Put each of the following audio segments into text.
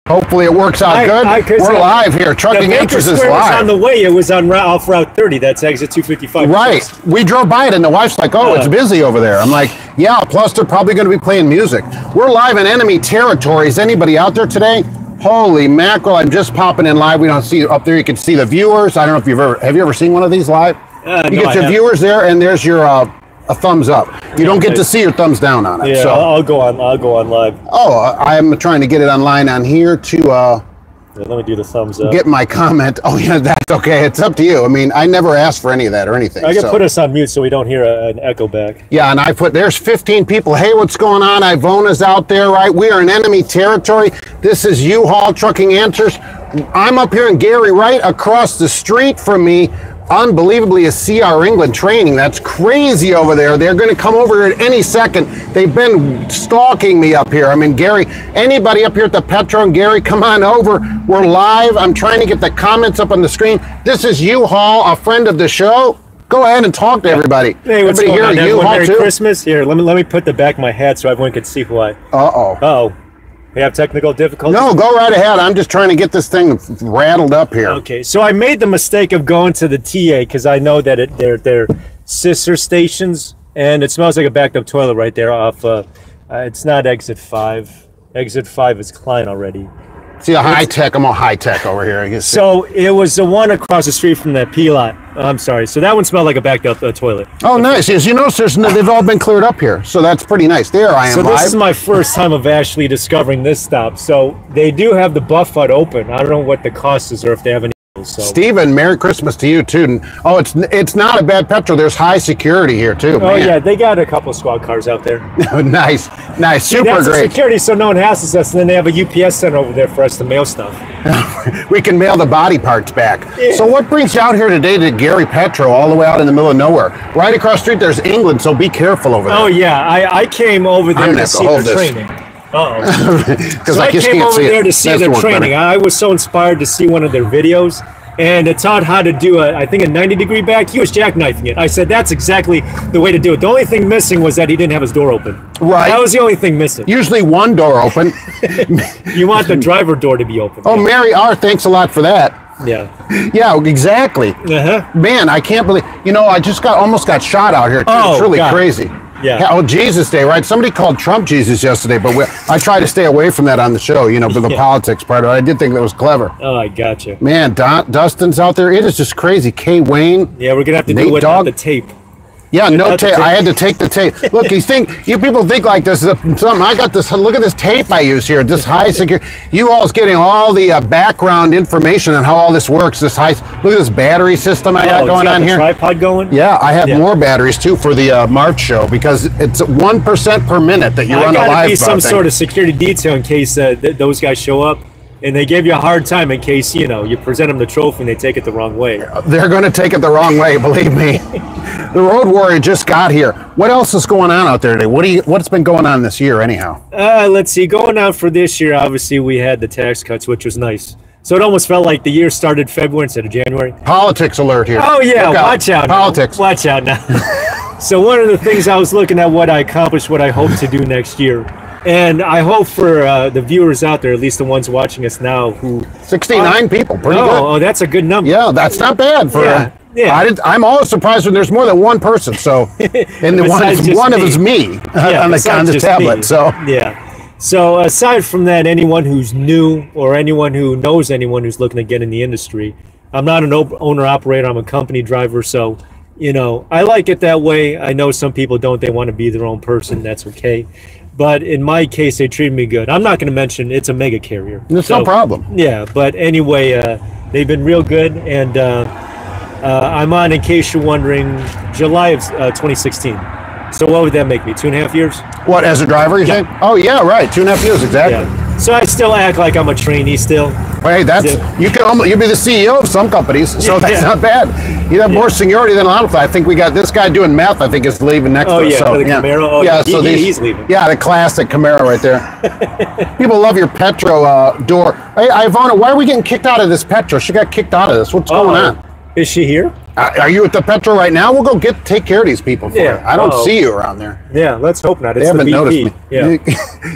Hopefully it works out good. We're live here. Trucking Answers is live. On the way, it was on off Route 30. That's exit 255. Right. We drove by it, and the wife's like, "Oh, it's busy over there." I'm like, "Yeah." Plus, they're probably going to be playing music. We're live in enemy territory. Is anybody out there today? Holy mackerel! I'm just popping in live. We don't see up there. You can see the viewers. I don't know if have you ever seen one of these live? You get your viewers there, and there's your a thumbs up. You don't get to see your thumbs down on it. Yeah, so I'll go on live. Oh, I'm trying to get it online on here to let me do the thumbs up. Get my comment. Oh yeah, that's okay. It's up to you. I mean, I never asked for any of that or anything. I can put us on mute so we don't hear an echo back. Yeah, and there's 15 people. Hey, what's going on? Ivona's out there, right? We are in enemy territory. This is U-Haul Trucking Answers. I'm up here in Gary, right across the street from me. Unbelievably, a CR England training. That's crazy over there. They're going to come over here at any second. They've been stalking me up here. I mean, Gary, anybody up here at the Petro and Gary, come on over. We're live. I'm trying to get the comments up on the screen. This is U-Haul, a friend of the show. Go ahead and talk to everybody. Hey, what's everybody going on? U-Haul Merry too? Christmas. Here, let me put the back of my hat so everyone can see who I. Uh-oh. We have technical difficulties? No, go right ahead. I'm just trying to get this thing rattled up here. Okay, so I made the mistake of going to the TA because I know that they're sister stations, and it smells like a backed up toilet right there off. It's not exit 5. Exit 5 is Klein already. See, I'm all high tech over here. I guess. So it was the one across the street from that P-lot. I'm sorry. So that one smelled like a backed up toilet. Oh, nice. Yes, you notice they've all been cleared up here. So that's pretty nice. There I am. So live. This is my first time of actually discovering this stop. So they do have the buff hut open. I don't know what the cost is or if they have any. So. Stephen, Merry Christmas to you too. And, it's not a bad Petro. There's high security here too. Oh man. Yeah, they got a couple squad cars out there. Nice, super that's great. Security, so no one hassles us, and then they have a UPS center over there for us to mail stuff. We can mail the body parts back. Yeah. So what brings you out here today to Gary Petro, all the way out in the middle of nowhere? Right across the street, there's England, so be careful over there. Oh yeah, I came over there to see their training. So I came over there to see their training. I was so inspired to see one of their videos, and it taught how to do I think a 90-degree back. He was jackknifing it. I said, that's exactly the way to do it. The only thing missing was that he didn't have his door open. Right. That was the only thing missing. Usually one door open. You want the driver door to be open. Oh, yeah. Mary R., thanks a lot for that. Yeah. Yeah, exactly. Man, I can't believe, I just almost got shot out here. It's really crazy. Yeah. Oh, Jesus Day, right? Somebody called Trump Jesus yesterday, but I try to stay away from that on the show, for the politics part of it. I did think that was clever. Oh, I gotcha. Man, Dustin's out there. It is just crazy. Kay Wayne. Yeah, we're going to have to do it without the tape. Yeah, no tape. I had to take the tape. Look, you people think like this is something. I got this. Look at this tape I use here. This high security. You all's getting all the background information on how all this works. Look at this battery system I got going on here. Tripod going? Yeah, I have more batteries too for the March show because it's 1% per minute that you run a live. Gotta be some sort of security detail in case those guys show up. And they give you a hard time in case, you present them the trophy and they take it the wrong way. They're going to take it the wrong way, believe me. The Road Warrior just got here. What else is going on out there today? What's been going on this year anyhow? Let's see. Going on for this year, obviously, we had the tax cuts, which was nice. So it almost felt like the year started February instead of January. Politics alert here. Oh, yeah. Watch out. Politics. Watch out now. So one of the things I was looking at what I accomplished, what I hope to do next year. And I hope for the viewers out there, at least the ones watching us now, who 69 people, pretty good. Oh, that's a good number. Yeah, that's not bad for. I'm always surprised when there's more than one person. So, and one of is me on the tablet. So yeah. So aside from that, anyone who's new or anyone who knows anyone who's looking to get in the industry, I'm not an owner operator. I'm a company driver. So, I like it that way. I know some people don't. They want to be their own person. That's okay. But in my case, they treated me good. I'm not going to mention it's a mega carrier. It's no problem. Yeah, but anyway, they've been real good. And I'm on, in case you're wondering, July of 2016. So what would that make me, 2.5 years? What, as a driver, you think? Oh, yeah, right, 2.5 years, exactly. Yeah. So I still act like I'm a trainee still. Hey, you'll be the CEO of some companies, so that's not bad. You have more seniority than a lot of them. I think we got this guy doing math. I think is leaving next. Oh to us, yeah, so, the Camaro. Oh yeah, so he's leaving. Yeah, the classic Camaro right there. People love your Petro door. Hey, Ivana, why are we getting kicked out of this Petro? She got kicked out of this. What's going on? Is she here? Are you at the Petro right now? We'll go take care of these people for you. I don't see you around there. Yeah, let's hope not. It's they haven't the noticed me. Yeah,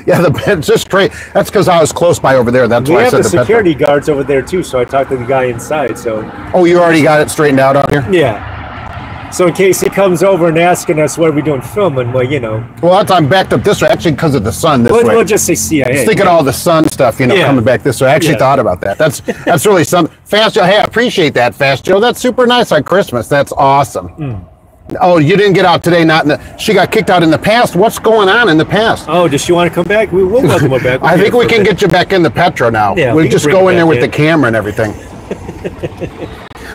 it's just great. That's because I was close by over there. That's why I said the security guards over there too. So I talked to the guy inside. So. Oh, you already got it straightened out out here? Yeah. So in case he comes over and asking us what are we doing filming, well, you know. Well, I'm backed up this way, actually, because of the sun this way. We'll just say CIA. Just thinking all the sun stuff, coming back this way. I actually thought about that. That's really something. Fast Joe, hey, I appreciate that, Fast Joe. That's super nice on Christmas. That's awesome. Oh, you didn't get out today, she got kicked out in the past. What's going on in the past? Oh, does she want to come back? We'll welcome her back. I think we can get you back in the Petro now. Yeah, we'll just go in there with the camera and everything.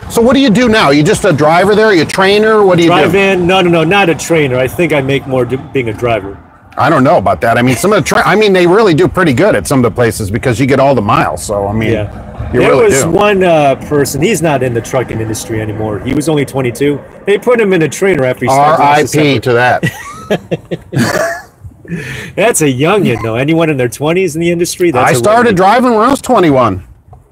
So what do you do now? You just a driver there? Are you a trainer? What do you do? Drive in? No, not a trainer. I think I make more being a driver. I don't know about that. I mean, some of the they really do pretty good at some of the places because you get all the miles. So I mean, you there really was do. one person. He's not in the trucking industry anymore. He was only 22. They put him in a trainer after he started. R.I.P. to that. That's a youngin, though. Anyone in their 20s in the industry? I started driving when I was 21.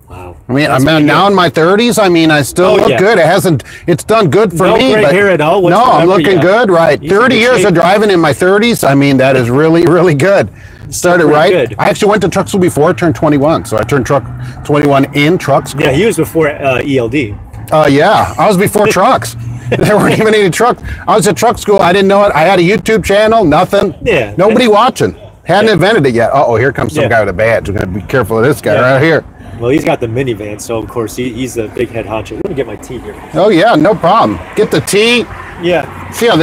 Wow. I mean, I'm now in my 30s. I mean, I still look good. It's done good for me. No gray hair at all. No, I'm looking good. Right, 30 years of driving in my 30s. I mean, that is really, really good. Started right. Good. I actually went to truck school before I turned 21, so I turned 21 in truck school. Yeah, he was before ELD. Yeah, I was before trucks. There weren't even any trucks. I was at truck school. I didn't know it. I had a YouTube channel. Nothing. Yeah. Nobody watching. Hadn't invented it yet. Uh-oh, here comes some guy with a badge. We're gonna be careful of this guy right here. Well, he's got the minivan, so of course he's a big head honcho. Let me get my tea here. Oh yeah, no problem. Get the tea. Yeah. See how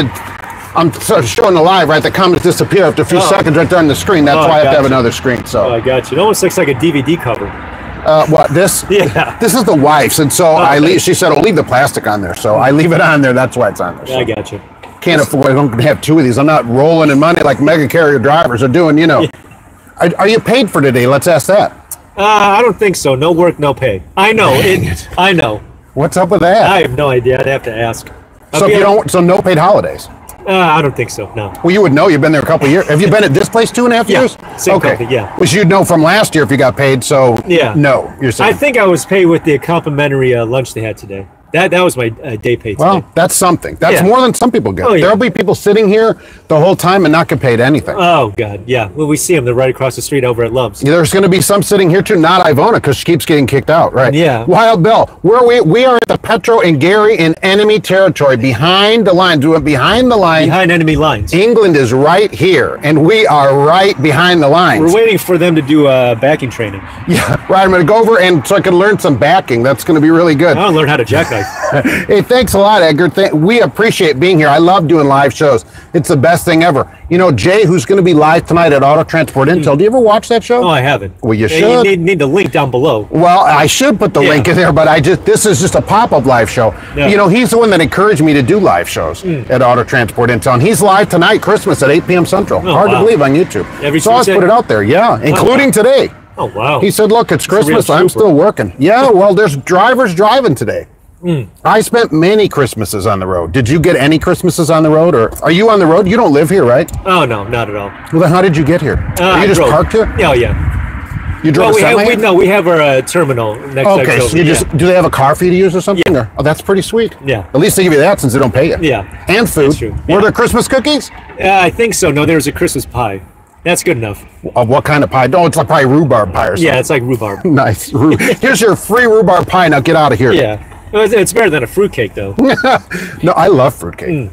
I'm sort of showing the live, right? The comments disappear after a few seconds right there on the screen. That's why I have to have another screen. So. Oh, I got you. It almost looks like a DVD cover. What, this? Yeah. This is the wife's, and so I leave. She said, "I'll leave the plastic on there." So I leave it on there. That's why it's on there. So. I got you. Can't afford. I don't have two of these. I'm not rolling in money like mega carrier drivers are doing. Are you paid for today? Let's ask that. I don't think so. No work, no pay. I know. I know. What's up with that? I have no idea. I'd have to ask. So if you don't, so no paid holidays. I don't think so. No. Well, you would know. You've been there a couple of years. Have you been at this place 2.5 years? Same company. Yeah. Which you'd know from last year if you got paid. So no, you're saying. I think I was paid with the complimentary lunch they had today. That was my day pay today. Well, that's something. That's more than some people get. Oh, yeah. There'll be people sitting here the whole time and not get paid anything. Oh, God, yeah. Well, we see them. They're right across the street over at Love's. There's going to be some sitting here, too, not Ivona, because she keeps getting kicked out, right? Yeah. Wild Bill, where we are at the Petro and Gary in enemy territory, behind the lines. We went behind the lines. Behind enemy lines. England is right here, and we are right behind the lines. We're waiting for them to do backing training. Yeah, right. I'm going to go over and so I can learn some backing. That's going to be really good. I want to learn how to jackknife. Hey, thanks a lot, Edgar. We appreciate being here. I love doing live shows. It's the best thing ever. Jay, who's going to be live tonight at Auto Transport Intel. Do you ever watch that show? Oh, I haven't. Well, you should. You need the link down below. Well, I should put the link in there, but this is just a pop-up live show. Yeah. He's the one that encouraged me to do live shows at Auto Transport Intel. And he's live tonight, Christmas at 8 p.m. Central. Hard to believe on YouTube. So I'll put it out there, including today. Oh, wow. He said, look, it's Christmas. I'm still working. Yeah, well, there's drivers driving today. I spent many Christmases on the road. Did you get any Christmases on the road, or are you on the road? You don't live here, right? Oh, no, not at all. Well, then how did you get here? You just parked here? Oh, yeah. You drove we have our terminal next to Okay, so do they have a car for you to use or something? Yeah. Oh, that's pretty sweet. Yeah. At least they give you that since they don't pay you. Yeah. And food. That's true. Were there Christmas cookies? I think so. No, there's a Christmas pie. That's good enough. Of what kind of pie? No, it's like probably rhubarb pie or something. Yeah, it's like rhubarb. Nice. Here's your free rhubarb pie. Now get out of here. Yeah. It's better than a fruitcake, though. No, I love fruitcake.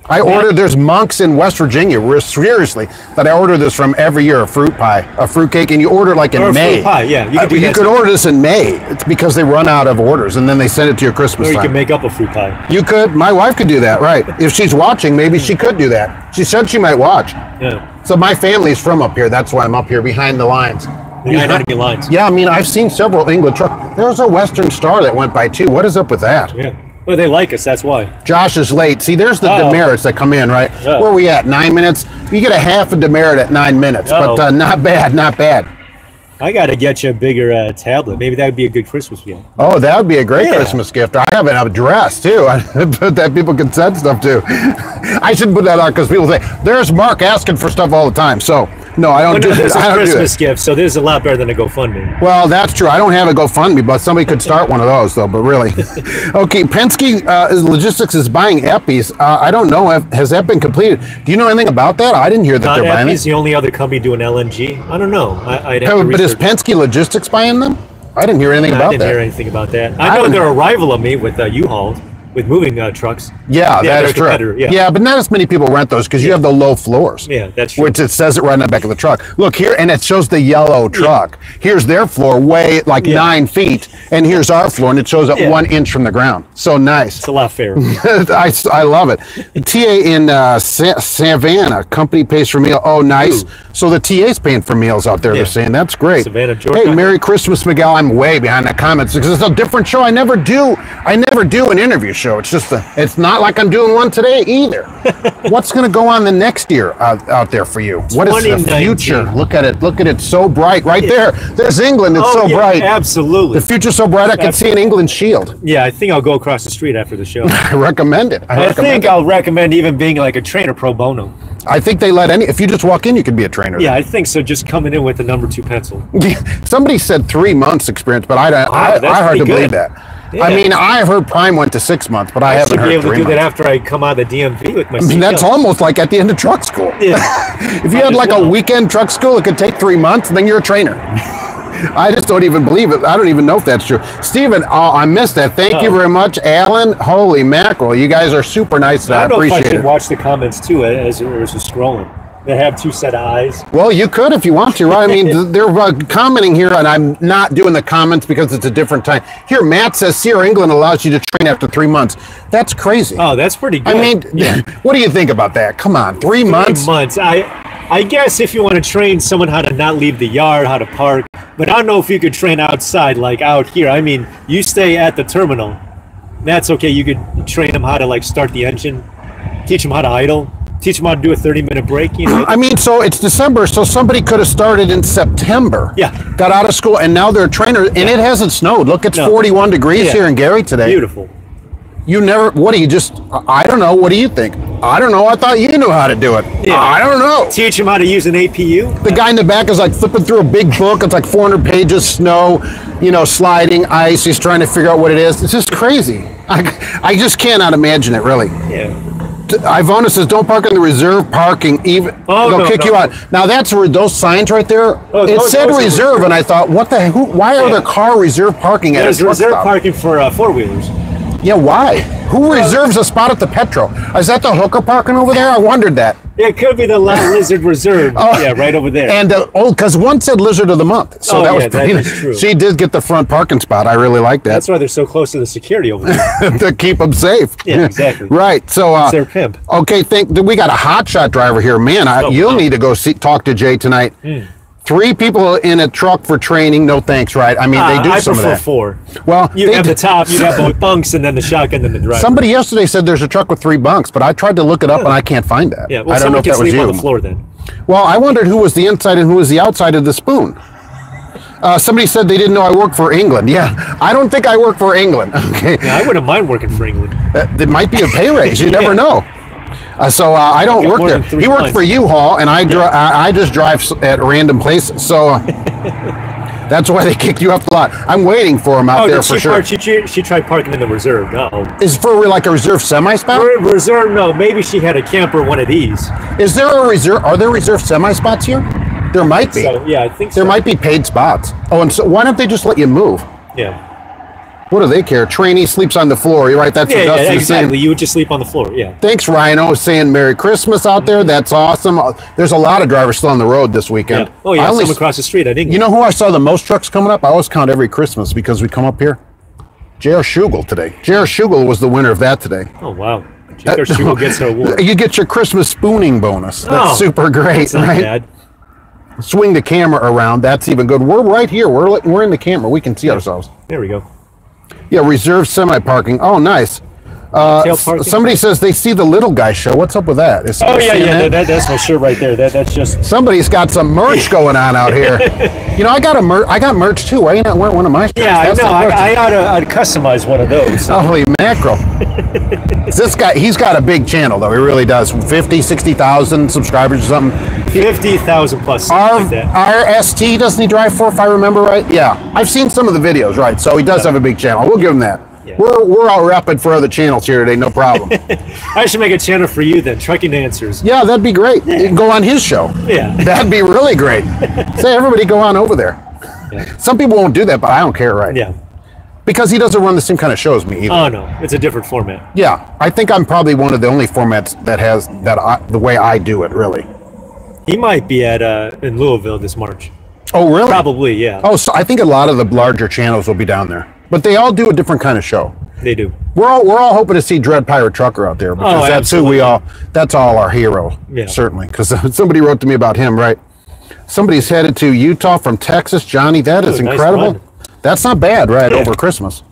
I ordered, there's monks in West Virginia, seriously, that I order this from every year, a fruit pie, a fruitcake, and you order like in May. Fruit pie, yeah. You could order this in May. It's because they run out of orders, and then they send it to your Christmas time. Or you can make up a fruit pie. You could. My wife could do that, right. If she's watching, maybe she could do that. She said she might watch. Yeah. So my family's from up here. That's why I'm up here behind the lines. Behind enemy lines. Yeah, I mean, I've seen several England trucks. There's a Western Star that went by, too. What is up with that? Yeah. Well, they like us, that's why. Josh is late. See, there's the demerits that come in, right? Where are we at? 9 minutes? You get a half a demerit at 9 minutes, but not bad, not bad. I got to get you a bigger tablet. Maybe that would be a good Christmas gift. Oh, that would be a great Christmas gift. I have an address, too. That people can send stuff to. I should put that on because people say, there's Mark asking for stuff all the time. So No, I don't do This is I a don't do Christmas that. gift, so this is a lot better than a GoFundMe. Well, that's true. I don't have a GoFundMe, but somebody could start one of those, though. But really, okay. Penske Logistics is buying Eppies. I don't know. Has that been completed? Do you know anything about that? I didn't hear that they're buying Eppies it. the only other company doing LNG. I don't know. I'd have to But is research. Penske Logistics buying them? I didn't hear anything I about didn't that. hear anything about that. I know they're a rival of me with U-Haul, with moving trucks. Yeah, that is true. Yeah. But not as many people rent those because you have the low floors. Yeah, that's true. Which it says it right on the back of the truck. Look here, and it shows the yellow truck. Here's their floor, way like 9 feet, and here's our floor, and it shows up 1 inch from the ground. So nice. It's a lot fairer. I love it. TA in Savannah, company pays for meal. Oh, nice. Ooh. So the TA's paying for meals out there. They're saying that's great. Savannah, Georgia. Hey, Merry Christmas, Miguel. I'm way behind the comments because it's a different show. I never do an interview show. It's just it's not like I'm doing one today either. What's going to go on the next year out there for you? What is the future? Look at it. Look at it. So bright right there. There's England. It's so bright. Absolutely. The future's so bright I can see an England shield. Yeah, I think I'll go across the street after the show. I recommend it. I think I'll recommend even being like a trainer pro bono. I think they let if you just walk in, you could be a trainer. Yeah, I think so. Just coming in with the number 2 pencil. Somebody said 3 months experience, but I hard to believe that. Yeah. I mean, I've heard Prime went to 6 months, but I haven't heard 3 months. I should be able to do that after I come out of the DMV with my I mean, that's almost like at the end of truck school. Yeah. If you had like a weekend truck school, it could take 3 months, and then you're a trainer. I just don't even believe it. I don't even know if that's true. Steven, I missed that. Thank you very much. Alan, holy mackerel. You guys are super nice. I appreciate it. I don't know if I should watch the comments too as you're scrolling. They have 2 set of eyes. Well, you could if you want to, right? I mean, they're commenting here, and I'm not doing the comments because it's a different time. Here, Matt says Sierra England allows you to train after 3 months. That's crazy. Oh, that's pretty good. I mean, what do you think about that? Come on, 3 months? 3 months. I guess if you want to train someone how to not leave the yard, how to park, but I don't know if you could train outside, like out here. I mean, you stay at the terminal. That's okay. You could train them how to like start the engine, teach them how to idle. Teach them how to do a 30-minute break. You know? I mean, so it's December, so somebody could have started in September. Yeah. Got out of school, and now they're a trainer, and it hasn't snowed. Look, it's 41 degrees here in Gary today. Beautiful. You never, what do you just, I don't know, what do you think? I don't know, I thought you knew how to do it. Yeah. I don't know. Teach them how to use an APU. The guy in the back is like flipping through a big book. It's like 400 pages, snow, sliding, ice. He's trying to figure out what it is. It's just crazy. I just cannot imagine it, really. Yeah. Ivona says, don't park in the reserve parking. They'll kick you out. Now, that's where those signs right there, it said reserve, and I thought, what the heck? Why are there car reserve parking at a truck reserve stop? parking for four-wheelers. Yeah, why? Who reserves a spot at the Petro? Is that the hooker parking over there? I wondered that. It could be the Lizard Reserve. Yeah, right over there. And because one said Lizard of the Month, so that was pretty. That is true. She did get the front parking spot. I really like that. That's why they're so close to the security over there. To keep them safe. Yeah, exactly. Right. So it's their pimp. Okay, we got a hotshot driver here, man. You'll need to go talk to Jay tonight. 3 people in a truck for training. No thanks, right? I mean, they do some of that. I prefer 4. Well, you have the top, you have both bunks, and then the shotgun, and the driver. Somebody yesterday said there's a truck with 3 bunks, but I tried to look it up and I can't find that. Yeah, well, I don't know if that was you. On the floor then. Well, I wondered who was the inside and who was the outside of the spoon. Somebody said they didn't know I work for England. Yeah, I don't think I work for England. Okay. Yeah, I wouldn't mind working for England. It might be a pay raise. You never know. So I don't work there. He worked for U-Haul, and I just drive at random places. So that's why they kick you off the lot. I'm waiting for him out there for sure. She tried parking in the reserve. No. Is for like a reserve semi-spot? Reserve? No. Maybe she had a camper, one of these. Is there a reserve? Are there reserve semi-spots here? There might be. So, yeah, I think so. There might be paid spots. Oh, and so why don't they just let you move? Yeah. What do they care? Trainee sleeps on the floor. You're right. That's what Dustin is saying. Exactly. You would just sleep on the floor. Yeah. Thanks, Rhino, saying Merry Christmas out there. That's awesome. There's a lot of drivers still on the road this weekend. Yeah. Oh, yeah. Some across the street. I didn't. You know who I saw the most trucks coming up? I always count every Christmas because we come up here. J.R. Schugel today. J.R. Schugel was the winner of that today. Oh, wow. J.R. Schugel gets her award. You get your Christmas spooning bonus. That's super great, that's not right? Bad. Swing the camera around. That's even good. We're right here. We're in the camera. We can see ourselves. There we go. Yeah, reserve semi-parking. Oh, nice. Tail parking? Somebody says they see the little guy show. What's up with that? Is Oh somebody yeah, seeing yeah. that? That's my shirt right there. That's just. Somebody's got some merch going on out here. You know, I got merch too. Why are you not wearing one of my shirts? Yeah, That's I know. the merch. I ought to customize one of those. Holy mackerel. This guy, he's got a big channel though. He really does. 50, 60,000 subscribers or something. 50,000 plus. Something like that. RST, doesn't he drive for, if I remember right? Yeah. I've seen some of the videos, right? So he does have a big channel. We'll give him that. Yeah. We're all repping for other channels here today, no problem. I should make a channel for you then, Trucking Answers. Yeah, that'd be great. You can go on his show. Yeah. That'd be really great. Say, everybody go on over there. Yeah. Some people won't do that, but I don't care, right? Yeah. Because he doesn't run the same kind of show as me either. Oh no, it's a different format. Yeah, I think I'm probably one of the only formats that has the way I do it, really. He might be at in Louisville this March. Oh, really? Probably, yeah. Oh, so I think a lot of the larger channels will be down there, but they all do a different kind of show. They do. We're all hoping to see Dread Pirate Trucker out there because that's absolutely. who we all. That's all our hero, Yeah. certainly. Because somebody wrote to me about him, right? Somebody's headed to Utah from Texas, Johnny. That is nice incredible. run. That's not bad, right? Over Christmas.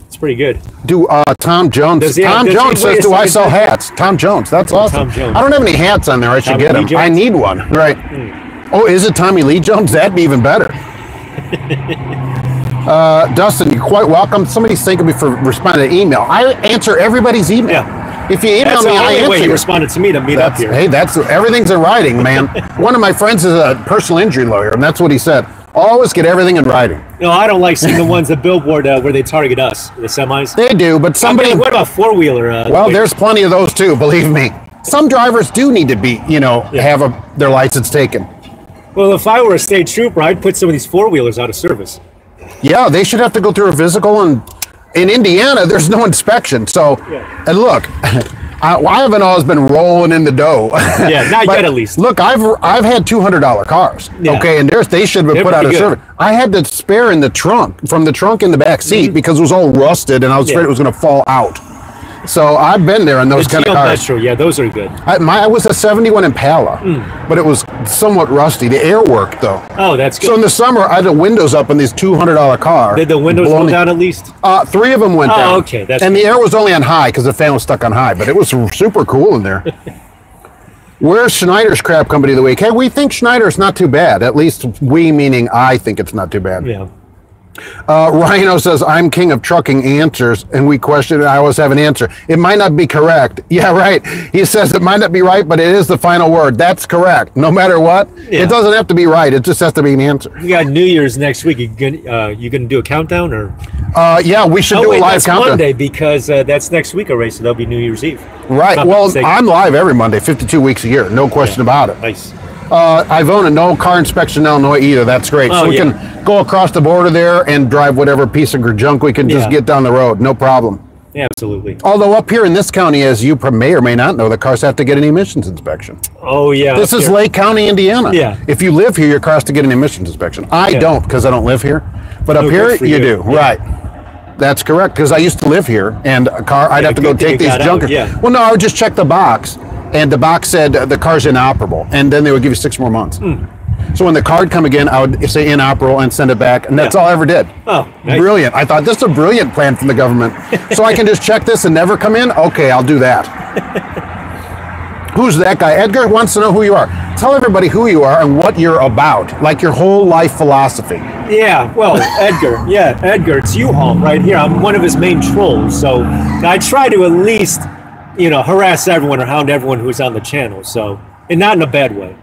It's pretty good. Do Tom Jones? Does he have- Tom does he- Jones wait a says, "Do I second. sell hats?" Tom Jones. That's awesome. Tom Jones. I don't have any hats on there. I should Tommy get Lee them. Jones? I need one. Right. Oh, is it Tommy Lee Jones? That'd be even better. Dustin, you're quite welcome. Somebody's thanking me for responding to email. I answer everybody's email. Yeah. If you email That's me, the I only answer way you you. responded to me to meet up here. Hey, everything's in writing, man. One of my friends is a personal injury lawyer, and that's what he said. Always get everything in writing. No, I don't like seeing the ones at Billboard where they target us, the semis. They do, but somebody. What about four-wheeler? Well, there's plenty of those too. Believe me. Some drivers do need to be, have their license taken. Well, if I were a state trooper, I'd put some of these four-wheelers out of service. Yeah, they should have to go through a physical, and in Indiana, there's no inspection. So, and look, I haven't always been rolling in the dough. Yeah, not yet at least. Look, I've had $200 cars. Yeah. Okay, and they should have been put out of service. I had to spare in the trunk, from the trunk in the back seat, because it was all rusted, and I was afraid it was going to fall out. So I've been there in those kind of cars. Petro, yeah, those are good. I was a 71 Impala, but it was somewhat rusty. The air worked, though. Oh, that's good. So in the summer, I had the windows up in this $200 car. Did the windows go down at least? 3 of them went down. Oh, okay. And the air was only on high because the fan was stuck on high, but it was super cool in there. Where's Schneider's Crap Company of the Week? Hey, we think Schneider's not too bad. At least we, meaning I, think it's not too bad. Yeah. Rhino says, I'm king of trucking answers, and we question it. I always have an answer. It might not be correct. Yeah, right. He says it might not be right, but it is the final word. That's correct. No matter what, it doesn't have to be right. It just has to be an answer. We got New Year's next week. You gonna do a countdown or? Yeah, we should do a live that's countdown. Monday because that's next week already, so that'll be New Year's Eve. Right. Well, I'm live every Monday, 52 weeks a year. No question about it. Nice. Ivona, no car inspection in Illinois either. That's great. So we can go across the border there and drive whatever piece of junk we can just get down the road. No problem. Yeah, absolutely. Although up here in this county, as you may or may not know, the cars have to get an emissions inspection. Oh, yeah. This is Lake County, Indiana. Yeah. If you live here, your car has to get an emissions inspection. I don't because I don't live here. But up here, you do. Yeah. Right. That's correct, because I used to live here, and a car, I'd have to go take these junkers. Well, no, I would just check the box, and the box said the car's inoperable, and then they would give you 6 more months. So when the card come again, I would say inoperable and send it back, and that's all I ever did. Oh, nice. Brilliant. I thought, this is a brilliant plan from the government. So I can just check this and never come in? Okay, I'll do that. Who's that guy? Edgar wants to know who you are. Tell everybody who you are and what you're about, like your whole life philosophy. Yeah, well, Edgar. Yeah, Edgar, it's U-Haul right here. I'm one of his main trolls, so I try to at least, harass everyone or hound everyone who's on the channel, so, and not in a bad way.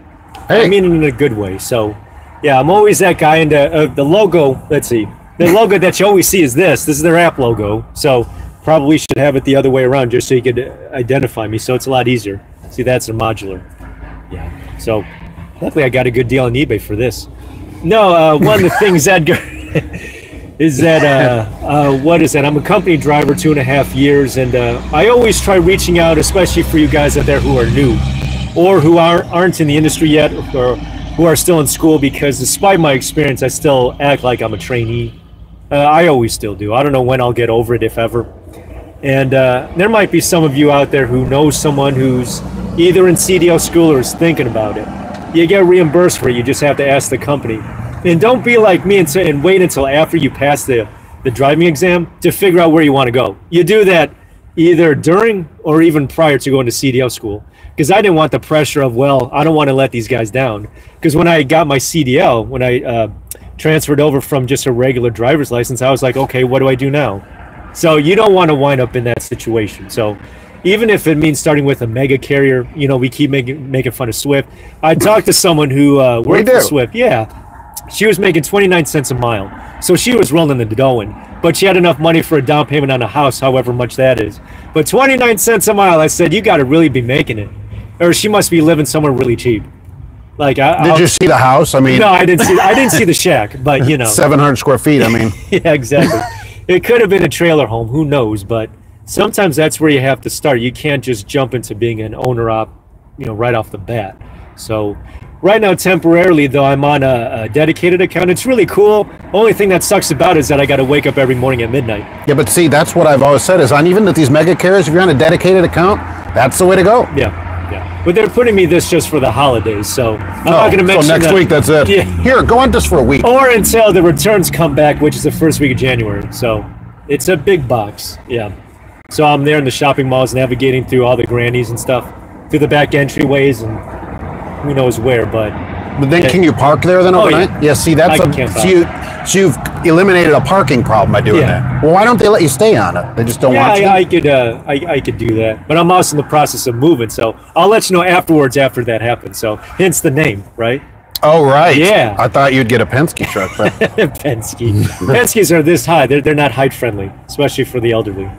Hey. I mean it in a good way, so, yeah, I'm always that guy, and the logo, let's see, the logo that you always see is this is their app logo, so probably should have it the other way around just so you could identify me, so it's a lot easier. See, that's a modular. Yeah, so luckily I got a good deal on eBay for this. No, one of the things, Edgar, is that, what is that? I'm a company driver 2.5 years, and I always try reaching out, especially for you guys out there who are new or who aren't in the industry yet or who are still in school, because despite my experience, I still act like I'm a trainee. I always still do. I don't know when I'll get over it, if ever. And there might be some of you out there who know someone who's either in CDL school or is thinking about it. You get reimbursed for it. You just have to ask the company. And don't be like me and wait until after you pass the driving exam to figure out where you want to go. You do that either during or even prior to going to CDL school, because I didn't want the pressure of, well, I don't want to let these guys down. Because when I got my CDL, when I transferred over from just a regular driver's license, I was like, okay, what do I do now? So you don't want to wind up in that situation. So even if it means starting with a mega carrier, you know, we keep making fun of Swift. I talked to someone who worked for Swift. Yeah. She was making 29 cents a mile. So she was rolling the dough in. But she had enough money for a down payment on a house, however much that is. But 29 cents a mile, I said, you got to really be making it. Or she must be living somewhere really cheap. Like, did you see the house? I mean, no, I didn't see the shack, but you know, 700 square feet. I mean, yeah, exactly. It could have been a trailer home. Who knows? But sometimes that's where you have to start. You can't just jump into being an owner op, you know, right off the bat. So right now, temporarily though, I'm on a dedicated account. It's really cool. Only thing that sucks about it is that I got to wake up every morning at midnight. Yeah, but see, that's what I've always said is on even at these mega carriers, if you're on a dedicated account, that's the way to go. Yeah. Yeah, but they're putting me this just for the holidays, so I'm not going to mention so next week, that's it. Yeah. Here, go on this for a week. Or until the returns come back, which is the first week of January. So it's a big box, yeah. So I'm there in the shopping malls, navigating through all the grannies and stuff, through the back entryways and who knows where, but then yeah. Can you park there then overnight? Yeah, see, that's so you've eliminated a parking problem by doing that. Well, why don't they let you stay on it? They just don't want you? I could do that. But I'm also in the process of moving, so I'll let you know afterwards after that happens. So hence the name, right? Oh, right. Yeah. I thought you'd get a Penske truck. But Penskes are this high. They're not height friendly, especially for the elderly.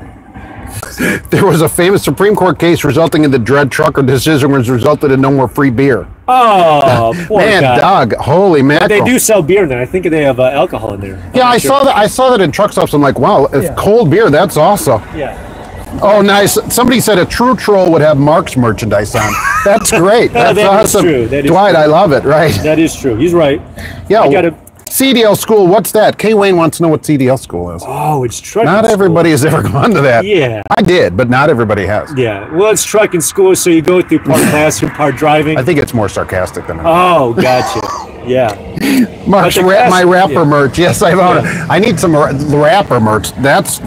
There was a famous Supreme Court case resulting in the Dread trucker decision, which resulted in no more free beer. Oh, poor man, guy. dog, holy mackerel. They do sell beer in there. I think they have alcohol in there. Yeah, I saw that. I saw that in truck stops. I'm like, wow, if cold beer, that's awesome. Yeah. Oh, nice. Somebody said a true troll would have Mark's merchandise on. That's great. That's awesome. True. That is Dwight, true. I love it. Right. That is true. He's right. Yeah. CDL school, what's that? K. Wayne wants to know what CDL school is. Oh, it's trucking Not school. everybody has ever gone to that. Yeah. I did, but not everybody has. Yeah. Well, it's trucking school, so you go through part classroom, part driving. I think it's more sarcastic than that. Oh, gotcha. Yeah. Mark's my rapper merch. Yes, I own it. I need some rapper merch. That's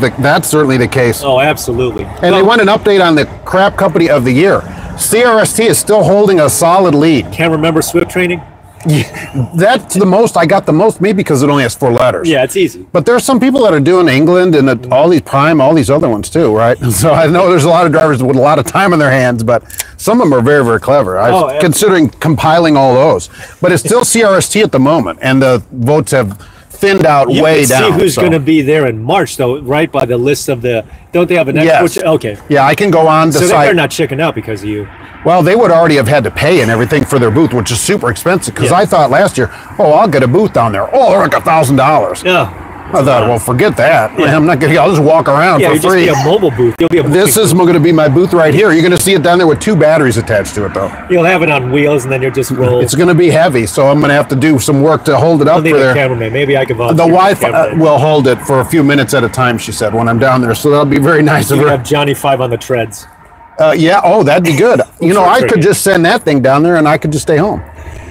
certainly the case. Oh, absolutely. And they want an update on the crap company of the year. CRST is still holding a solid lead. Can't remember Swift training? Yeah, that's the most. I got the most, maybe because it only has 4 letters. Yeah, it's easy. But there's some people that are doing England and all these Prime, all these other ones too, right? So I know there's a lot of drivers with a lot of time in their hands, but some of them are very, very clever. I'm considering compiling all those. But it's still CRST at the moment, and the votes have thinned out way down. See who's going to be there in March, though, right by the list of the. Don't they have an Yes. Okay. Yeah, I can go on the site. So they're not checking out because of you. Well, they would already have had to pay and everything for their booth, which is super expensive. Because I thought last year, I'll get a booth down there. Oh, they're like $1,000. Yeah. I thought, well, forget that. Yeah. I'm not going to. I'll just walk around for free. Just be a mobile booth. You'll be This is going to be my booth right here. You're going to see it down there with 2 batteries attached to it, though. You'll have it on wheels, and then you'll just roll. It's going to be heavy, so I'm going to have to do some work to hold it up for there. Cameraman. Maybe I can volunteer. The Wi-Fi will hold it for a few minutes at a time, she said, when I'm down there. So that'll be very nice of her. You have Johnny 5 on the treads. Yeah. Oh, that'd be good. I could just send that thing down there, and I could just stay home.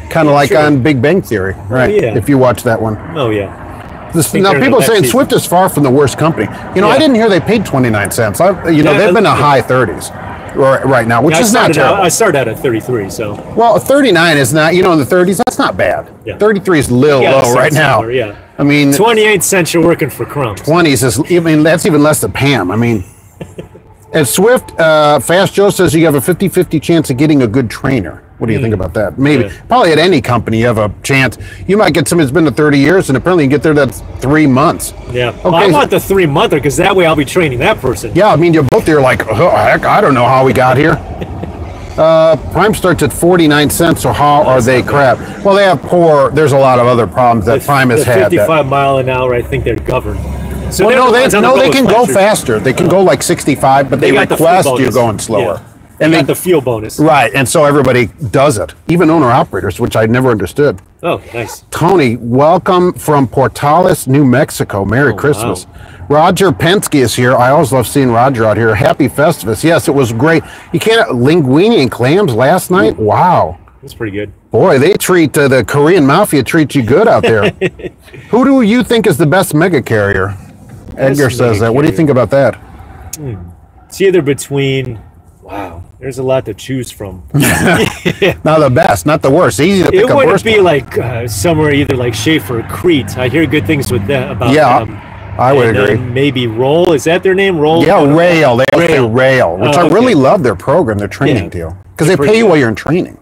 Kind of like on Big Bang Theory, right? Yeah. If you watch that one. Oh, yeah. Now, people are saying Swift is far from the worst company. I didn't hear they paid 29 cents. They've been in high 30s right now, which is not terrible. I started out at 33, so. Well, 39 is not, in the 30s, that's not bad. Yeah. 33 is a little low right now. Yeah. I mean. 28 cents you're working for crumbs. 20s is, that's even less than Pam. I mean. At Swift, Fast Joe says you have a 50-50 chance of getting a good trainer. What do you think about that? Maybe. Yeah. Probably at any company you have a chance. You might get somebody that's been to 30 years, and apparently you get there that's 3 months. Yeah. Okay. Well, I want the 3-monther because that way I'll be training that person. Yeah, I mean, you're both there like, oh, heck, I don't know how we got here. Prime starts at 49 cents, so how are they crap? Well, they have there's a lot of other problems that Prime has had. 55 mile an hour, I think they're governed. So they can go faster. They can go like 65, but they request you going slower. Yeah. And they got the fuel bonus. Right, and so everybody does it. Even owner-operators, which I never understood. Oh, nice. Tony, welcome from Portales, New Mexico. Merry Christmas. Wow. Roger Penske is here. I always love seeing Roger out here. Happy Festivus. Yes, it was great. You can't linguine and clams last night? Wow. That's pretty good. Boy, they treat the Korean mafia treats you good out there. Who do you think is the best mega carrier? Edgar says that. What do you think about that? It's either between. Wow, there's a lot to choose from. Not the best, not the worst. Easy to pick It a wouldn't worst be one. like somewhere either like Schaefer or Crete. I hear good things with that about them. I would And agree. then maybe Roll. Is that their name? Roll? Yeah, Rail. They also say Rail, which I okay. really love their program, their training Yeah. deal. Because they Pretty pay you good. while you're in training.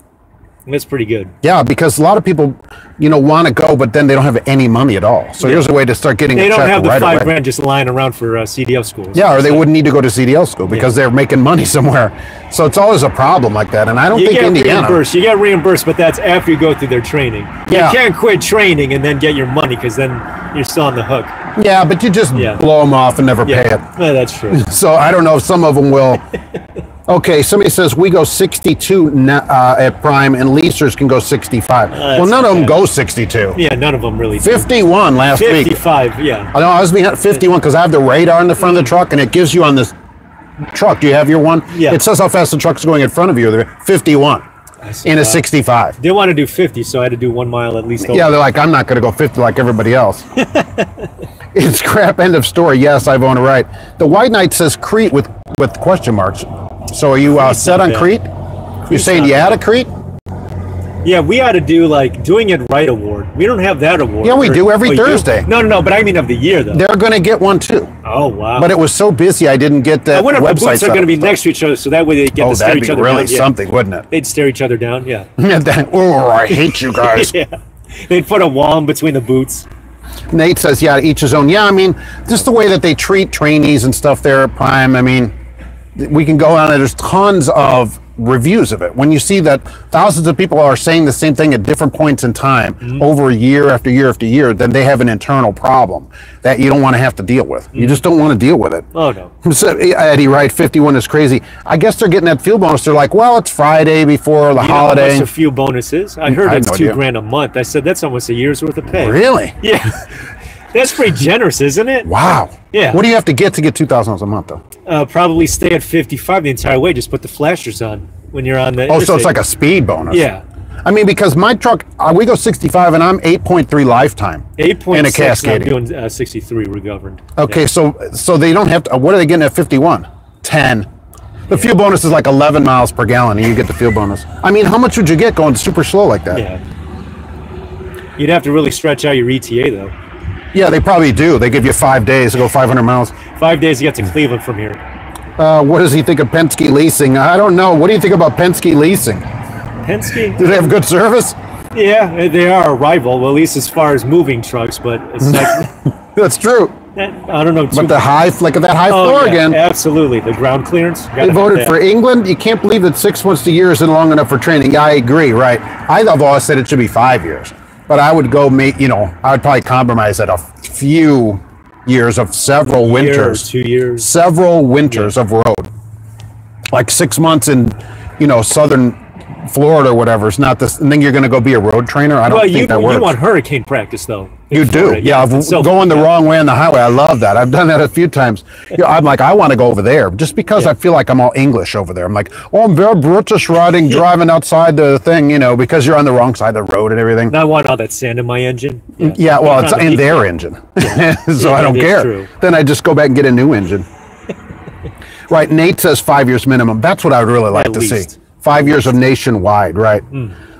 That's pretty good. Yeah, because a lot of people, want to go, but then they don't have any money at all. So here's a way to start getting They a don't check have the right away. $5,000 just lying around for CDL schools. Yeah, or they wouldn't need to go to CDL school because they're making money somewhere. So it's always a problem like that. And I don't You think get Indiana. reimbursed. You get reimbursed, but that's after you go through their training. Yeah. You can't quit training and then get your money because then you're still on the hook. Yeah, but you just blow them off and never pay it. Yeah, that's true. So I don't know if some of them will. Okay, somebody says we go 62 at Prime and leasers can go 65. Well, none of them go 62. Yeah, none of them really do. 51 last week. 55, yeah. I know I was being at 51 because I have the radar in the front of the truck and it gives you on this truck. Do you have your one? Yeah. It says how fast the truck's going in front of you. They're 51 in a 65. They want to do 50, so I had to do 1 mile at least. Over. Yeah, they're like, I'm not going to go 50 like everybody else. It's crap. End of story. Yes, I've owned it right. The White Knight says Crete with question marks. So are you set on bad. Crete? You're saying you had a Crete? Yeah, we ought to do like Doing It Right award. We don't have that award. Yeah, we do every Oh, you Thursday. No, but I mean of the year though. They're going to get one too. Oh wow. But it was so busy I didn't get that I wonder if the website booths are set going to up. be next to each other, so that way they get Oh, to stare that'd each be other really down. Yeah. something, wouldn't it? They'd stare each other down. Yeah. Oh, I hate you guys. Yeah. They'd put a wall in between the boots. Nate says, yeah, each his own. Yeah, I mean, just the way that they treat trainees and stuff there at Prime, I mean, we can go on it. There's tons of reviews of it. When you see that thousands of people are saying the same thing at different points in time over year after year after year, then they have an internal problem that you don't want to have to deal with. You just don't want to deal with it. Oh no. So, Eddie Wright, 51 is crazy. I guess they're getting that fuel bonus. They're like, well, it's Friday before the You know holiday. how much a few bonuses? I heard I had it's no $2 idea. grand a month. I said that's almost a year's worth of pay. Really? Yeah. That's pretty generous, isn't it? Wow. Yeah. What do you have to get $2,000 a month, though? Probably stay at 55 the entire way. Just put the flashers on when you're on the Oh, so interstate. it's like a speed bonus. Yeah. I mean, because my truck, we go 65 and I'm 8.3 lifetime. 8.6 in a I'm Cascading. doing 63 regoverned. Okay, Yeah. so they don't have to, what are they getting at 51? 10. The fuel bonus is like 11 miles per gallon and you get the fuel bonus. I mean, how much would you get going super slow like that? Yeah. You'd have to really stretch out your ETA though. Yeah, they probably do. They give you 5 days to go 500 miles. 5 days to get to Cleveland from here. What does he think of Penske Leasing? I don't know. What do you think about Penske Leasing? Penske? Do they have good service? Yeah, they are a rival, well, at least as far as moving trucks, but it's like, That's true. I don't know. But the high, like at that high floor yeah, again. Absolutely. The ground clearance. They voted for England. You can't believe that 6 months to year isn't long enough for training. Yeah, I agree, right? I've always said it should be 5 years. But I would go I would probably compromise at a few years of several winters. 2 years. Several winters of road. Like 6 months in, southern Florida or whatever. It's not this, and then you're going to go be a road trainer. I don't think that works. You want hurricane practice, though. You do, yeah. Going the wrong way on the highway, I love that. I've done that a few times. I'm like, I want to go over there just because I feel like I'm all English over there. I'm like, oh, I'm very British driving outside the thing, because you're on the wrong side of the road and everything. I want all that sand in my engine. Yeah, well, it's in their engine, so I don't care. True. Then I just go back and get a new engine. Right, Nate says 5 years minimum. That's what I would really like to see. 5 years of nationwide, right?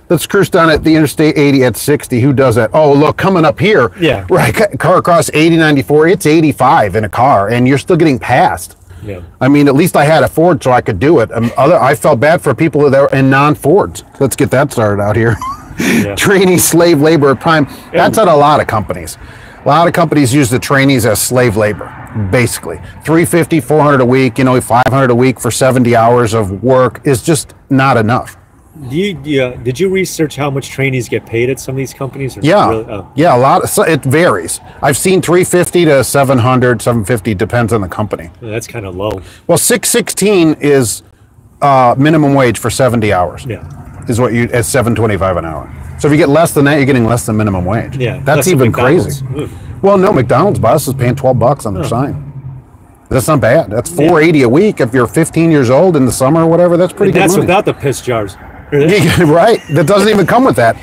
Let's cruise down at the Interstate 80 at 60. Who does that? Oh, look, coming up here. Yeah. Right, car across 80, 94. It's 85 in a car, and you're still getting passed. Yeah. I mean, at least I had a Ford, so I could do it. I felt bad for people that are in non-Fords. Let's get that started out here. Yeah. Trainee slave labor at Prime. That's at a lot of companies. A lot of companies use the trainees as slave labor, basically. $350, $400 a week, $500 a week for 70 hours of work is just not enough. Did you research how much trainees get paid at some of these companies? Or Yeah, really? Oh. yeah, a lot. So it varies. I've seen $350 to $700, $750, depends on the company. Well, that's kind of low. Well, $616 is minimum wage for 70 hours. Yeah. Is what at $7.25 an hour. So if you get less than that, you're getting less than minimum wage. Yeah, that's even crazy. Well, no, McDonald's boss is paying $12 on their sign. That's not bad. That's $480 a week if you're 15 years old in the summer or whatever. That's pretty good. That's money. without the piss jars. Right. That doesn't even come with that.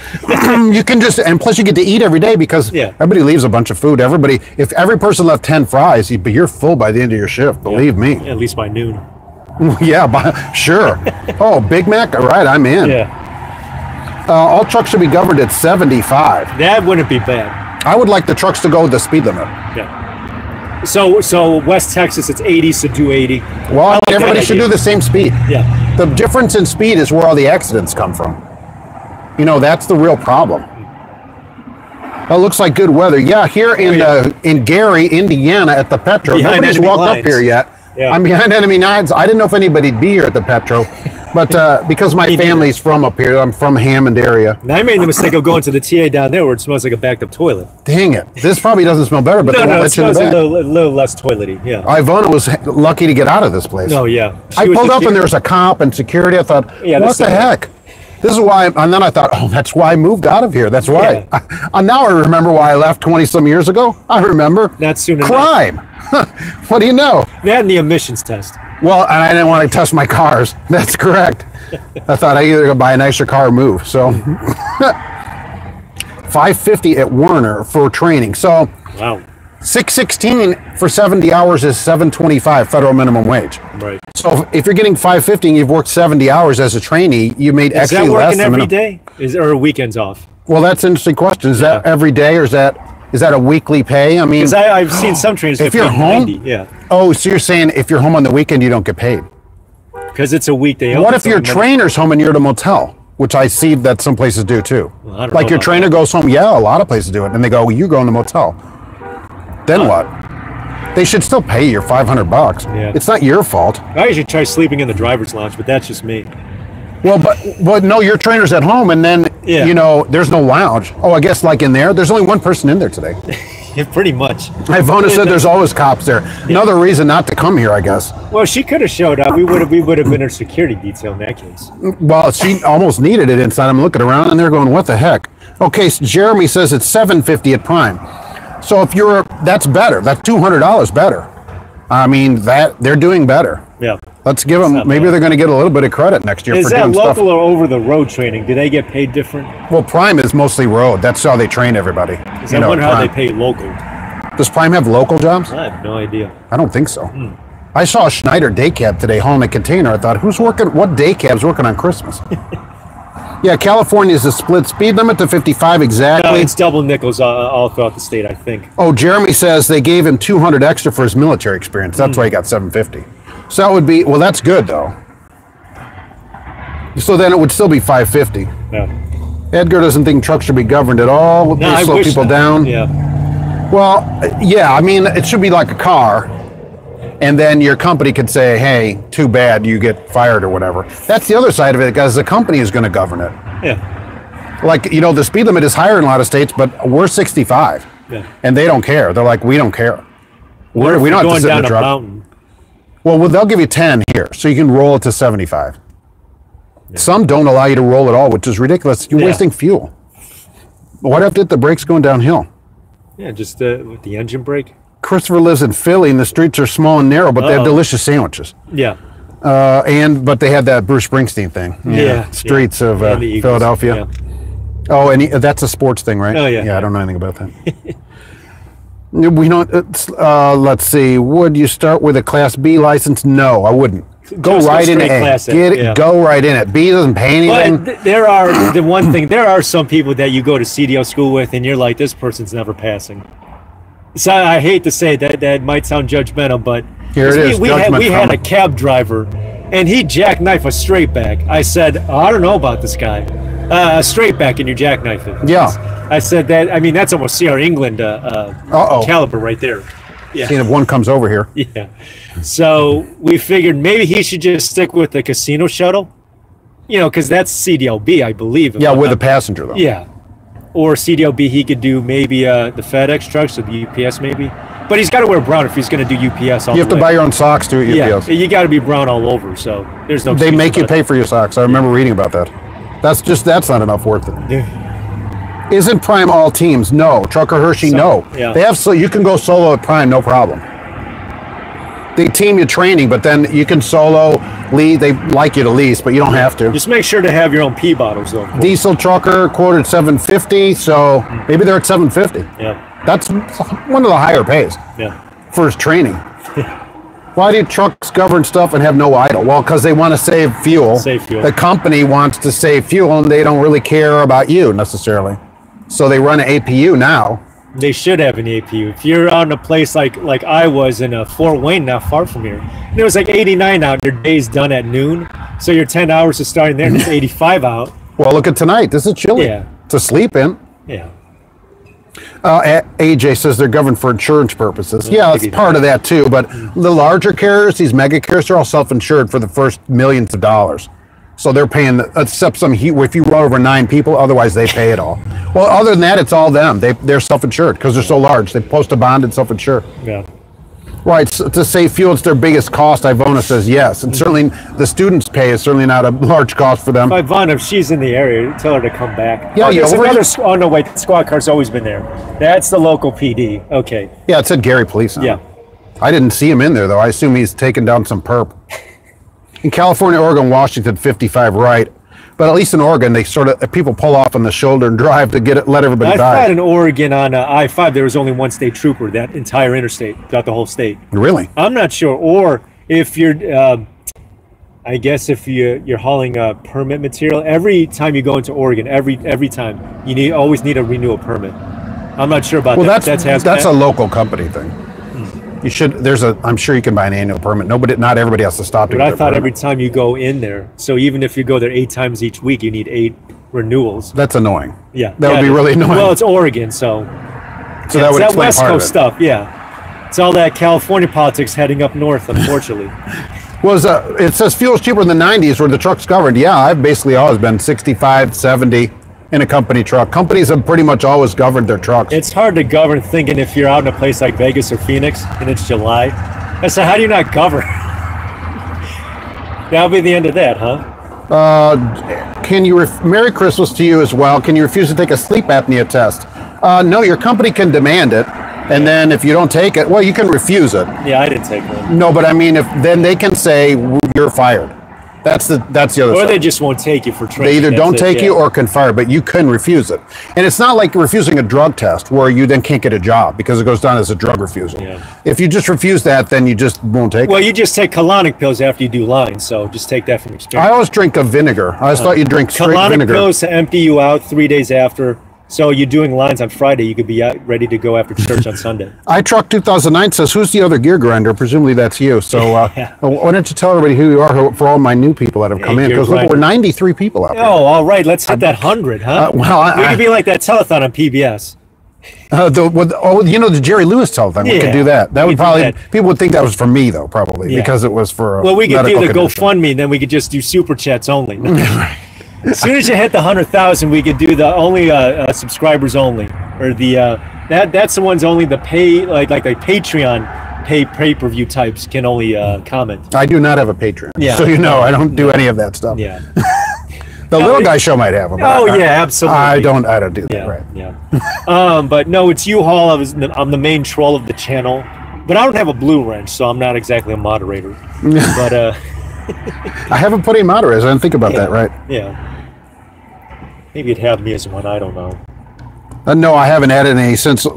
You can and plus you get to eat every day because everybody leaves a bunch of food. If every person left 10 fries, you're full by the end of your shift. Believe me. At least by noon. Yeah, sure. Oh, Big Mac? All right, I'm in. Yeah. All trucks should be governed at 75. That wouldn't be bad. I would like the trucks to go with the speed limit. Yeah. So West Texas, it's 80, so do 80. Well, like everybody that should idea. do the same speed. Yeah. The difference in speed is where all the accidents come from. You know, that's the real problem. It looks like good weather. Yeah, here in Gary, Indiana, at the Petro. Behind Nobody's enemy walked lines. up here yet. Yeah. I'm behind enemy lines. I didn't know if anybody'd be here at the Petro, but because my family's from up here, I'm from Hammond area. And I made the mistake of going to the TA down there where it smells like a backed up toilet. Dang it! This probably doesn't smell better, but they won't it let you in the smells back. a little less toilety. Yeah. Ivona was lucky to get out of this place. No, yeah. I pulled up and there was a cop and security. I thought, Yeah, what that's the not heck? This is why, and then I thought, oh, that's why I moved out of here. That's why. Yeah. Now I remember why I left 20-some years ago. I remember. Not soon enough. Crime. What do you know? That and the emissions test. Well, and I didn't want to test my cars. That's correct. I thought I either go buy a nicer car or move. So, $550 at Werner for training. So, Wow. $616 for 70 hours is $725 federal minimum wage. Right. So if you're getting $550 and you've worked 70 hours as a trainee, you made Is actually that less working than every minimum. day? Or weekends off? Well, that's an interesting question. Is that every day, or is that a weekly pay? I mean, Because I've seen some trainers if get you're paid home, 90, yeah. oh, so you're saying if you're home on the weekend, you don't get paid. Because it's a weekday. What if your trainer's home and you're at a motel? Which I see that some places do too. Well, I don't like know your about trainer that. goes home. Yeah, a lot of places do it, and they go, well, you go in the motel. Then what? They should still pay you $500. Yeah. It's not your fault. I usually try sleeping in the driver's lounge, but that's just me. Well, but no, your trainer's at home, and then Yeah. you know there's no lounge. Oh, I guess like in there's only one person in there today. Yeah, pretty much. Ivona said there's always cops there. Another reason not to come here, I guess. Well, she could have showed up. We would have been her security detail in that case. Well, she almost needed it inside. I'm looking around, and they're going, "What the heck?" Okay, so Jeremy says it's $750 at Prime. So if that's better. That's $200 better. I mean, that they're doing better. Yeah. Let's give them. not Maybe bad. they're going to get a little bit of credit next year Is for that doing local stuff. or over the road training? Do they get paid different? Well, Prime is mostly road. That's how they train everybody. Because I wonder how they pay local. Does Prime have local jobs? I have no idea. I don't think so. I saw a Schneider day cab today hauling a container. I thought, what day cab's working on Christmas? Yeah, California is a split speed limit to 55 exactly. It's double nickels all throughout the state, I think. Oh, Jeremy says they gave him 200 extra for his military experience. That's why he got 750. So that would be, well, that's good though. So then it would still be 550. Yeah. Edgar doesn't think trucks should be governed at all. No, They I slow wish people not. down. Yeah. Well, yeah, I mean, it should be like a car. And then your company could say, hey, too bad, you get fired or whatever. That's the other side of it, because the company is going to govern it. Yeah. Like, you know, the speed limit is higher in a lot of states, but we're 65. Yeah. And they don't care. They're like, we don't care. We don't have to going sit in down the a truck. mountain. Well, they'll give you 10 here, so you can roll it to 75. Yeah. Some don't allow you to roll at all, which is ridiculous. You're wasting fuel. What if the brakes going downhill? Yeah, just with the engine brake. Christopher lives in Philly, and the streets are small and narrow, but they have delicious sandwiches. Yeah. But they had that Bruce Springsteen thing. Yeah. Streets of And the Eagles. Philadelphia. Yeah. Oh, and that's a sports thing, right? Oh, yeah. Yeah, I don't know anything about that. We don't. Let's see. Would you start with a Class B license? No, I wouldn't. Go Just right a into straight A. Class A, Get it. yeah. Go right in it. B doesn't pay anything. But there are some people that you go to CDO school with, and you're like, this person's never passing. So I hate to say that might sound judgmental, but Here it is, We judgment had from a cab driver, and he jackknifed a straight back. I said, I don't know about this guy. A straight back and you jackknife it. Yeah. I said that. I mean, that's almost CR England caliber right there. Yeah. Seeing if one comes over here. Yeah. So we figured maybe he should just stick with the casino shuttle, you know, because that's CDLB, I believe. Yeah, with a passenger though. Yeah. Or CDLB, he could do maybe the FedEx trucks or the UPS maybe. But he's got to wear brown if he's going to do UPS all You have the to way. buy your own socks too at UPS. Yeah, you got to be brown all over, so there's no They excuse make you about pay for your socks. I remember reading about that. That's not enough worth it. it. Isn't Prime all teams? No. Trucker Hershey? No. Yeah. They have you can go solo at Prime, no problem. They team you training, but then you can solo lead. They like you to lease, but you don't have to. Just make sure to have your own pee bottles, though. Diesel trucker quoted 750, so maybe they're at 750. Yeah. That's one of the higher pays Yeah. for his training. Why do trucks govern stuff and have no idle? Well, because they want to save fuel. Save fuel. The company wants to save fuel, and they don't really care about you necessarily. So they run an APU now. They should have an APU. If you're out in a place like I was in Fort Wayne, not far from here, and it was like 89 out, and your day's done at noon. So your 10 hours is starting there, and it's 85 out. Well, look at tonight. This is chilly. Yeah. To sleep in. Yeah. AJ says they're governed for insurance purposes. Yeah, it's part of that too. But the larger carriers, these mega carriers, they're all self-insured for the first millions of dollars. So they're paying, except some heat, if you run over 9 people, otherwise they pay it all. Well, other than that, it's all them. They're self-insured because they're so large. They post a bond and self-insure. Yeah. Right, so to save fuel, it's their biggest cost. Ivona says yes. And certainly the students' pay is certainly not a large cost for them. Ivona, if she's in the area, tell her to come back. Yeah, there's another, oh no, wait, the squad car's always been there. That's the local PD. Okay. Yeah, it said Gary Police on it. Yeah. I didn't see him in there, though. I assume he's taking down some perp. In California, Oregon, Washington, 55 right. But at least in Oregon, they sort of, people pull off on the shoulder and drive to get it, let everybody die. I thought in Oregon on I-5, there was only one state trooper, that entire interstate, throughout the whole state. Really? I'm not sure. Or if you're, I guess if you're hauling permit material, every time you go into Oregon, every time, you always need to renew a permit. I'm not sure about that. That's a local company thing. You should. I'm sure you can buy an annual permit. Not everybody has to stop. But I thought every time you go in there, so even if you go there 8 times each week, you need 8 renewals. That's annoying. Yeah, that would be really annoying. Well, it's Oregon, so that would explain West part Coast of it. stuff. Yeah, it's all that California politics heading up north, unfortunately. It says fuel's cheaper in the 90s where the truck's governed. Yeah, I've basically always been 65, 70 in a company truck. Companies have pretty much always governed their trucks. It's hard to govern thinking if you're out in a place like Vegas or Phoenix and it's July. I said, how do you not govern? That'll be the end of that, huh? Merry Christmas to you as well. Can you refuse to take a sleep apnea test? No, your company can demand it. And then if you don't take it, well, you can refuse it. Yeah, I didn't take one. No, but I mean, then they can say you're fired. That's the other side. Or they just won't take you for training. They either don't take you or can fire, but you can refuse it. And it's not like refusing a drug test where you then can't get a job because it goes down as a drug refusal. Yeah. If you just refuse that, then you just won't take it. Well, you just take colonic pills after you do lines, so just take that from experience. I always drink a vinegar. I always thought you drink straight colonic vinegar. Pills to empty you out 3 days after. So you're doing lines on Friday, you could be out ready to go after church on Sunday. iTruck 2009 says, who's the other gear grinder? Presumably that's you. So why don't you tell everybody who you are for all my new people that have come in? Because look, we're 93 people out there. Oh, all right. Let's hit that 100, huh? We could be like that telethon on PBS. The Jerry Lewis telethon. We could do that. That would probably, people would think that was for me, though, probably, because it was for Well, we could do the GoFundMe, and then we could just do super chats only. As soon as you hit the 100,000, we could do the only subscribers only, or the that's the ones only the pay like the Patreon pay-per-view types can only comment. I do not have a Patreon, so I don't do any of that stuff. Yeah, the little guy show might have them. Oh yeah, absolutely. I don't do that. Right. Yeah. But no, it's U-Haul. I'm the main troll of the channel, but I don't have a blue wrench, so I'm not exactly a moderator. But I haven't put any moderators. I didn't think about that. Right. Yeah. Maybe it'd have me as one. I don't know. No, I haven't added any since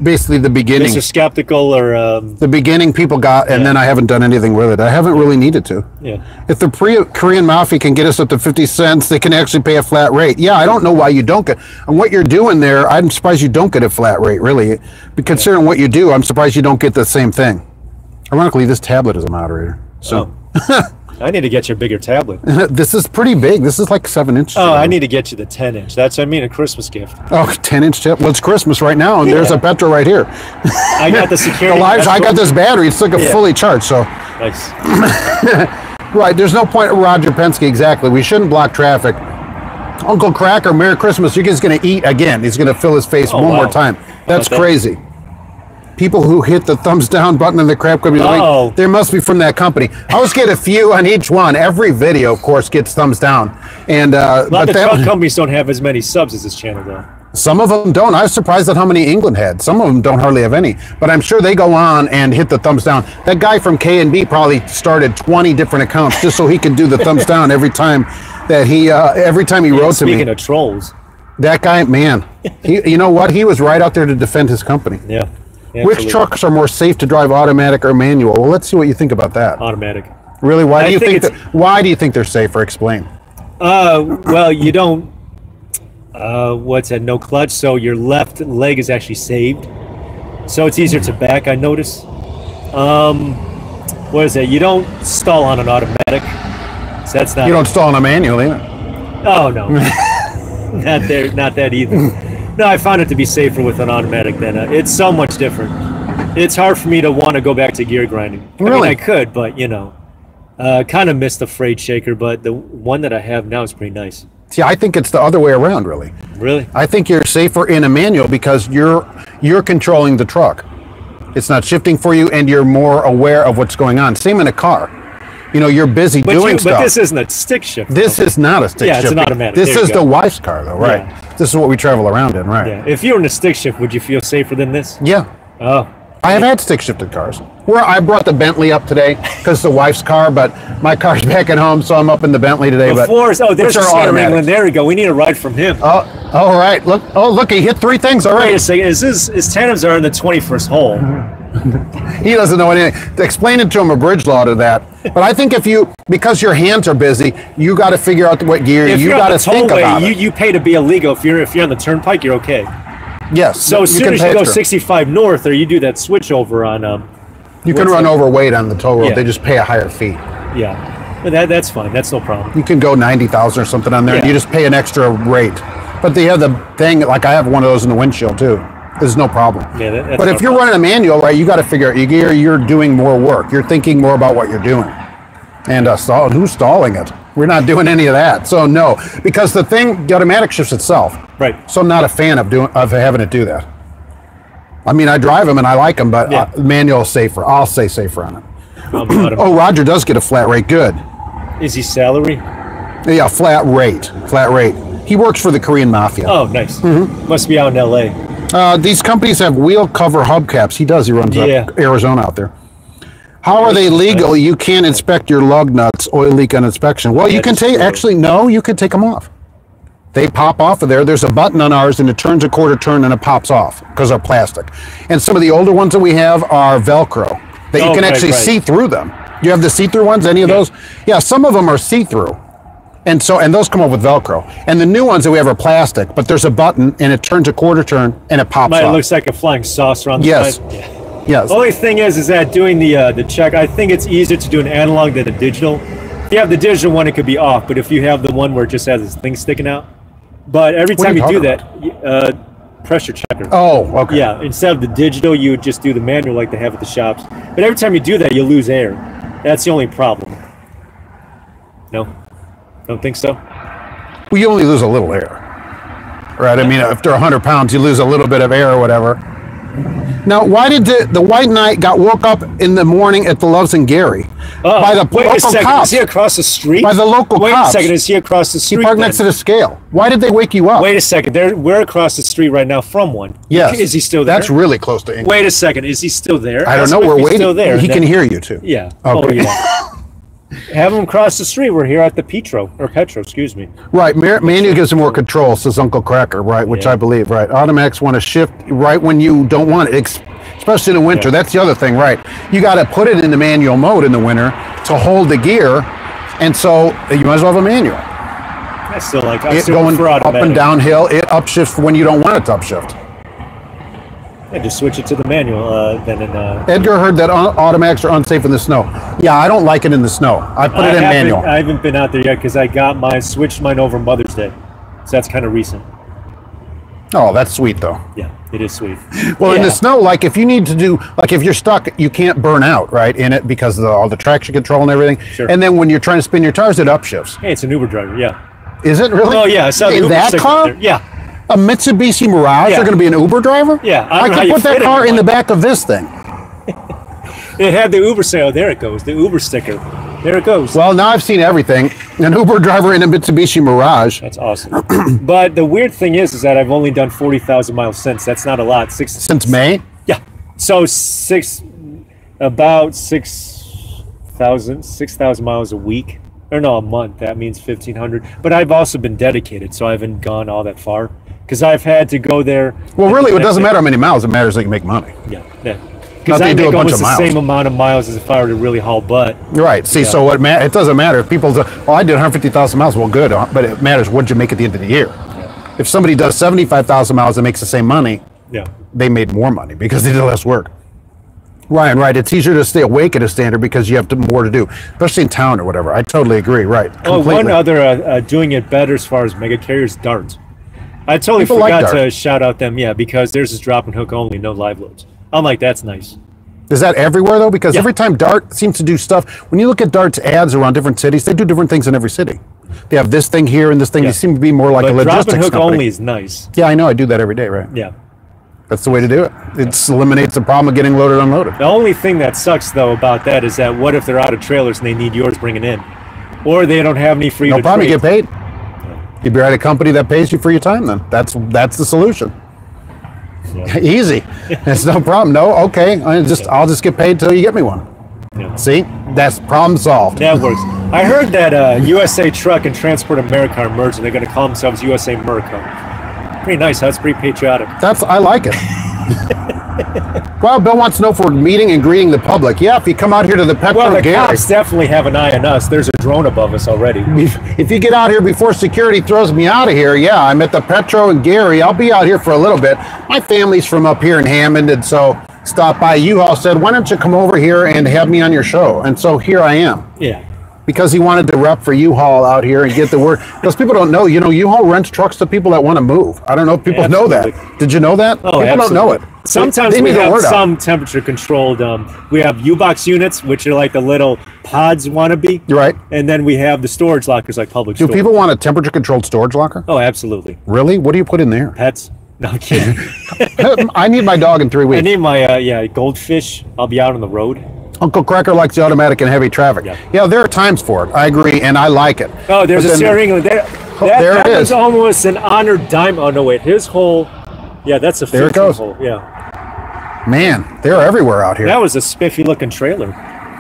basically the beginning. Mr. Skeptical or... the beginning people got, and then I haven't done anything with it. I haven't really needed to. Yeah. If the Korean Mafia can get us up to 50 cents, they can actually pay a flat rate. Yeah, I don't know why you don't get... And what you're doing there, I'm surprised you don't get a flat rate, really. But considering what you do, I'm surprised you don't get the same thing. Ironically, this tablet is a moderator. So... I need to get you a bigger tablet. This is pretty big. This is like 7 inches. Oh, I need to get you the 10-inch. That's, I mean, a Christmas gift. Oh, 10-inch tablet. Well, it's Christmas right now, and there's a Petro right here. I got the security. I got this battery. It's like a fully charged, so. Nice. Right, there's no point, Roger Penske, exactly. We shouldn't block traffic. Uncle Cracker, Merry Christmas. You're just going to eat again. He's going to fill his face one more time. That's crazy. People who hit the thumbs down button in the crap company, like, there must be from that company. I always get a few on each one. Every video, of course, gets thumbs down. And a lot of truck companies don't have as many subs as this channel, though. Some of them don't. I was surprised at how many England had. Some of them don't hardly have any. But I'm sure they go on and hit the thumbs down. That guy from K&B probably started 20 different accounts just so he could do the thumbs down every time that he wrote to me. Speaking of trolls, that guy, man, you know what? He was right out there to defend his company. Yeah. Which trucks are more safe to drive, automatic or manual? Well, let's see what you think about that. Automatic. Really? Why do you think why do you think they're safer? Explain. Well, you don't what's that, no clutch, so your left leg is actually saved. So it's easier to back, I notice. What is it? You don't stall on an automatic. So that's not. You don't stall on a manual either. Oh no. not that either. No, I found it to be safer with an automatic than it's so much different. It's hard for me to want to go back to gear grinding. Really? I mean, I could, but kind of missed the freight shaker, but the one that I have now is pretty nice. See, I think it's the other way around, really. Really? I think you're safer in a manual because you're controlling the truck. It's not shifting for you, and you're more aware of what's going on. Same in a car. You're busy doing stuff. But this isn't a stick shift. This is not a stick shift. Yeah, it's an automatic. This is the wife's car, though, right? Yeah. This is what we travel around in, right? Yeah. If you were in a stick shift, would you feel safer than this? Yeah. Oh. I have had stick shifted cars. I brought the Bentley up today because it's the wife's car, but my car's back at home, so I'm up in the Bentley today. There's the son of England. There we go. We need a ride from him. Oh, all right. Look, he hit 3 things already. Wait a second. His tandems are in the 21st hole. He doesn't know anything. Explain it to him, a bridge law to that. But I think because your hands are busy, you got to figure out what gear. You got to think about it. You pay to be illegal. If you're on the turnpike, you're okay. Yes. So as soon as you go 65 north, or you do that switch over on you can run overweight on the toll road. Yeah. They just pay a higher fee. Yeah, but that's fine. That's no problem. You can go 90,000 or something on there, and you just pay an extra rate. But they have the thing, like I have one of those in the windshield too. There's no problem. Yeah, that's but if you're running a manual, right, you got to figure out your gear. You're doing more work. You're thinking more about what you're doing. And who's stalling it? We're not doing any of that. So no, because the automatic shifts itself. Right. So I'm not a fan of having it do that. I mean, I drive them and I like them, but manual is safer. I'll say safer on it. Oh, Roger does get a flat rate. Good. Is he salary? Yeah, flat rate. Flat rate. He works for the Korean Mafia. Oh, nice. Mm-hmm. Must be out in L.A. These companies have wheel cover hubcaps. He does. He runs up Arizona out there. How are they legal? You can't inspect your lug nuts, oil leak on inspection. Well, you can take, actually, no, you can take them off. They pop off of there. There's a button on ours, and it turns a quarter turn, and it pops off because they're plastic. And some of the older ones that we have are Velcro that you can actually see through them. You have the see-through ones, any of those? Yeah, some of them are see-through. And those come up with Velcro. And the new ones that we have are plastic, but there's a button, and it turns a quarter turn, and it pops off. It looks like a flying saucer on the side. Yes. Yes. The only thing is that doing the check, I think it's easier to do an analog than a digital. If you have the digital one, it could be off, but if you have the one where it just has this thing sticking out, but every time you do that, pressure checker. Oh, okay. Yeah, instead of the digital, you would just do the manual like they have at the shops. But every time you do that, you lose air. That's the only problem. No? Don't think so? Well, you only lose a little air. Right? I mean, after 100 pounds, you lose a little bit of air or whatever. Now, why did the white knight woke up in the morning at the Loves and Gary by the local cops? Is he across the street? By the local cops. Wait a second, is he across the street? He parked next to the scale. Why did they wake you up? Wait a second, we're across the street right now from one. Yes. Is he still there? That's really close to England. Wait a second, is he still there? I don't know, we're waiting. Still there. He can hear you too. Yeah. Okay. Oh, yeah. Have him cross the street. We're here at the Petro, excuse me. Right, manual gives him more control, says Uncle Cracker, right, which I believe, right. Automatics want to shift right when you don't want it, especially in the winter. That's the other thing, right. You got to put it in the manual mode in the winter to hold the gear, and so you might as well have a manual. I still like it going up and downhill, it upshifts when you don't want it to upshift. Yeah, just switch it to the manual. Edgar heard that automatics are unsafe in the snow. Yeah, I don't like it in the snow. I put it in manual. I haven't been out there yet because I switched mine over Mother's Day. So that's kind of recent. Oh, that's sweet though. Yeah, it is sweet. Well, in the snow, like if you need to do, like if you're stuck, you can't burn out, right, in it because of all the traction control and everything. Sure. And then when you're trying to spin your tires, it upshifts. Hey, it's an Uber driver, yeah. Is it really? Oh, yeah. I saw the Uber that car? there. Yeah. A Mitsubishi Mirage? You're going to be an Uber driver? Yeah. I can put that car in the back of this thing. It had the Uber sale. There it goes. The Uber sticker. There it goes. Well, now I've seen everything. An Uber driver in a Mitsubishi Mirage. That's awesome. But the weird thing is that I've only done 40,000 miles since. That's not a lot. Since May? Yeah. So about 6,000 miles a week. Or no, a month. That means 1,500. But I've also been dedicated, so I haven't gone all that far. because I've had to go there. Well, really, it doesn't matter how many miles. It matters that you make money. Yeah. Because I make almost the same amount of miles as if I were to really haul butt. Right. See, so it doesn't matter if people say, "Oh, I did 150,000 miles." Well, good, but it matters what you make at the end of the year. Yeah. If somebody does 75,000 miles and makes the same money, they made more money because they did less work. Ryan, right? It's easier to stay awake at a standard because you have more to do, especially in town or whatever. I totally agree. Right. Oh, one other doing it better as far as mega carriers, Darts. I totally forgot to shout out them. Yeah, because theirs is drop and hook only, no live loads. I'm like, that's nice. Is that everywhere though? Because every time Dart seems to do stuff, when you look at Dart's ads around different cities, they do different things in every city. They have this thing here and this thing. They seem to be more like a logistics company. Drop and hook only is nice. Yeah, I know. I do that every day, right? Yeah. That's the way to do it. It eliminates the problem of getting loaded unloaded. The only thing that sucks though about that is that what if they're out of trailers and they need yours bringing in, or they don't have any free? No problem. You get paid. You'd be at a company that pays you for your time. Then that's the solution. Yeah. Easy. It's no problem. No, okay. I'll just get paid till you get me one. Yeah. See, that's problem solved. That works. I heard that USA Truck and Transport America are merged, and they're going to call themselves USA Merco. Pretty nice. That's pretty patriotic. I like it. Well, Bill wants to know if we're meeting and greeting the public. Yeah, if you come out here to the Petro, well, the cops definitely have an eye on us. There's a drone above us already. If you get out here before security throws me out of here, yeah, I'm at the Petro and Gary. I'll be out here for a little bit. My family's from up here in Hammond, and so stop by. U-Haul said, why don't you come over here and have me on your show? And so here I am. Yeah. Because he wanted to rep for U-Haul out here and get the word. Because people don't know, U-Haul rents trucks to people that want to move. I don't know if people know that. Did you know that? Oh, people don't know it. Sometimes we have some temperature controlled. We have U-Box units, which are like the little pods wannabe. Right. And then we have the storage lockers like public storage. Do people want a temperature controlled storage locker? Oh, absolutely. Really? What do you put in there? Pets. No, I'm kidding. I need my dog in 3 weeks. I need my goldfish. I'll be out on the road. Uncle Cracker likes the automatic in heavy traffic. Yeah, there are times for it. I agree, and I like it. Oh, there's a Sierra England. That was almost an honored diamond. Oh, no, wait. His hole. Yeah, that's a 15 hole. Yeah. Man, they're everywhere out here. That was a spiffy-looking trailer.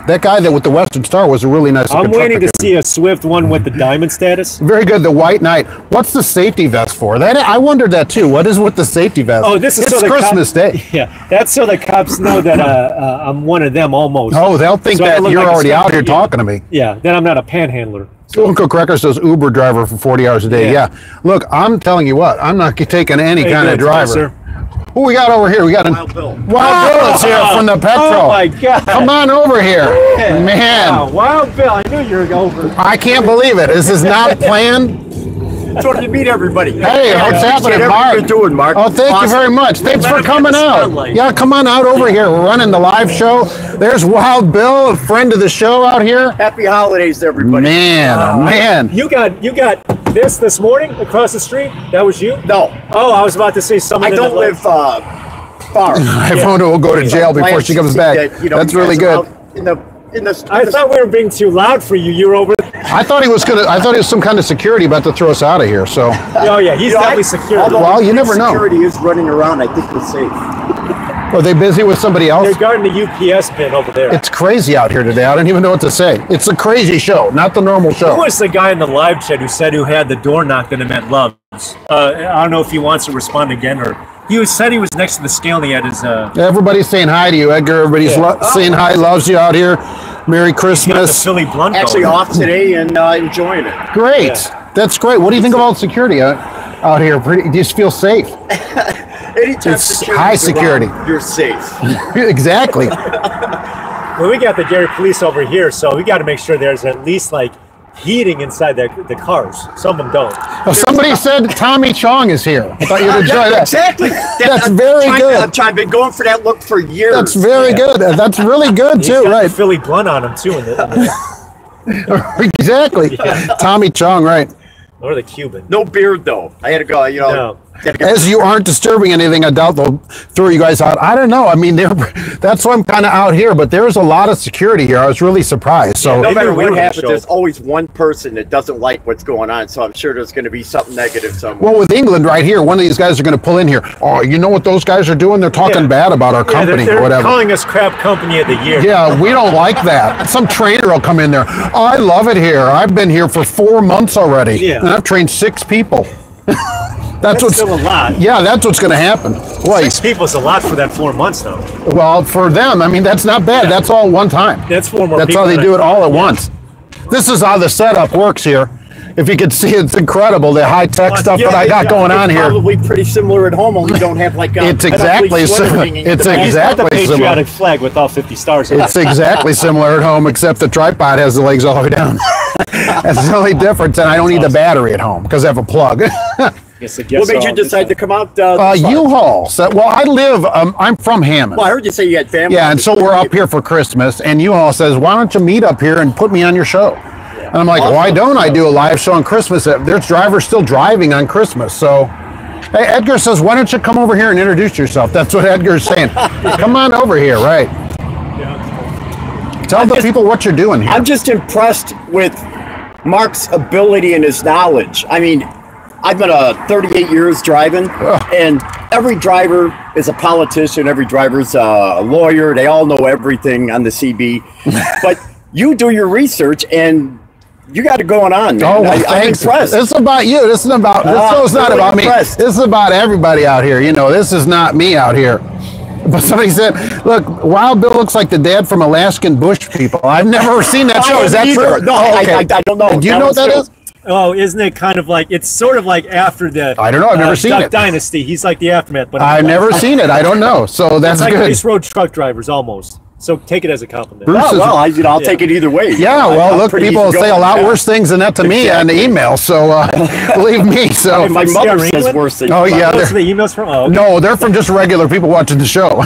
That guy with the Western Star was a really nice looking truck. I'm waiting to see a Swift one with the diamond status. Very good. The White Knight. What's the safety vest for? I wondered that too. What is with the safety vest? Oh, this is so Christmas Day. Yeah, that's so the cops know that I'm one of them almost. Oh, they'll think that you're already out here talking to me. Yeah, then I'm not a panhandler. So Uncle Cracker says Uber driver for 40 hours a day. Yeah. Look, I'm telling you what. I'm not taking any kind of driver. Who we got over here? We got Wild Bill. Wild Bill is here from the Petro. Oh my God! Come on over here, man. Wow, Wild Bill, I knew you were over. I can't believe it. This is not planned. Just wanted to meet everybody. Hey, what's happening, Mark? You're doing, Mark. Oh, thank you very much. Thanks for coming out. Yeah, come on out over here. We're running the live show. There's Wild Bill, a friend of the show out here. Happy holidays to everybody. Man, man. You got this morning across the street? That was you? No. Oh, I was about to say something. I don't live far. Ivona will go to jail before she comes back. That's really good. I thought we were being too loud for you. You were over. I thought he was some kind of security about to throw us out of here. So. Oh yeah, he's definitely security. Well, you never know. Security is running around. I think we're safe. Are they busy with somebody else? They're guarding the UPS bin over there. It's crazy out here today. I don't even know what to say. It's a crazy show, not the normal show. Who was the guy in the live chat who had the door knocked and it meant loves? I don't know if he wants to respond again or. He said he was next to the scale and he had his... Everybody's saying hi to you, Edgar. Everybody's saying hi, loves you out here. Merry Christmas. Philly Blunt actually off today and enjoying it. Great. Yeah. That's great. What do you think about security out here? Do you just feel safe? Anytime it's high security. Around, you're safe. Exactly. Well, we got the Gary police over here, so we got to make sure there's at least heating inside the cars. Some of them don't. Well, somebody said Tommy Chong is here. I thought you'd enjoy that. Exactly. That's very good. I've been going for that look for years. That's very good. That's really good He's too. got Right. The Philly Blunt on him too. Exactly. Yeah. Tommy Chong. Right. Or the Cuban. No beard though. I had to go. No. As you aren't disturbing anything, I doubt they'll throw you guys out. I don't know. I mean, that's why I'm kind of out here, but there's a lot of security here. I was really surprised. So no matter what happens, there's always one person that doesn't like what's going on. So I'm sure there's going to be something negative somewhere. Well, with England right here, one of these guys are going to pull in here. Oh, you know what those guys are doing? They're talking bad about our company they're or whatever. Calling us crap company of the year. Yeah, we don't like that. Some trainer will come in there. I love it here. I've been here for 4 months already. Yeah. And I've trained 6 people. That's what's still a lot. Yeah, that's what's going to happen. Boy, 6 people is a lot for that 4 months, though. well, for them, I mean, that's not bad. Yeah. That's all one time. That's 4 more That's people. how they than do it all at yeah. once. This is how the setup works here. If you could see, it's incredible, the high-tech stuff that I got going on here. Probably pretty similar at home, only you don't have like a It's exactly similar. It's He's got the exactly similar. patriotic flag with all 50 stars on it. It's exactly similar at home, except the tripod has the legs all the way down. That's the only difference, and I don't need the battery at home because I have a plug. What made you decide to come out? U-Haul. So, well, I live, I'm from Hammond. Well, I heard you say you had family. Yeah, and so we're up here for Christmas, and U-Haul says, why don't you meet up here and put me on your show? And I'm like, why don't I do a live show on Christmas? There's drivers still driving on Christmas. So hey, Edgar says, why don't you come over here and introduce yourself? That's what Edgar's saying. Come on over here, right? Tell the people what you're doing here. I'm just impressed with Mark's ability and his knowledge. I mean, I've been 38 years driving, and every driver is a politician. Every driver's a lawyer. They all know everything on the CB. But you do your research, and you got it going on, man. Oh, well, I'm impressed. This is about you. This isn't about. This show's not really about impressed. me. This is about everybody out here. You know, this is not me out here. But somebody said, "Look, Wild Bill looks like the dad from Alaskan Bush People." I've never seen that show. Is that true? No, okay. I don't know. Do you know what that is? Oh, isn't it kind of like, it's sort of like after the I don't know. I've never seen Duck it. Dynasty. He's like the aftermath. But I've never seen it. I don't know. So that's it's like good. race road truck drivers almost. So take it as a compliment. Bruce is- Well, I'll take it either way. Yeah, well, I'm look, pretty people easy say a going. lot Yeah. worse things than that to me on the email. So believe me. So My From mother Sierra says England? worse than Oh, yeah. Those are the emails from? Oh, okay. no, they're from just regular people watching the show.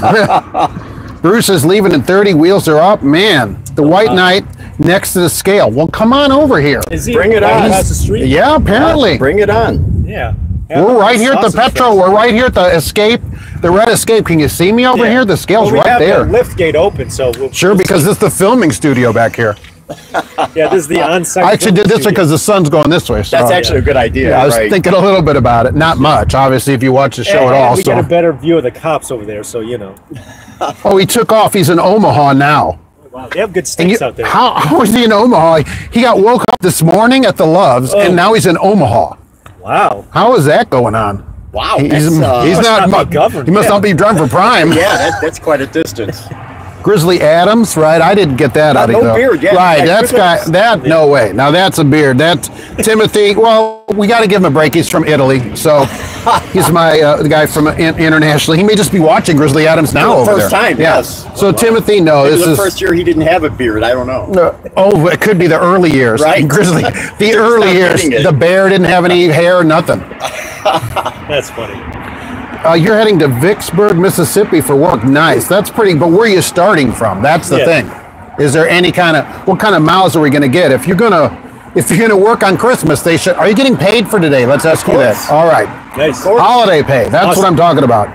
Bruce is leaving in 30. Wheels are up. Man, the White Knight next to the scale. Well, come on over here. Is he Bring it right on. across the street? Yeah, apparently. Bring it on. Yeah. We're right here at the Sausage Petro. fest. We're right here at the Escape, the Red Escape. Can you see me over Yeah. here? The scale's Well, we right have there. the lift gate open, so we'll Sure, because this is the filming studio back here. yeah, this is the on-site. I actually did this studio. because the sun's going this way. So That's actually a good idea. I was right? thinking a little bit about it. Not much, obviously, if you watch the show And at all. we So. get a better view of the cops over there, so you know. Oh, he took off. He's in Omaha now. Wow, they have good And steaks out there. how is he in Omaha? He got woke up this morning at the Loves, and now he's in Omaha. Wow. How is that going on? Wow. He's that's, not be governed. He must Yeah. not be driving for Prime. yeah, that's quite a distance. Grizzly Adams, right? I didn't get that out of no you. though. beard, yeah. Right, Yeah, that's guy. Grizzly- That no way. Now that's a beard. That's Timothy. Well, we got to give him a break. He's from Italy, so he's my the guy from internationally. He may just be watching Grizzly Adams now For the over first there. time, yes. So Timothy, no, Maybe this the is. first year he didn't have a beard. I don't know. Oh, it could be the early years. Right. Grizzly. The early not years. getting it. The bear didn't have any hair, nothing. That's funny. You're heading to Vicksburg, Mississippi for work. Nice. That's pretty. But where are you starting from? That's the Yeah. thing. Is there any kind of what kind of miles are we going to get? If you're gonna work on Christmas, they should. Are you getting paid for today? Let's ask you that. course. All right. Nice. Holiday pay. That's Awesome. what I'm talking about.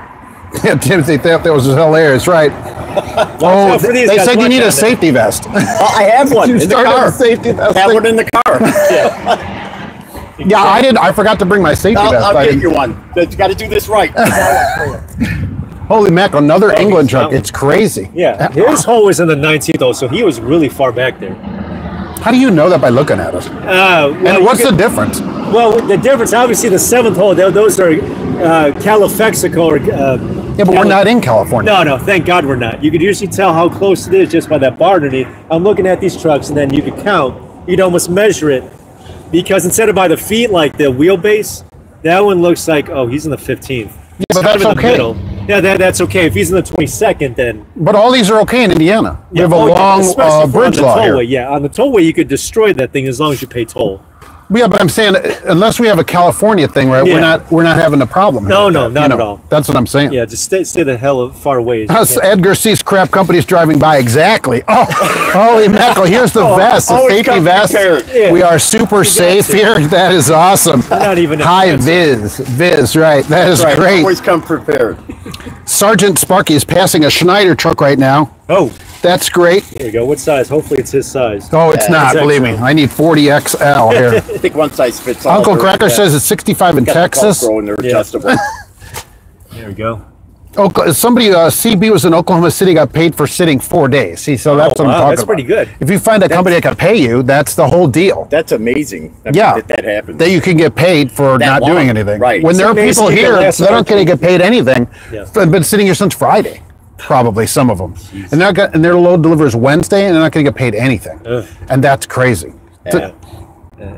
Yeah, Timothy thought that was hilarious, right? out for these they guys. said you Watch need a out. safety vest. I have one You in the started car. a safety vest. Have one in the car. Yeah, I did. I forgot to bring my safety vest. I'll I get didn't- you one. You got to do this right. Holy mac! Another England truck. mountain. It's crazy. Yeah, his hole was in the 19th, though, so he was really far back there. How do you know that by looking at us? Well, And you what's could- the difference? Well, the difference, obviously, the 7th hole, those are California or. Yeah, but we're not in California. No, thank God we're not. You could usually tell how close it is just by that bar underneath. I'm looking at these trucks, and then you could count. You'd almost measure it, because instead of by the feet, like the wheelbase, that one looks like, oh, he's in the 15th. Yeah, but Kind that's of in the okay. middle. Yeah, that's okay. If he's in the 22nd, then But all these are okay in Indiana. We have a oh, yeah, long especially for bridge on the law tollway. here. Yeah, on the tollway, you could destroy that thing as long as you pay toll. Yeah, but I'm saying unless we have a California thing, right? Yeah. We're not having a problem. No, here with no, that, not at all. That's what I'm saying. Yeah, just stay the hell far away. as you Us can. Edgar sees crap companies driving by. Exactly. Oh, holy mackerel! Here's the vest, the always safety come vest. prepared. Yeah. We are super safe here. That is awesome. not even High expensive. Viz, right? That is Right. great. Always come prepared. Sergeant Sparky is passing a Schneider truck right now. Oh, That's great. there you go. What size? Hopefully it's his size. Oh, it's Yeah, not. it's Believe me, XL. I need 40XL here. I think one size fits all. Uncle They're- Cracker yeah. says it's 65 in Got the Texas. Velcro and they're Yeah. adjustable. There we go. Somebody, CB was in Oklahoma City, got paid for sitting 4 days. See, so that's what I'm talking that's about. pretty good. If you find a company that can pay you, that's the whole deal. That's amazing. Yeah, that happens. That you can get paid for That not long. doing anything. Right. When there are people here that aren't going to get paid anything, Yeah. have been sitting here since Friday, probably some of them, and their load delivers Wednesday, and they're not going to get paid anything, and that's crazy. Yeah.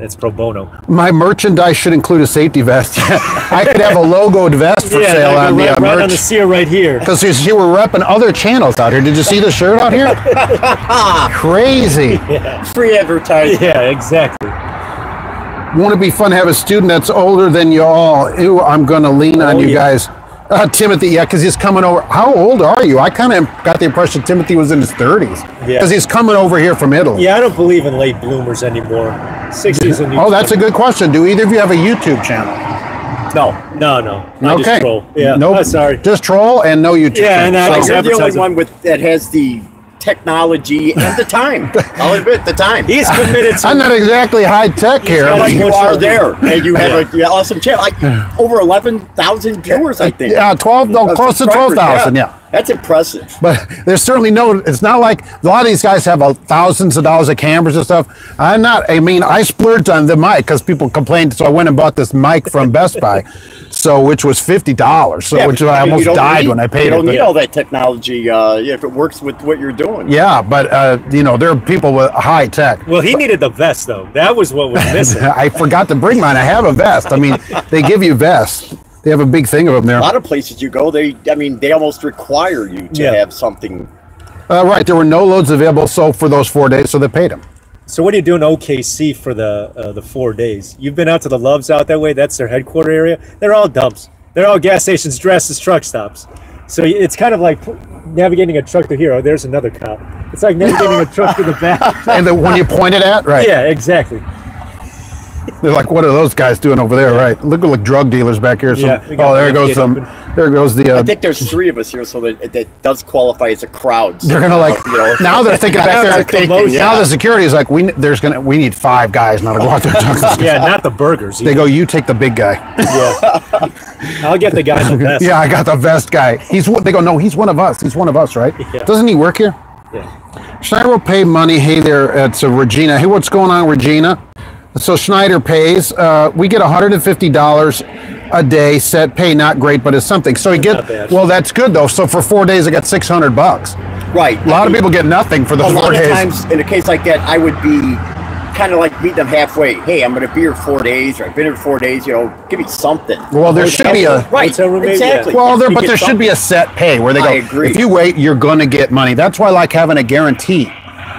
It's pro bono. My merchandise should include a safety vest. I could have a logoed vest for sale on the right on the merch. sear right here. Because you were repping other channels out here. Did you see the shirt out here? Crazy. Free advertising. Yeah, exactly. Won't it be fun to have a student that's older than you all? Ew, I'm going to lean on you guys. Timothy, yeah, because he's coming over. How old are you? I kind of got the impression Timothy was in his 30s. Yeah. Because he's coming over here from Italy. Yeah, I don't believe in late bloomers anymore. 60s and Oh, that's a good question. Do either of you have a YouTube channel? No. No. I Okay. just troll. Yeah. Nope. Oh, sorry. Just troll and no YouTube Yeah, channel. and So- You're the only advertising. one that has the technology and the time. I'll admit the time. He's committed to. I'm not exactly high tech here. But like you one are show. there, and you have an awesome channel. Like over 11,000 viewers, I think. Yeah, 12, no, close to Subscribers, 12,000, yeah. That's impressive. But there's certainly it's not like a lot of these guys have thousands of dollars of cameras and stuff. I splurged on the mic because people complained. So I went and bought this mic from Best Buy, which was $50. Which I almost died when I paid You don't it. need all that technology if it works with what you're doing. Yeah, but there are people with high tech. Well, he needed the vest, though. That was what was missing. I forgot to bring mine. I have a vest. They give you vests. They have a big thing of them there. A lot of places you go, they almost require you to have something. Right, there were no loads available for those 4 days, so they paid him. So what are you doing in OKC for the 4 days? You've been out to the Loves out that way. That's their headquarter area. They're all dumps. They're all gas stations dressed as truck stops. So it's kind of like navigating a truck to here. Oh, there's another cop. It's like navigating a truck to the back. And the one you pointed at, right? Yeah, exactly. They're like, what are those guys doing over there, right? Look like drug dealers back here. Yeah, we got there goes gate some. open. There goes the. I think there's 3 of us here, so that does qualify as a crowd. they're gonna now they're thinking back there. thinking, yeah. Now the security is like, we need 5 guys now to go out there. Yeah, not the burgers. They go, you take the big guy. Yeah. I'll get the guy in the vest. Yeah, I got the vest guy. They go, no, he's one of us. He's one of us, right? Yeah. Doesn't he work here? Yeah. Schneider will pay money. Hey there, it's Regina. Hey, what's going on, Regina? So Schneider pays. We get $150 a day set pay. Not great, but it's something. So Not bad. well, that's good though. So for 4 days, I got $600. Right. A lot of people get nothing for the A 4 lot of days. times, in a case like that, I would be kind of like meet them halfway. Hey, I'm going to be here 4 days, or I've been here 4 days. Give me something. Well, there should be a Right. Hotel room, maybe, Exactly. yeah. well, You but get there should be a set pay where they go. I agree. If you wait, you're going to get money. That's why I like having a guarantee.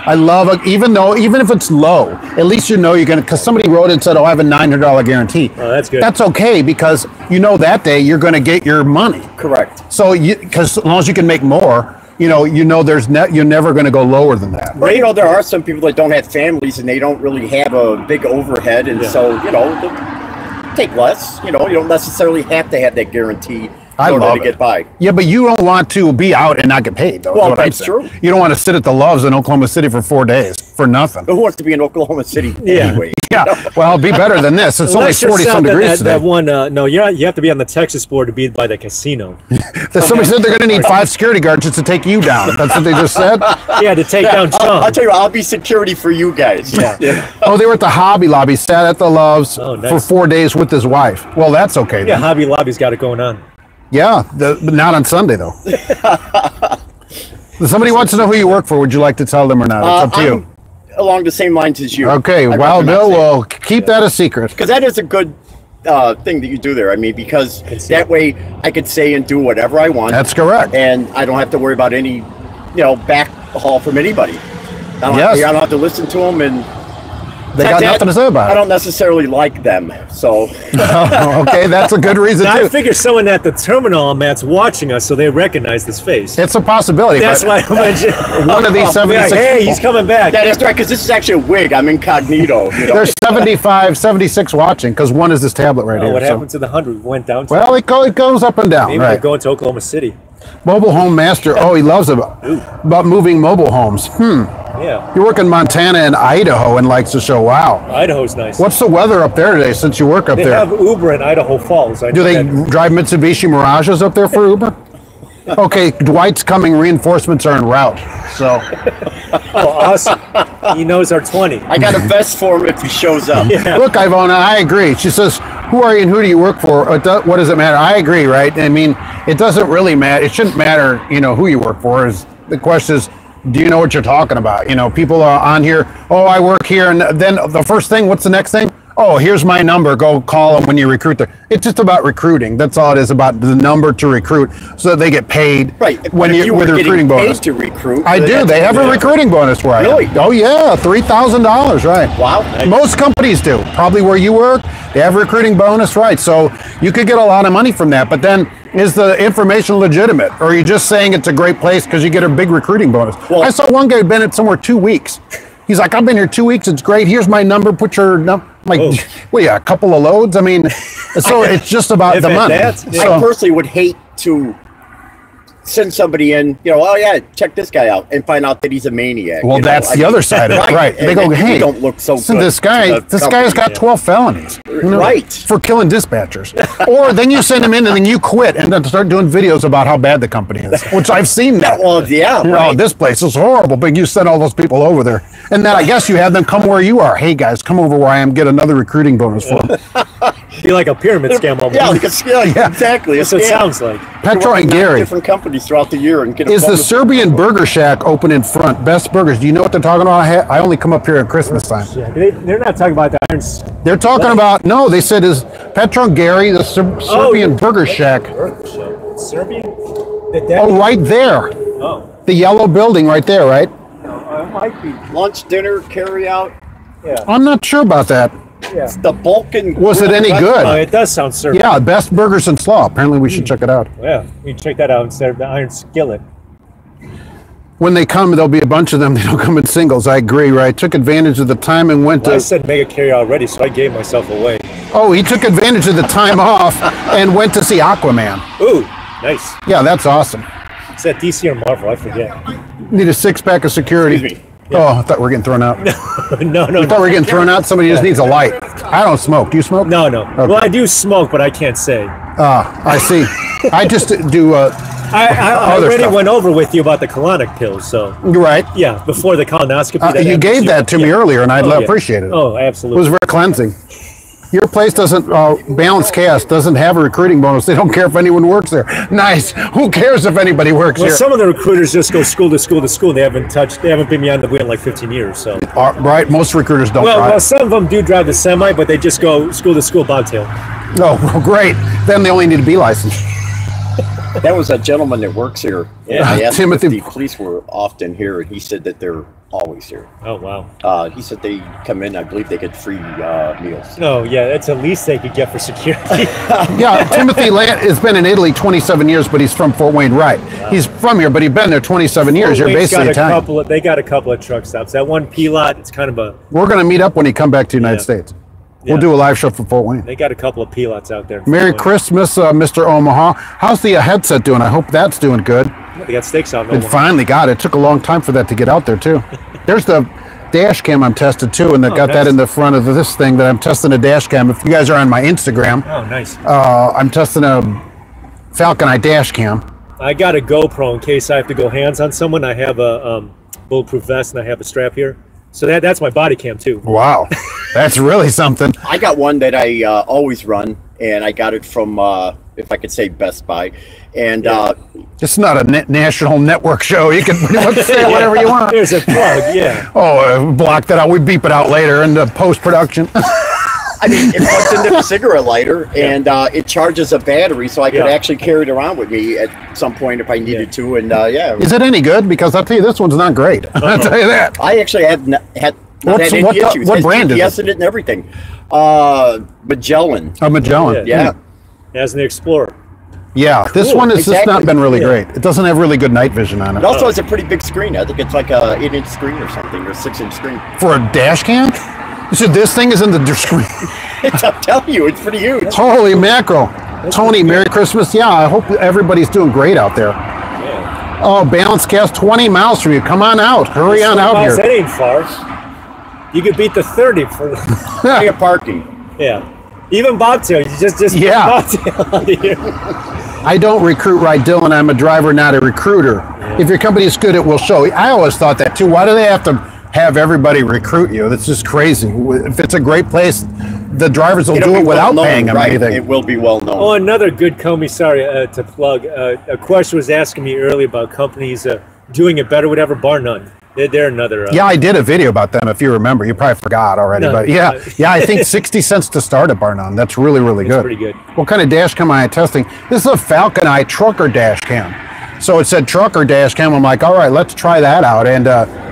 I love it, even if it's low. At least you know you're going to. Because somebody wrote and said, "Oh, I have a $900 guarantee." Oh, that's good. That's okay because that day you're going to get your money. Correct. So, because as long as you can make more, you're never going to go lower than that. But, there are some people that don't have families and they don't really have a big overhead, and so they take less. You don't necessarily have to have that guarantee in order to get by. Yeah, but you don't want to be out and not get paid, though. Well, is what I'm that's saying. true. You don't want to sit at the Loves in Oklahoma City for 4 days for nothing. Who wants to be in Oklahoma City anyway? Yeah, well, it'll be better than this. It's only Unless you're 40-some south of degrees today. that one, no, you have to be on the Texas border to be by the casino. Somebody said they're going to need 5 security guards just to take you down. That's what they just said? Yeah, to take down Sean. I'll tell you what, I'll be security for you guys. Yeah. Oh, they were at the Hobby Lobby, sat at the Loves Oh, nice. for 4 days with his wife. Well, that's okay Yeah, then. Hobby Lobby's got it going on. Yeah, but not on Sunday, though. If somebody wants to know who you work for, would you like to tell them or not? It's up to you. I'm along the same lines as you. Okay, well, Bill, we'll keep that a secret. Because that is a good thing that you do there. Because that way I could say and do whatever I want. That's correct. And I don't have to worry about any, back haul from anybody. I don't have to listen to them, and They got nothing to say about I it. don't necessarily like them, so. Okay, that's a good reason, Now, I too. figure someone at the terminal, Matt's watching us, so they recognize this face. It's a possibility. That's but why I mentioned. one of these Be like, 76 hey, he's coming back. That is right, because this is actually a wig. I'm incognito. There's 75, 76 watching because one is this tablet right here. What so- happened to the 100? Went down to Well, it goes up and down, maybe right? they're going to Oklahoma City. Mobile home master. Oh, he loves about moving mobile homes. Yeah. You work in Montana and Idaho and likes to show. Wow. Idaho's nice. What's the weather up there today since you work up They there? have Uber in Idaho Falls. I Do know they that. drive Mitsubishi Mirages up there for Uber? Okay, Dwight's coming. Reinforcements are en route. So, Oh, awesome. He knows our 20. I got a vest for him if he shows up. Yeah. look, Ivona, I agree. She says, "Who are you and who do you work for? What does it matter?" I agree, right? I mean, it doesn't really matter. It shouldn't matter, who you work for. Is the question is, do you know what you're talking about? People are on here. Oh, I work here, and then the first thing. What's the next thing? Oh, here's my number. Go call them when you recruit them. It's just about recruiting. That's all it is, about the number to recruit, so that they get paid. Right. When But if you with a recruiting paid bonus. to recruit. I do. They have a recruiting bonus where I am. Really? Oh yeah, $3,000. Right. Wow. Most companies do. Probably where you work, they have a recruiting bonus, right? So you could get a lot of money from that. But then, is the information legitimate, or are you just saying it's a great place because you get a big recruiting bonus? Well, I saw one guy who'd been at somewhere 2 weeks. He's like, I've been here 2 weeks. It's great. Here's my number. Put your number. Like, Oh. well, yeah, a couple of loads. I mean, so it's just about If the at money. that, yeah. So- I personally would hate to send somebody in, oh yeah, check this guy out, and find out that he's a maniac. Well, that's the other side of it, right? They go, And hey, you don't look so listen, good this guy, to the this guy's got company. 12 felonies, Right. for killing dispatchers. Or then you send him in, and then you quit, and then start doing videos about how bad the company is, which I've seen that. Well, yeah, Oh, right. this place is horrible, but you send all those people over there, and then I guess you have them come where you are. Hey guys, come over where I am, get another recruiting bonus for them. Be like a pyramid scam almost. Yeah, like exactly. That's what it sounds like. Petro and Gary, Different companies throughout the year and get a is the bonus. Serbian Burger Shack open in front? Best burgers. Do you know what they're talking about? I only come up here at Christmas time. Yeah, they're not talking about the irons. They're talking about, no, they said is Petro and Gary, the Serbian Burger Shack. Serbian? Oh, right there. Oh. The yellow building right there, right? It might be. Lunch, dinner, carry out. Yeah. I'm not sure about that. Yeah. The Balkan. Was it any Oh, good? it does sound Serbian. Yeah, best burgers in Slaw. Apparently we should check it out. Yeah. You can check that out instead of the iron skillet. When they come, there'll be a bunch of them. They don't come in singles. I agree, right? Took advantage of the time and went Well, I to... said mega carry already, so I gave myself away. Oh, he took advantage of the time off and went to see Aquaman. Ooh, nice. Yeah, that's awesome. Is that DC or Marvel? I forget. Need a six-pack of security. Excuse me. Oh, I thought we were getting thrown out. no, I thought we were getting thrown out. Somebody just needs a light. I don't smoke. Do you smoke? no. Well, I do smoke, but I can't say. I see. I just do... I Other already stuff. went over with you about the colonic pills, so You're right. yeah, before the colonoscopy. You gave that to me earlier, and I Oh, yeah. appreciate it. Oh, It absolutely. was very cleansing. Your place doesn't, Balanced Cast doesn't have a recruiting bonus. They don't care if anyone works there. Nice. Who cares if anybody works Well, here? some of the recruiters just go school to school to school. They haven't been behind the wheel in like 15 years. So, Right? Most recruiters don't well, drive. some of them do drive the semi, but they just go school to school bobtail. Oh, well, great. Then they only need a B license. That was a gentleman that works here. Yeah. And I asked Timothy- him if the police were often here, and he said that they're always here. Oh wow. He said they come in, I believe they get free meals. No, yeah, that's the least they could get for security. Yeah, Timothy has been in Italy 27 years, but he's from Fort Wayne, right? He's from here, but he's been there 27 years. You're Wayne's basically got a Italian. couple of, they got a couple of truck stops. That one P lot, it's kind of a. We're going to meet up when you come back to the United Yeah. States. We'll Yeah. do a live show from Fort Wayne. They got a couple of P lots out there. Merry Fort Wayne. Christmas, Mr. Omaha. How's the headset doing? I hope that's doing good. They got steaks out. It finally got it. It took a long time for that to get out there, too. There's the dash cam I'm tested, too, and they got that nice. in the front of this thing that I'm testing a dash cam. If you guys are on my Instagram, Oh, nice. I'm testing a Falcon Eye dash cam. I got a GoPro in case I have to go hands on someone. I have a bulletproof vest and I have a strap here. So that's my body cam, too. Wow. That's really something. I got one that I always run, and I got it from, if I could say, Best Buy. And It's not a national network show. You can pretty much say whatever you want. There's a plug, yeah. Oh, block that out. We beep it out later in the post-production. I mean, it plugs into the cigarette lighter, and it charges a battery, so I could Yeah. actually carry it around with me at some point if I needed to. And yeah, Is it any good? Because I'll tell you, this one's not great. I'll tell you that. I actually had not had any issues. What Has brand is GPS in it and everything. Magellan. A Magellan. Yeah. As an Explorer. Yeah, this Cool, one has just not exactly. been really Yeah. great. It doesn't have really good night vision on It it. also has a pretty big screen. I think it's like a 8-inch screen or something, or 6-inch screen. For a dash cam? So this thing is in the screen. I'm telling you, it's pretty huge. Holy mackerel. Tony, Merry Christmas. Yeah, I hope everybody's doing great out there. Yeah. Oh, Balanced Cast 20 miles from you. Come on out. Hurry on out Miles, here. that ain't far. You could beat the 30 for Plenty of parking. yeah. Even bobtail, you just Yeah. bobtail out of here. I don't recruit right, Dylan. I'm a driver, not a recruiter. Yeah. If your company is good, it will show. I always thought that too. Why do they have to have everybody recruit you? That's just crazy. If it's a great place, the drivers will do it without paying them anything. It will be well known. Oh, another good company, sorry to plug. A question was asking me earlier about companies doing it better, whatever, bar none. They're another. Yeah, I did a video about them. If you remember, you probably forgot already. No, but yeah, I think 60 cents to start at bar none. That's really, really good. Pretty good. What kind of dash cam am I testing? This is a Falcon Eye trucker dash cam. So it said trucker dash cam. I'm like, all right, let's try that out. And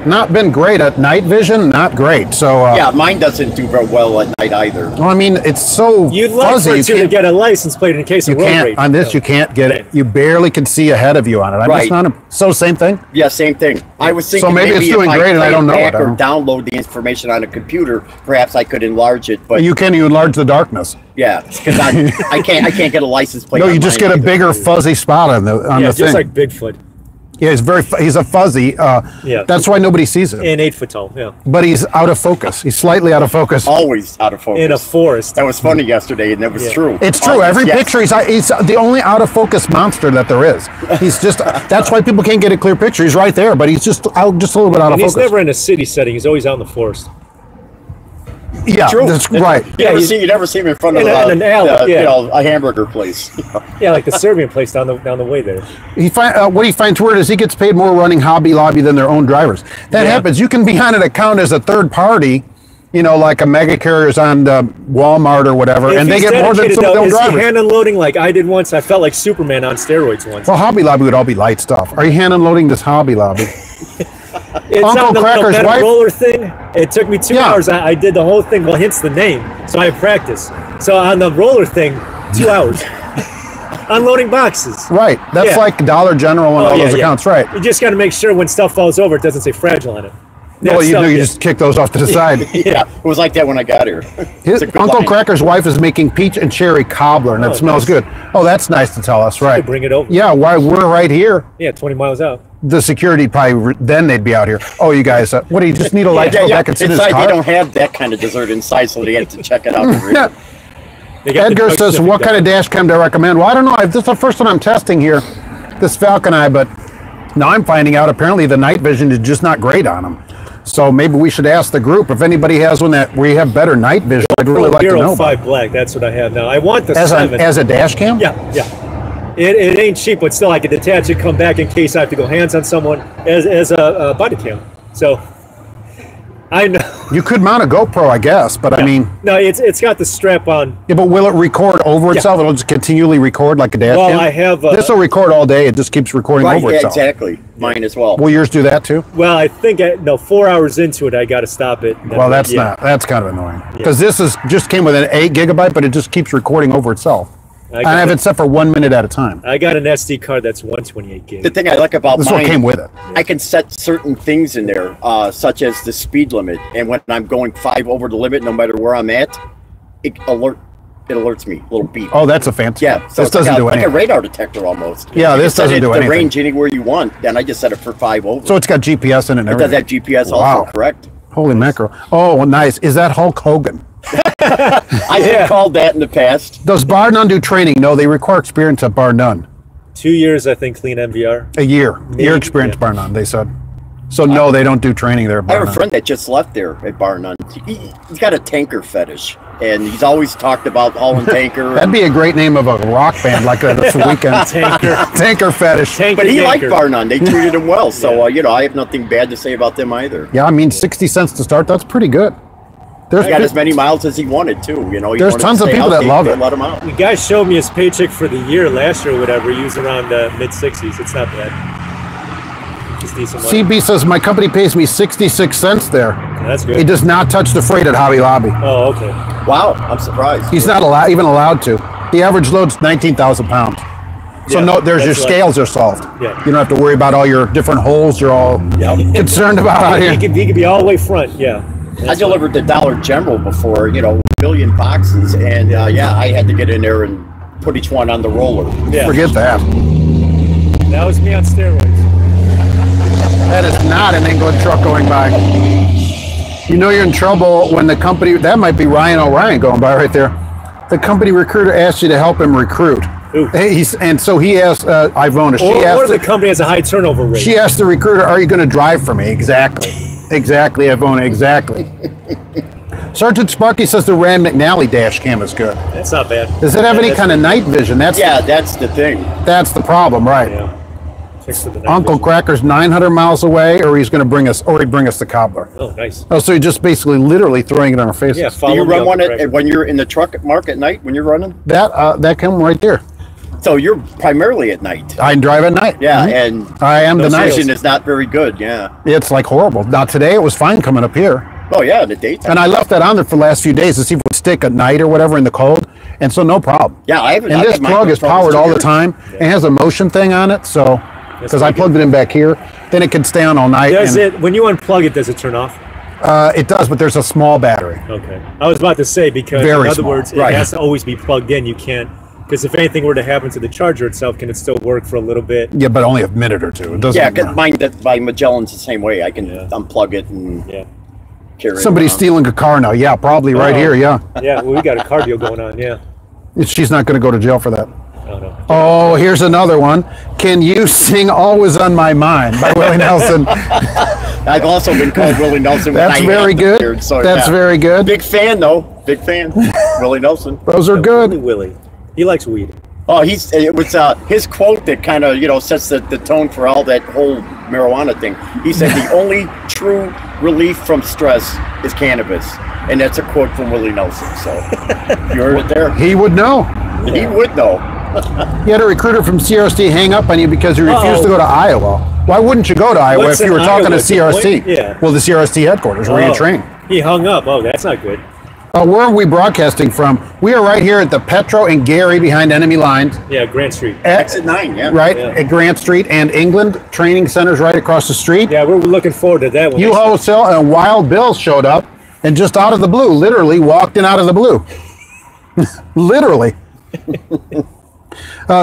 not been great at night vision. Not great. So yeah, mine doesn't do very well at night either. Well, I mean, it's so You'd like fuzzy. For to get a license plate in case of road rage. On this, you can't get it. You barely can see ahead of you on it. I'm just not so same thing. Yeah, same thing. I was thinking so maybe it's doing great, and I don't know it. Or download the information on a computer. Perhaps I could enlarge it. But you enlarge the darkness. Yeah, because I can't get a license plate. No, you just get a bigger fuzzy spot on the thing. Just like Bigfoot. Yeah, he's a fuzzy. That's why nobody sees it. And 8 foot tall. Yeah. But he's out of focus. He's slightly out of focus. Always out of focus. In a forest. That was funny yesterday, and that was true. It's true. Every picture, he's the only out of focus monster that there is. He's just. That's why people can't get a clear picture. He's right there, but he's just a little bit out of focus. He's never in a city setting. He's always out in the forest. Yeah, that's right. You never see him in front of an alley, a hamburger place. Yeah, like the Serbian place down the way there. What he finds weird is he gets paid more running Hobby Lobby than their own drivers. That happens. You can be on an account as a third party, like a mega carrier's on Walmart or whatever, and they get more than some of their drivers. Is he hand unloading like I did once? I felt like Superman on steroids once. Well, Hobby Lobby would all be light stuff. Are you hand unloading this Hobby Lobby? It's Uncle Cracker's wife roller thing. It took me 2 hours. I did the whole thing. Well, hence the name. So I practiced. So on the roller thing, 2 hours. Unloading boxes. Right. That's like Dollar General and all those accounts, right? You just got to make sure when stuff falls over, it doesn't say fragile on it. Well, you just kick those off to the side. Yeah, it was like that when I got here. Uncle Cracker's wife is making peach and cherry cobbler, and it smells good. Oh, that's nice to tell us, right? Bring it over. Yeah, why we're right here. Yeah, 20 miles out. The security probably then they'd be out here. Oh, you guys, what do you just need a light to go back and sit in his car? They don't have that kind of dessert inside, so they have to check it out. Edgar says, "What kind of dash cam do I recommend?" Well, I don't know. This is the first one I'm testing here, this Falcon Eye, but now I'm finding out apparently the night vision is just not great on them. So maybe we should ask the group if anybody has one that we have better night vision. I'd really like to know. 5 black. That's what I have now. I want the 7 as a dash cam. Yeah. It ain't cheap, but still I can detach it, come back in case I have to go hands on someone as a body cam. So I know you could mount a GoPro, I guess, but I mean, no, it's got the strap on. Yeah, but will it record over itself? It'll just continually record like a dash cam. Well, I have. This will record all day. It just keeps recording over itself. Exactly. Mine as well. Will yours do that too? Well, I think 4 hours into it, I got to stop it. Well, that's that's kind of annoying because this just came with an 8 gigabyte, but it just keeps recording over itself. I have it set for 1 minute at a time. I got an SD card that's 128 gig. The thing I like about this mine, one came with it. I can set certain things in there, such as the speed limit, and when I'm going 5 over the limit, no matter where I'm at, it alerts me, little beep. Oh, that's a fancy. Yeah, so this doesn't do anything. Like a radar detector almost. Yeah, this doesn't do anything. The range anywhere you want, then I just set it for 5 over. So it's got GPS in it and everything. It does have GPS also, correct? Holy mackerel. Oh, nice. Is that Hulk Hogan? I have called that in the past. Does bar none do training? No, they require experience at bar none. 2 years, I think, clean MVR. A year. Year experience bar none, they said. So no, they don't do training there at bar none. I have a friend that just left there at bar none. He's got a tanker fetish, and he's always talked about hauling tanker. That'd be a great name of a rock band, like this weekend. Tanker fetish. But he liked bar none. They treated him well. So, I have nothing bad to say about them either. Yeah, I mean, 60 cents to start, that's pretty good. He got as many miles as he wanted to. There's tons of people that love it. Let him out. The guy showed me his paycheck for the year last year or whatever. He was around mid-60s. It's not bad. It's decent money. CB says, my company pays me 66 cents there. That's good. He does not touch the freight at Hobby Lobby. Oh, okay. Wow, I'm surprised. He's not even allowed to. The average load's 19,000 pounds. So your scales are solved. Yeah. You don't have to worry about all your different holes you're all concerned about out here. He could be all the way front, yeah. I delivered to Dollar General before, a billion boxes, and I had to get in there and put each one on the roller. Yeah. Forget that. That was me on steroids. That is not an England truck going by. You know you're in trouble when the company, that might be Ryan O'Ryan going by right there. The company recruiter asks you to help him recruit. Ooh. And so he asked Ivona. Or the company has a high turnover rate. She asked the recruiter, "Are you going to drive for me?" Exactly, Ivona. Exactly. Sergeant Sparky says the Rand McNally dash cam is good. That's not bad. Does it have any kind of night vision? That's the thing. That's the problem, right? Yeah. Uncle Cracker's 900 miles away, or he'd bring us the cobbler. Oh, nice. Oh, so you're just basically literally throwing it on our faces. Yeah. Do you run one when you're in the truck mark at night when you're running? That came right there. So you're primarily at night. I drive at night. Yeah, and I am the night. vision is not very good. Yeah. It's like horrible. Now today it was fine coming up here. Oh yeah, in the daytime. And I left that on there for the last few days to see if it would stick at night or whatever in the cold, and so no problem. Yeah, I haven't. And this plug is powered all the time. Yeah. It has a motion thing on it, so because I plugged it in back here, then it can stay on all night. When you unplug it, does it turn off? It does, but there's a small battery. Okay. I was about to say, because in other words, it has to always be plugged in. You can't, because if anything were to happen to the charger itself, can it still work for a little bit? Yeah, but only a minute or two. It doesn't. Yeah, because mine by Magellan's the same way. I can unplug it and carry it. Somebody's stealing a car now. Yeah, probably right here. Yeah. Yeah, well, we got a car deal going on. Yeah. She's not going to go to jail for that. Oh, no. Oh, here's another one. Can you sing "Always on My Mind" by Willie Nelson? I've also been called Willie Nelson. That's very good. Beard, so, That's very good. Big fan, though. Big fan. Willie Nelson. Those are good. Willie. He likes weed. Oh, it was his quote that kind of sets the tone for all that whole marijuana thing. He said the only true relief from stress is cannabis, and that's a quote from Willie Nelson. So you heard it there. He would know. He would know. You had a recruiter from CRC hang up on you because you refused to go to Iowa. Why wouldn't you go to Iowa if you were talking to CRC? Yeah. Well, the CRC headquarters where you train. He hung up. Oh, that's not good. Where are we broadcasting from? We are right here at the Petro and Gary behind enemy lines. Yeah, Grant Street. Exit 9, yeah. Right, at Grant Street and England. Training center's right across the street. Yeah, we're looking forward to that one. U-Wholesale and Wild Bill showed up and just out of the blue, literally walked in out of the blue. Literally.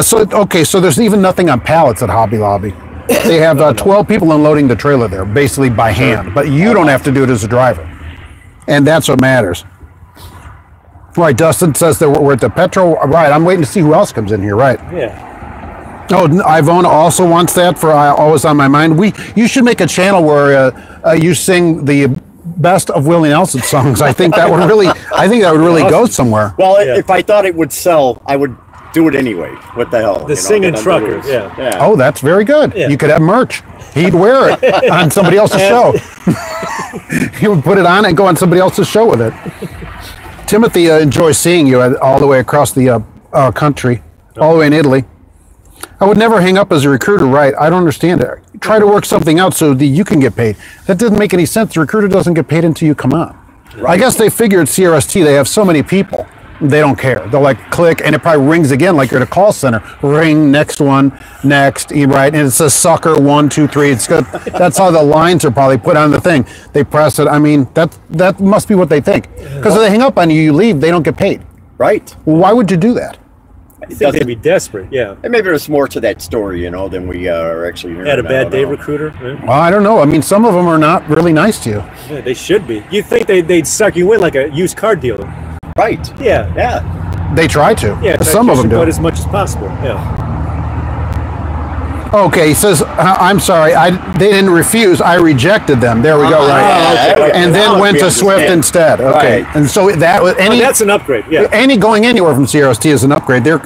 So there's even nothing on pallets at Hobby Lobby. They have 12 people unloading the trailer there, basically by hand. But you don't have to do it as a driver. And that's what matters. Right, Dustin says that we're at the Petro. Right, I'm waiting to see who else comes in here. Right. Yeah. Oh, Ivona also wants that for Always on My Mind. You should make a channel where you sing the best of Willie Nelson songs. I think that would really go somewhere. Well, if I thought it would sell, I would do it anyway. What the hell? The singing trucker. Yeah. Oh, that's very good. Yeah. You could have merch. He'd wear it on somebody else's show. He would put it on and go on somebody else's show with it. Timothy enjoys seeing you all the way across the country, all the way in Italy. I would never hang up as a recruiter, right? I don't understand it. Try to work something out so that you can get paid. That doesn't make any sense. The recruiter doesn't get paid until you come on. Right. I guess they figured CRST, they have so many people, they don't care. They'll click, and it probably rings again like you're at a call center. Ring, next one, next, right? And it says sucker 1, 2, 3. It's good. That's how the lines are probably put on the thing. They press it. I mean, that must be what they think. Because if they hang up on you, you leave, they don't get paid. Right. Well, why would you do that? I think they'd be desperate, yeah. And maybe there's more to that story, than we are actually hearing. Had a bad day, recruiter? Yeah. Well, I don't know. I mean, some of them are not really nice to you. Yeah, they should be. You'd think they'd suck you in like a used car dealer. Right. Yeah. Yeah. They try to. Yeah, some of them do. As much as possible, yeah. Okay, he says, I'm sorry, they didn't refuse, I rejected them. There we go, right. Okay. And then went to Swift instead. Okay. Right. And so that's an upgrade, yeah. Going anywhere from CRST is an upgrade. They're,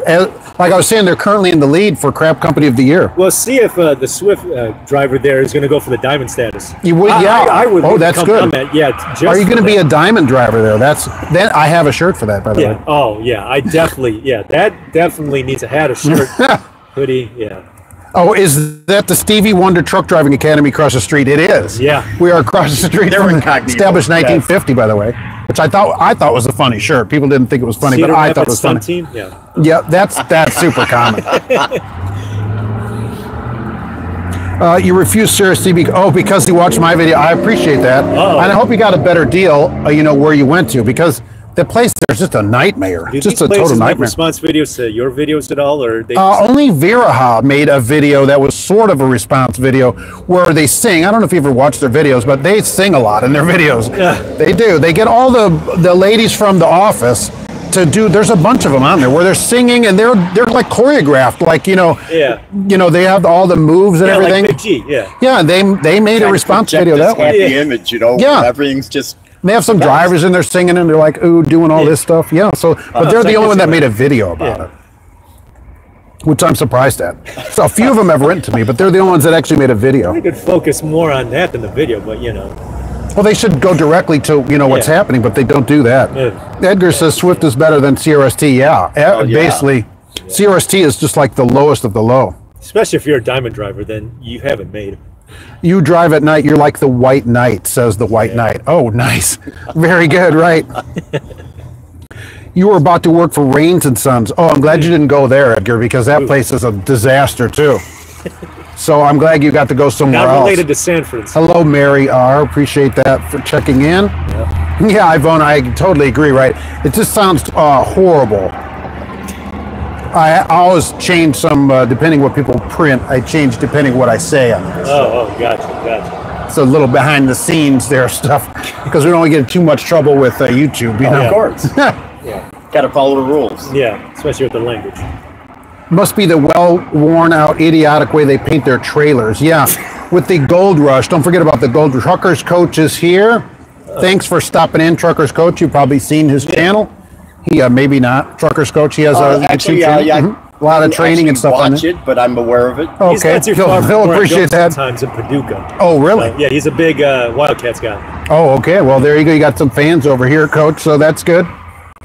like I was saying, they're currently in the lead for Crap Company of the Year. Well, see if the Swift driver there is going to go for the diamond status. You would, yeah. I would. Oh, that's good. Are you going to be a diamond driver there? Then I have a shirt for that, by the way. Oh, yeah. I definitely, that definitely needs a hat, a shirt, hoodie, yeah. Oh, is that the Stevie Wonder Truck Driving Academy across the street? It is. Yeah. We are across the street from established 1950, by the way, which I thought was a funny shirt. People didn't think it was funny, Cedar but I thought it was funny. Team? Yeah. Yeah, that's super common. You refuse seriously because you watched my video. I appreciate that. Uh-oh. And I hope you got a better deal, where you went to, because the place there's just a nightmare. Just a total nightmare. Response videos to your videos at all, or only Viraha made a video that was sort of a response video where they sing. I don't know if you ever watched their videos, but they sing a lot in their videos. Yeah. They do. They get all the ladies from The Office to do. There's a bunch of them on there where they're singing and they're like choreographed, like they have all the moves and everything. Like Big G, yeah. They made a response video that way. Happy image, everything's just. They have some drivers in there singing and they're like, ooh, doing all this stuff. Yeah. So, but they're the only one that made a video about it, which I'm surprised at. So a few of them have written to me, but they're the only ones that actually made a video. They could focus more on that than the video, but Well, they should go directly to what's happening, but they don't do that. Yeah. Edgar says Swift is better than CRST. Basically, CRST is just like the lowest of the low. Especially if you're a diamond driver, then you haven't made it. You drive at night, you're like the white knight, says the white knight. Oh, nice. Very good, right. You were about to work for Rains and Sons. Oh, I'm glad you didn't go there, Edgar, because that place is a disaster, too. So I'm glad you got to go somewhere else. Not related to Sanford. Hello, Mary R. Appreciate that for checking in. Yeah, Ivone, I totally agree, right? It just sounds horrible. I always change some, depending what people print, I change depending what I say on this. Oh, gotcha. It's a little behind the scenes there stuff, because we don't want to get in too much trouble with YouTube, you know? Of course. Got to follow the rules. Yeah, especially with the language. Must be the well-worn out, idiotic way they paint their trailers. Yeah, with the Gold Rush. Don't forget about the Gold Rush. Truckers Coach is here. Thanks for stopping in, Truckers Coach. You've probably seen his channel. He maybe not. Truckers Coach. He has a actually, a lot of training and stuff on it. But I'm aware of it. Okay, he'll appreciate that. Times in Paducah. Oh, really? Yeah, he's a big Wildcats guy. Oh, okay. Well, there you go. You got some fans over here, Coach. So that's good.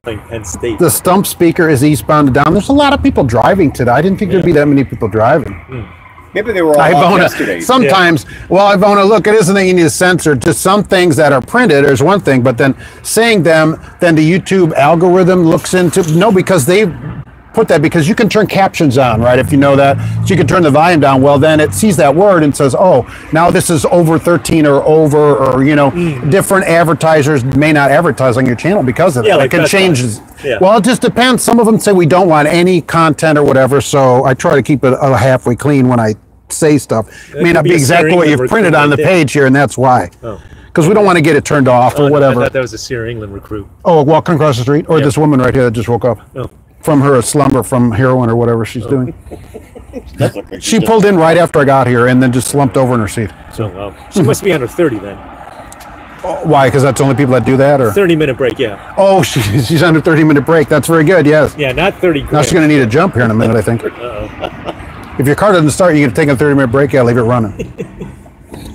Penn State. The stump speaker is eastbound and down. There's a lot of people driving today. I didn't think there'd be that many people driving. Maybe they were all off yesterday. Sometimes, Ivona, look, it isn't that you need to censor. Just some things that are printed is one thing, but then saying them, then the YouTube algorithm looks into, because they put that, because you can turn captions on, right, if you know that. So you can turn the volume down. Well, then it sees that word and says, oh, now this is over 13 or over, or, different advertisers may not advertise on your channel because of that. Like it can change. Yeah. Well, it just depends. Some of them say we don't want any content or whatever, so I try to keep it halfway clean when I say stuff. It may not be exactly what you've printed on the page here, and that's why. Because we don't want to get it turned off or whatever. I thought that was a Sierra England recruit. Oh, walking across the street? Or this woman right here that just woke up from her slumber from heroin or whatever she's doing. She pulled in right after I got here and then just slumped over in her seat. So she must be under 30 then. Why? Because that's the only people that do that? Or 30-minute break, yeah. Oh, she's under 30-minute break. That's very good, yes. Yeah, not 30 Now she's going to need a jump here in a minute, I think. If your car doesn't start, you can take a 30-minute break. Yeah, leave it running.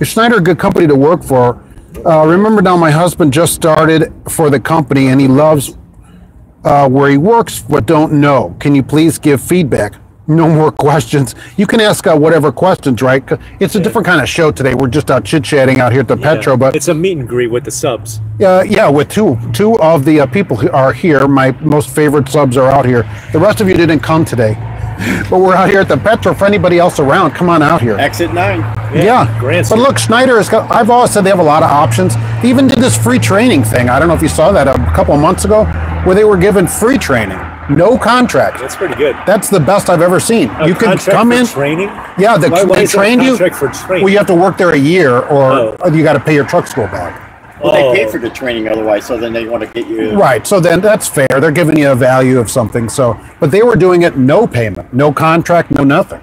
Is Schneider a good company to work for? Remember now, my husband just started for the company, and he loves where he works, but don't know. Can you please give feedback? No more questions. You can ask whatever questions, right? It's a different kind of show today. We're just out chit-chatting out here at the Petro, but it's a meet and greet with the subs. Yeah, with two of the people who are here. My most favorite subs are out here. The rest of you didn't come today, but we're out here at the Petro. For anybody else around, come on out here. Exit 9. Yeah. But look, Schneider has got. I've always said they have a lot of options. They even did this free training thing. I don't know if you saw that a couple of months ago, where they were given free training. No contract. That's pretty good. That's the best I've ever seen. You can come in. Training? Yeah, they trained you. For training? Well, you have to work there a year, or you got to pay your truck school back. Well, they pay for the training otherwise, so then they want to get you. Right. So then that's fair. They're giving you a value of something. So, but they were doing it no payment, no contract, no nothing.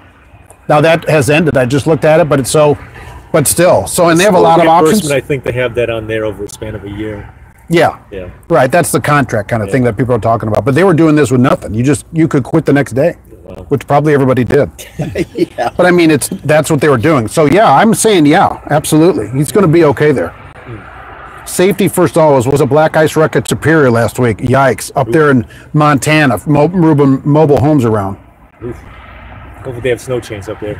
Now that has ended. I just looked at it, but it's so, but still. So, and they have a lot of options. I think they have that on there over a span of a year. Yeah. Right. That's the contract kind of thing that people are talking about. But they were doing this with nothing. You could quit the next day, which probably everybody did. But I mean, that's what they were doing. So yeah, I'm saying absolutely. He's going to be okay there. Safety first always was a black ice wreck at Superior last week. Yikes! Up there in Montana, moving mobile homes around. Hopefully they have snow chains up there.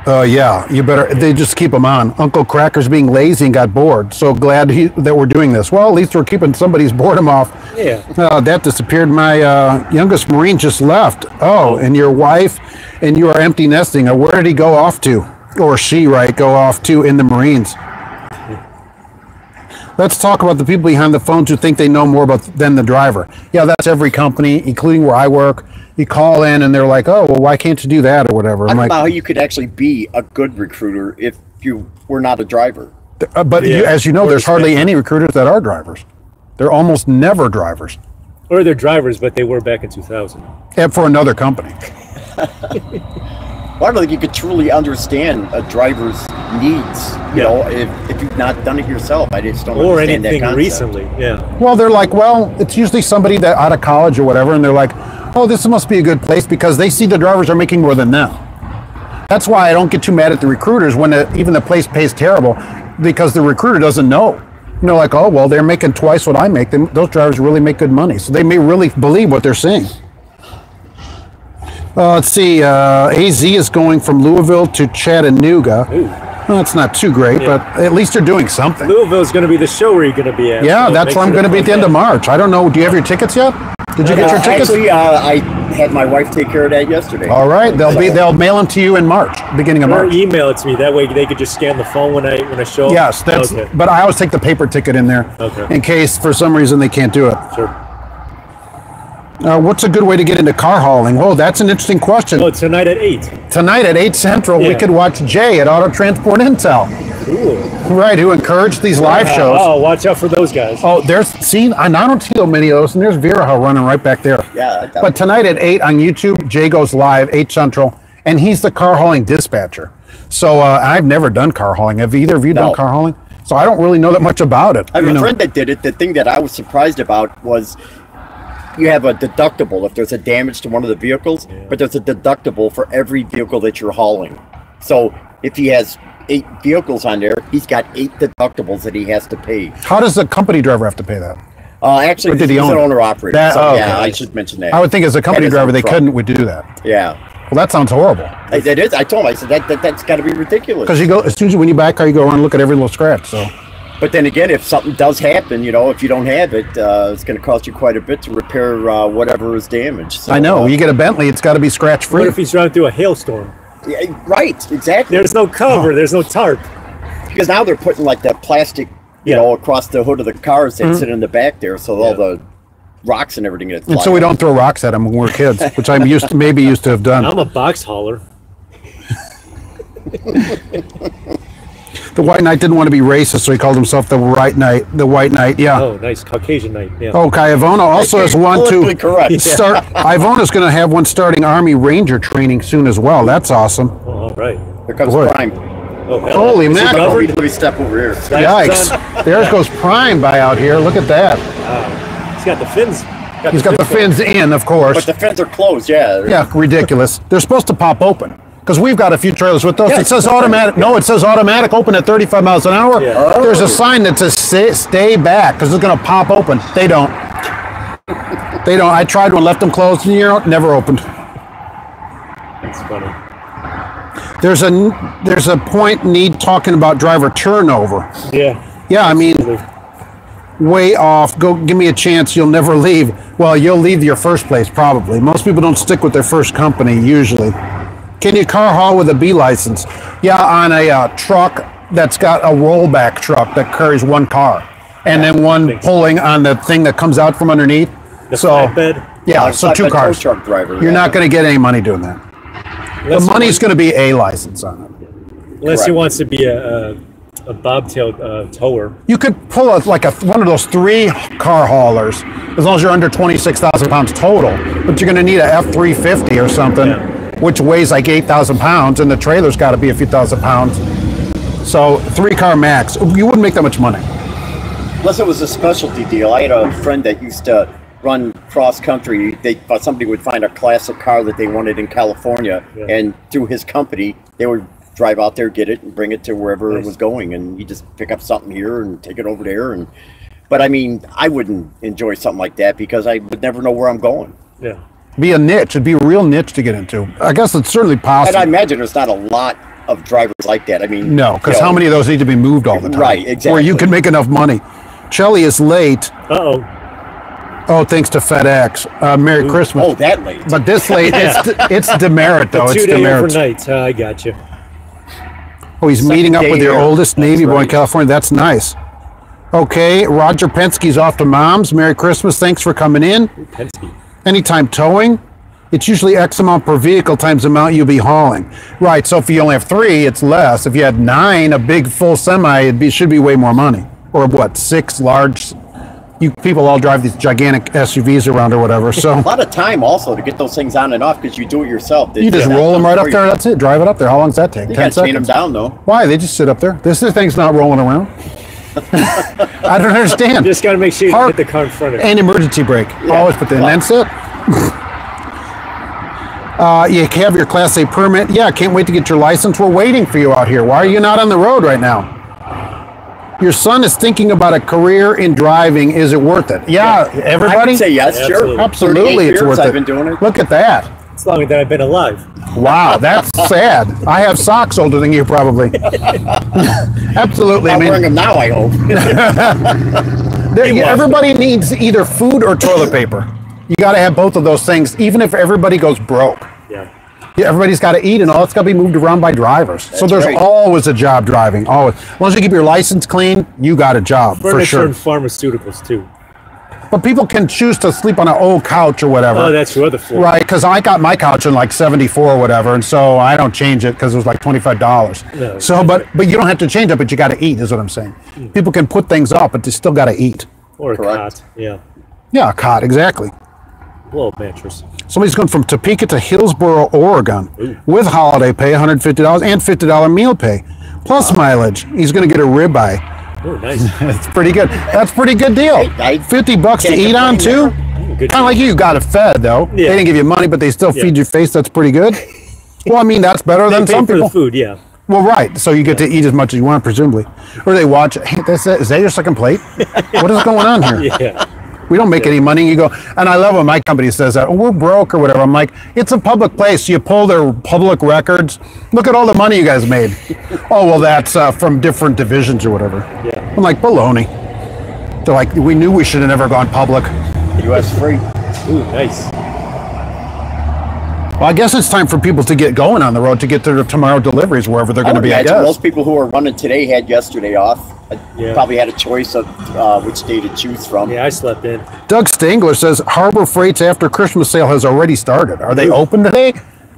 Yeah, you better. They just keep them on. Uncle Cracker's being lazy and got bored. So glad that we're doing this. Well, at least we're keeping somebody's boredom off. Yeah. That disappeared. My youngest Marine just left. Oh, and your wife, and you are empty nesting. Where did he go off to? Or she, right? Go off to in the Marines. Let's talk about the people behind the phones who think they know more than the driver. Yeah, that's every company, including where I work. You call in and they're like, oh, well, why can't you do that or whatever? I don't know how you could actually be a good recruiter if you were not a driver. But as you know, there's hardly any recruiters that are drivers. They're almost never drivers. Or they're drivers, but they were back in 2000. And for another company. Well, I don't think you could truly understand a driver's needs, you know, if you've not done it yourself. I just don't Or understand that anything concept. recently, yeah. Well, they're like, well, it's usually somebody that out of college or whatever, and they're like, oh, this must be a good place because they see the drivers are making more than them. That's why I don't get too mad at the recruiters when even the place pays terrible, because the recruiter doesn't know. You know, like, oh, well, they're making twice what I make. Those drivers really make good money, so they may really believe what they're saying. Let's see, AZ is going from Louisville to Chattanooga. Ooh. Well, that's not too great, but at least they're doing something. Louisville's going to be the show where you're going to be at. Yeah, so that's where I'm going to be at the end of March. I don't know. Do you have your tickets yet? Did you get your tickets? Actually, I had my wife take care of that yesterday. All right, they'll mail them to you in March, beginning of Or March. email it to me. That way they could just scan the phone when I show up. Yes, that's. Okay. But I always take the paper ticket in there in case for some reason they can't do it. Sure. What's a good way to get into car hauling? Oh, that's an interesting question. Oh, tonight at 8. Tonight at 8 Central, we could watch Jay at Auto Transport Intel. Ooh. Right, who encouraged these live shows. Oh, watch out for those guys. Oh, I don't see so many of those, and there's Viraha running right back there. Yeah. But tonight at 8 on YouTube, Jay goes live, 8 Central, and he's the car hauling dispatcher. So I've never done car hauling. Have either of you done car hauling? So I don't really know that much about it. I have a friend that did it. The thing that I was surprised about was you have a deductible if there's a damage to one of the vehicles, but there's a deductible for every vehicle that you're hauling. So if he has 8 vehicles on there, he's got 8 deductibles that he has to pay. How does the company driver have to pay that? Actually, he's an owner-operator. Yeah, I should mention that. I would think as a company driver, they would do that. Yeah. Well, that sounds horrible. It is. I told him, I said, that's got to be ridiculous. Because as soon as when you buy a car, you go around and look at every little scratch. So. But then again, if something does happen, if you don't have it, it's going to cost you quite a bit to repair whatever is damaged. So, I know. You get a Bentley, it's got to be scratch-free. What if he's driving through a hailstorm? Yeah, right, exactly. There's no cover. There's no tarp. Because now they're putting like that plastic, across the hood of the cars that sit in the back there, so all the rocks and everything get. And so we don't throw rocks at them when we're kids, which I'm used to have done. I'm a box hauler. The White Knight didn't want to be racist, so he called himself the White Knight. The White Knight, yeah. Oh, nice Caucasian Knight. Yeah. Okay, Ivona also has one to start. Ivona's going to have one starting Army Ranger training soon as well. That's awesome. Oh, all right. Here comes Prime. Oh, holy mackerel! Let me step over here. Yikes! There goes Prime by out here. Look at that. He's got the fins. He's got the fins in, of course. But the fins are closed. Yeah. Yeah, ridiculous. They're supposed to pop open. Because we've got a few trailers with those. It says automatic. No, it says automatic open at 35 miles an hour. Yeah. There's a sign that says stay back because it's going to pop open. They don't. They don't. I tried one, left them closed, and never opened. That's funny. There's a point need talking about driver turnover. Yeah. Yeah, I mean, way off. Go give me a chance. You'll never leave. Well, you'll leave your first place probably. Most people don't stick with their first company usually. Can you car haul with a B license? Yeah, on a truck that's got a rollback truck that carries one car, and then one pulling on the thing that comes out from underneath. The flatbed? Yeah, so 2 cars. Truck driver. You're not going to get any money doing that. The money's going to be a license on it. Unless he wants to be a bobtail tower. You could pull one of those 3 car haulers as long as you're under 26,000 pounds total. But you're going to need a F350 or something. Yeah. Which weighs like 8,000 pounds, and the trailer's got to be a few thousand pounds. So 3 car max. You wouldn't make that much money. Unless it was a specialty deal. I had a friend that used to run cross country. Somebody would find a classic car that they wanted in California, and through his company, they would drive out there, get it, and bring it to wherever it was going. And you just pick up something here and take it over there. But I mean, I wouldn't enjoy something like that because I would never know where I'm going. Yeah. Be a niche. It'd be a real niche to get into. I guess it's certainly possible. And I imagine there's not a lot of drivers like that. I mean, no, because how many of those need to be moved all the time? Right, exactly. Where you can make enough money. Shelly is late. Oh, thanks to FedEx. Merry Christmas. Oh, that late. But this late, it's demerit though. It's demerit. Overnight. I got you. Oh, he's meeting up with your oldest Navy boy in California. That's nice. Okay, Roger Penske's off to Mom's. Merry Christmas. Thanks for coming in. Penske. Anytime towing, it's usually X amount per vehicle times the amount you'll be hauling. Right, so if you only have 3, it's less. If you had 9, a big full semi, should be way more money. Or what, 6 large? you people all drive these gigantic SUVs around or whatever. So A lot of time also to get those things on and off because you do it yourself. you just roll them right up there. That's it. Drive it up there. How long does that take? You 10 gotta chain them seconds. down though. Why? They just sit up there. This thing's not rolling around. I don't understand. You just got to make sure you Park hit the car in front of you. and emergency brake. Always put that in. That's it. You have your Class A permit. Yeah, can't wait to get your license. We're waiting for you out here. Why are you not on the road right now? Your son is thinking about a career in driving. Is it worth it? Yeah, I everybody? would say yes, Yeah, sure. Absolutely, 38 it's years worth it. I've been doing it. Look at that. It's longer than I've been alive. Wow, that's sad. I have socks older than you, probably. Absolutely. I'm wearing them now, I hope. Everybody needs either food or toilet paper. You got to have both of those things, even if everybody goes broke. Yeah. Yeah, everybody's got to eat, and all it's got to be moved around by drivers. So there's right. always a job driving. Always. As long as you keep your license clean, you got a job for Furniture sure. and pharmaceuticals too. But people can choose to sleep on an old couch or whatever. Oh, that's your other floor. Right, because I got my couch in like 74 or whatever, and so I don't change it because it was like $25. No. So, but you don't have to change it, but you got to eat, is what I'm saying. People can put things up, but they still got to eat. Or a Correct. cot. Yeah. Yeah, a cot, exactly. Little mattress. Somebody's going from Topeka to Hillsboro, Oregon, with holiday pay, $150, and $50 meal pay, plus mileage. He's going to get a ribeye. Oh, nice. That's pretty good. That's a pretty good deal. I $50 to can't eat on too. complain Good. Kind of like you got it fed though. They Yeah. didn't give you money, but they still feed your face. That's pretty good. Well, I mean, that's better They than pay some for people. the food, yeah. Well, right. So you get to eat as much as you want, presumably. Or they watch. Hey, is that your second plate? What is going on here? Yeah. We don't make any money. You go, and I love when my company says that, oh, we're broke or whatever. I'm like, it's a public place. You pull their public records. Look at all the money you guys made. Oh, well, that's from different divisions or whatever. Yeah. I'm like, baloney. They're like, we knew we should have never gone public. U.S. free. Ooh, nice. Well, I guess it's time for people to get going on the road to get their tomorrow deliveries wherever they're going to be, I imagine guess. most people who are running today had yesterday off. Yeah. Probably had a choice of which day to choose from. Yeah, I slept in. Doug Stangler says Harbor Freight's after Christmas sale has already started. Are they open today?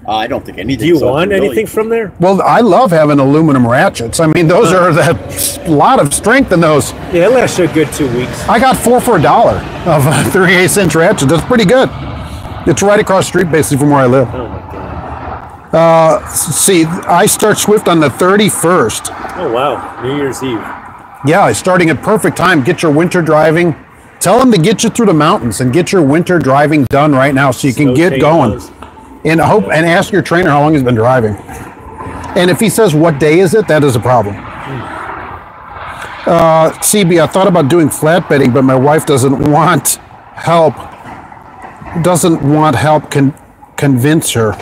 I don't think anything. Do you want anything from there? Well, I love having aluminum ratchets. I mean, those are that lot of strength in those. Yeah, it lasts you a good 2 weeks. I got 4 for $1 of 3/8 inch ratchets. That's pretty good. It's right across the street, basically, from where I live. Oh, my God. See, I start Swift on the 31st. Oh, wow. New Year's Eve. Yeah, it's starting at perfect time. Get your winter driving. Tell them to get you through the mountains and get your winter driving done right now so you can Snow get chain going. those. And ask your trainer how long he's been driving. And if he says what day is it, that is a problem. CB, I thought about doing flatbedding, but my wife doesn't want help. Convince her.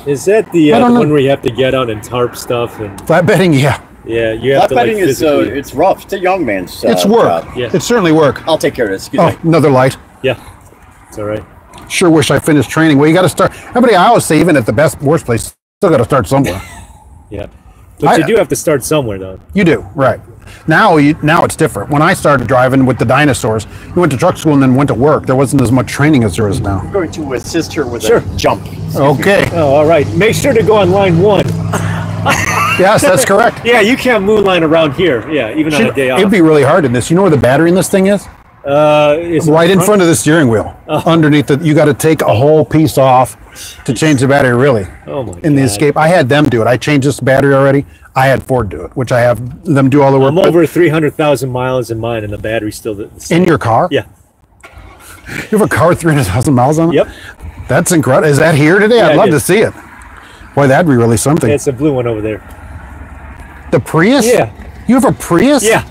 Is that the I don't know. one where you have to get out and tarp stuff? And Flatbedding, yeah. yeah, you have to like Flatbedding is physically. it's rough. It's a young man's. It's work. job. Yeah. It's certainly work. I'll take care of this. Excuse Oh, me. another light. Yeah, it's all right. Sure wish I finished training. Well, you got to start. Everybody, I always say, even at the worst place, still got to start somewhere. Yeah, but you do have to start somewhere, though. You do, right. Now it's different. When I started driving with the dinosaurs, you went to truck school and then went to work. There wasn't as much training as there is now. I'm going to assist her with Sure. a jump. Okay. Oh, all right. Make sure to go on line 1. Yes, that's correct. Yeah, you can't moonline around here. Yeah, even on a day off. It'd be really hard in this. You know where the battery in this thing is? It's Right in front of the steering wheel. Underneath it, you got to take a whole piece off to change the battery, really. Oh, my In the God. Escape. I had them do it. I changed this battery already. I had Ford do it, which I have them do all the work. I'm over 300,000 miles in mine, and the battery's still the same. In your car? Yeah. You have a car with 300,000 miles on it? Yep. That's incredible. Is that here today? Yeah, I'd I love did. to see it. Boy, that'd be really something. It's a blue one over there. The Prius? Yeah. You have a Prius? Yeah,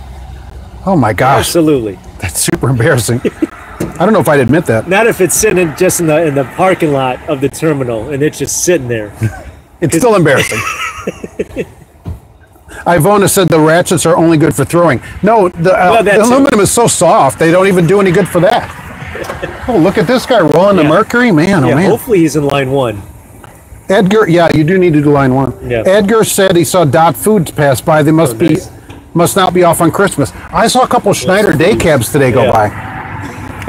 Oh my gosh, absolutely. that's super embarrassing. I don't know if I'd admit that. Not if it's sitting just in the parking lot of the terminal, and it's just sitting there. It's still embarrassing. Ivona said the ratchets are only good for throwing. No, the that's aluminum is so soft, they don't even do any good for that. Oh, look at this guy rolling the Yeah. Mercury. Man, oh Yeah, man. hopefully he's in line 1. Edgar, yeah, you do need to do line 1. Yeah. Edgar said he saw Dot Foods pass by. They must nice. must not be off on Christmas. I saw a couple Schneider day cabs today go Yeah. by,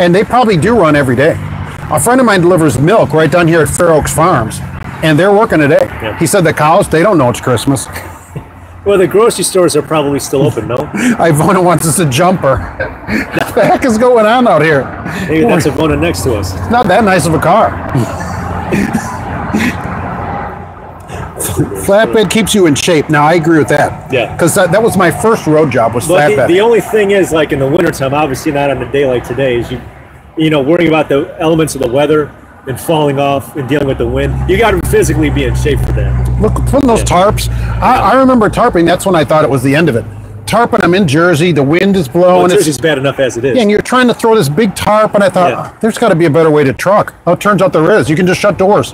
and they probably do run every day. A friend of mine delivers milk right down here at Fair Oaks Farms, and they're working today. Yeah. He said the cows, they don't know it's Christmas. Well, the grocery stores are probably still open, no? Ivona wants us a jumper. What the heck is going on out here? Maybe that's Ivona next to us. It's not that nice of a car. Flatbed keeps you in shape. Now, I agree with that. Yeah. Because that was my first road job, was But flatbed. the only thing is, like in the wintertime, obviously not on a day like today, is you know, worrying about the elements of the weather and falling off and dealing with the wind. You got to physically be in shape for that. Look, putting those tarps. I remember tarping. That's when I thought it was the end of it. Tarping, I'm in Jersey. The wind is blowing. Well, Jersey's bad enough as it is. Yeah, and you're trying to throw this big tarp, and I thought, there's got to be a better way to truck. Oh, it turns out there is. You can just shut doors.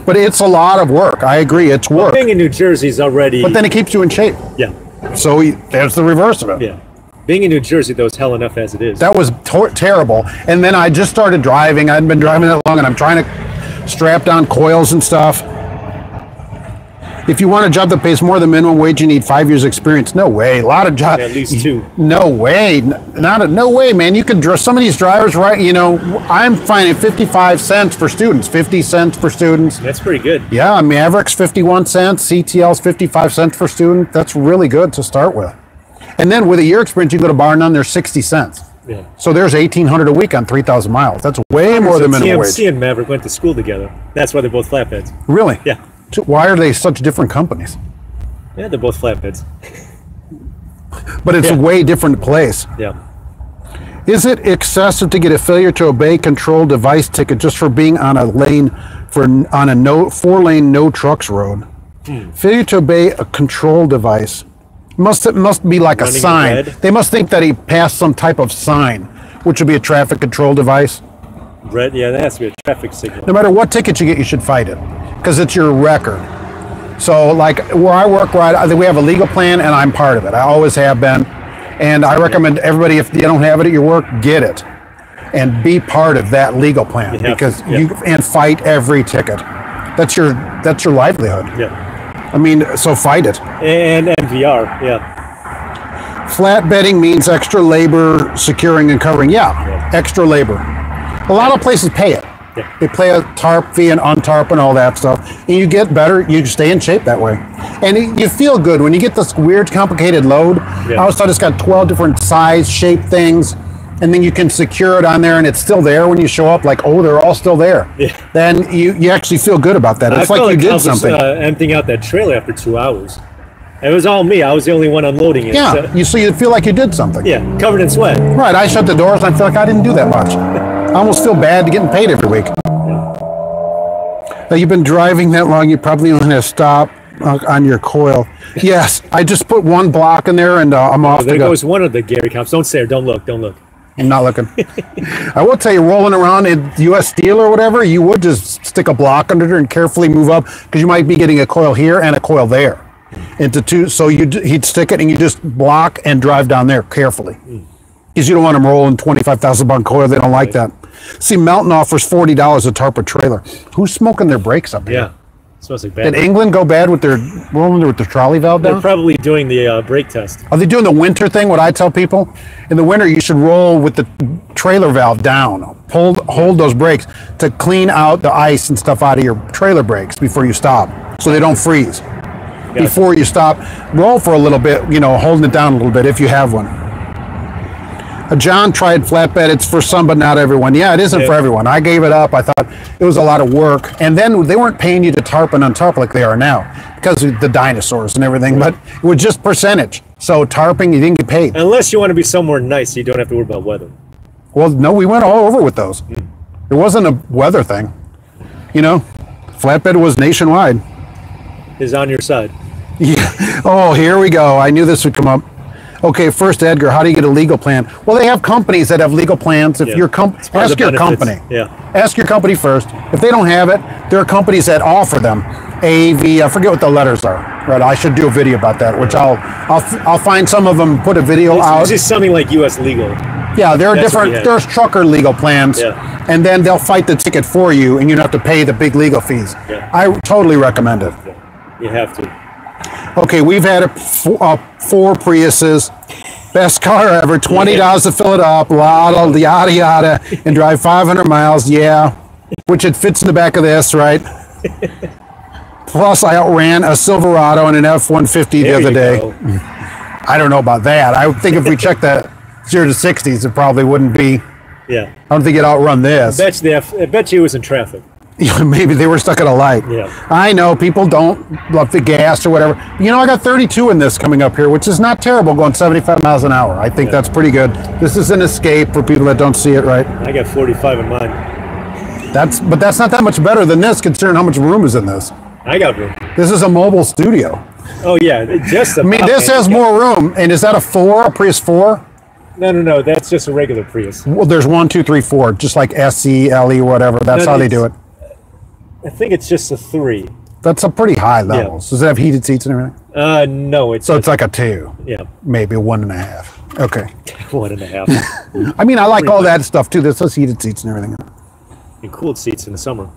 But it's a lot of work. I agree. It's work. Being in New Jersey is already... But then it keeps you in shape. Yeah. So there's the reverse of it. Yeah. Being in New Jersey, though, is hell enough as it is. That was terrible. And then I just started driving. I hadn't been driving that long, and I'm trying to strap down coils and stuff. If you want a job that pays more than minimum wage, you need 5 years experience. No way. A lot of jobs. At least 2. No way. No way, man. You could some of these drivers, right? You know, I'm finding 55 cents for students, 50 cents for students. That's pretty good. Yeah, Maverick's 51 cents, CTL's 55 cents for student. That's really good to start with. And then with a year experience, you go to bar none, there's 60 cents. Yeah. So there's $1,800 a week on 3,000 miles. That's way more than minimum wage. TMC and Maverick went to school together. That's why they're both flatbeds. Really? Yeah. Why are they such different companies? Yeah, they're both flatbeds. But it's a way different place. Yeah. Is it excessive to get a failure to obey control device ticket just for being on a lane on a 4-lane no trucks road? Failure to obey a control device must be like Running a sign. red? They must think that he passed some type of sign, which would be a traffic control device. Red, yeah, that has to be a traffic signal. No matter what ticket you get, you should fight it because it's your record. So, like where I work, I think we have a legal plan, and I'm part of it. I always have been, and I recommend everybody, if you don't have it at your work, get it and be part of that legal plan because and fight every ticket. That's your livelihood. Yeah. I mean, so fight it. And NVR, yeah. Flatbedding means extra labor securing and covering. Yeah, extra labor. A lot of places pay it. Yeah. They pay a tarp fee and untarp and all that stuff. And you get better, you stay in shape that way. And you feel good when you get this weird, complicated load. Yeah. I always thought it's got 12 different size, shape things. And then you can secure it on there and it's still there when you show up, like, oh, they're all still there. Yeah. Then you actually feel good about that. It's like you did something. Emptying out that trailer after 2 hours. It was all me. I was the only one unloading it. Yeah, so you feel like you did something. Yeah, covered in sweat. Right, I shut the doors and I feel like I didn't do that much. I almost feel bad getting paid every week. Now, you've been driving that long, you probably only have to stop on your coil. Yes, I just put one block in there and I'm off to There go. goes one of the Gary cops. Don't say it. Don't look. Don't look. I'm not looking. I will tell you, rolling around in U.S. Steel or whatever, you would just stick a block under there and carefully move up because you might be getting a coil here and a coil there into two. So he'd stick it and you just block and drive down there carefully because you don't want them rolling 25,000 pound coil. They don't like that. See, Mountain offers $40 a tarpa trailer. Who's smoking their brakes up here? Yeah. Smells like bad. Did England go bad with their rolling with the trolley valve down? They're probably doing the brake test. Are they doing the winter thing? What I tell people in the winter, you should roll with the trailer valve down. Hold those brakes to clean out the ice and stuff out of your trailer brakes before you stop, so they don't freeze. Before you stop, roll for a little bit. Holding it down a little bit if you have one. John tried flatbed. It's for some, but not everyone. Yeah, it isn't for everyone. I gave it up. I thought it was a lot of work. And then they weren't paying you to tarp and untarp like they are now because of the dinosaurs and everything, but it was just percentage. So tarping, you didn't get paid. Unless you want to be somewhere nice, so you don't have to worry about weather. Well, no, we went all over with those. It wasn't a weather thing. Flatbed was nationwide. Is on your side. Yeah. Oh, here we go. I knew this would come up. Okay, first, Edgar, how do you get a legal plan? Well, they have companies that have legal plans. If your ask your company. Yeah. Ask your company first. If they don't have it, there are companies that offer them. AV, I forget what the letters are. Right, I should do a video about that, which I'll find some of them, put a video out. It's just something like U.S. legal. Yeah, there are different. There's trucker legal plans, and then they'll fight the ticket for you, and you don't have to pay the big legal fees. Yeah. I totally recommend it. You have to. Okay, we've had 4 Priuses. Best car ever. $20 to fill it up. Yada yada, and drive 500 miles. Yeah, which it fits in the back of this, right? Plus, I outran a Silverado and an F-150 the other day. I don't know about that. I think if we checked that 0 to 60s, it probably wouldn't be. Yeah. I don't think it'd outrun this. I bet you it was in traffic. Maybe they were stuck at a light. Yeah. I know people don't love the gas or whatever. You know, I got 32 in this coming up here, which is not terrible going 75 miles an hour. I think that's pretty good. This is an escape for people that don't see it right. I got 45 in mine. But that's not that much better than this, considering how much room is in this. I got room. This is a mobile studio. Oh yeah, just I mean, this has more room. And is that a Prius 4? No. That's just a regular Prius. Well, there's 1, 2, 3, 4, just like SE, LE, whatever. That's how they do it. I think it's just a 3. That's a pretty high level. Yeah. Does it have heated seats and everything? No. So it's like a 2. Yeah. Maybe 1.5. Okay. 1.5. I mean, I like all that stuff too. This has heated seats and everything. And cooled seats in the summer.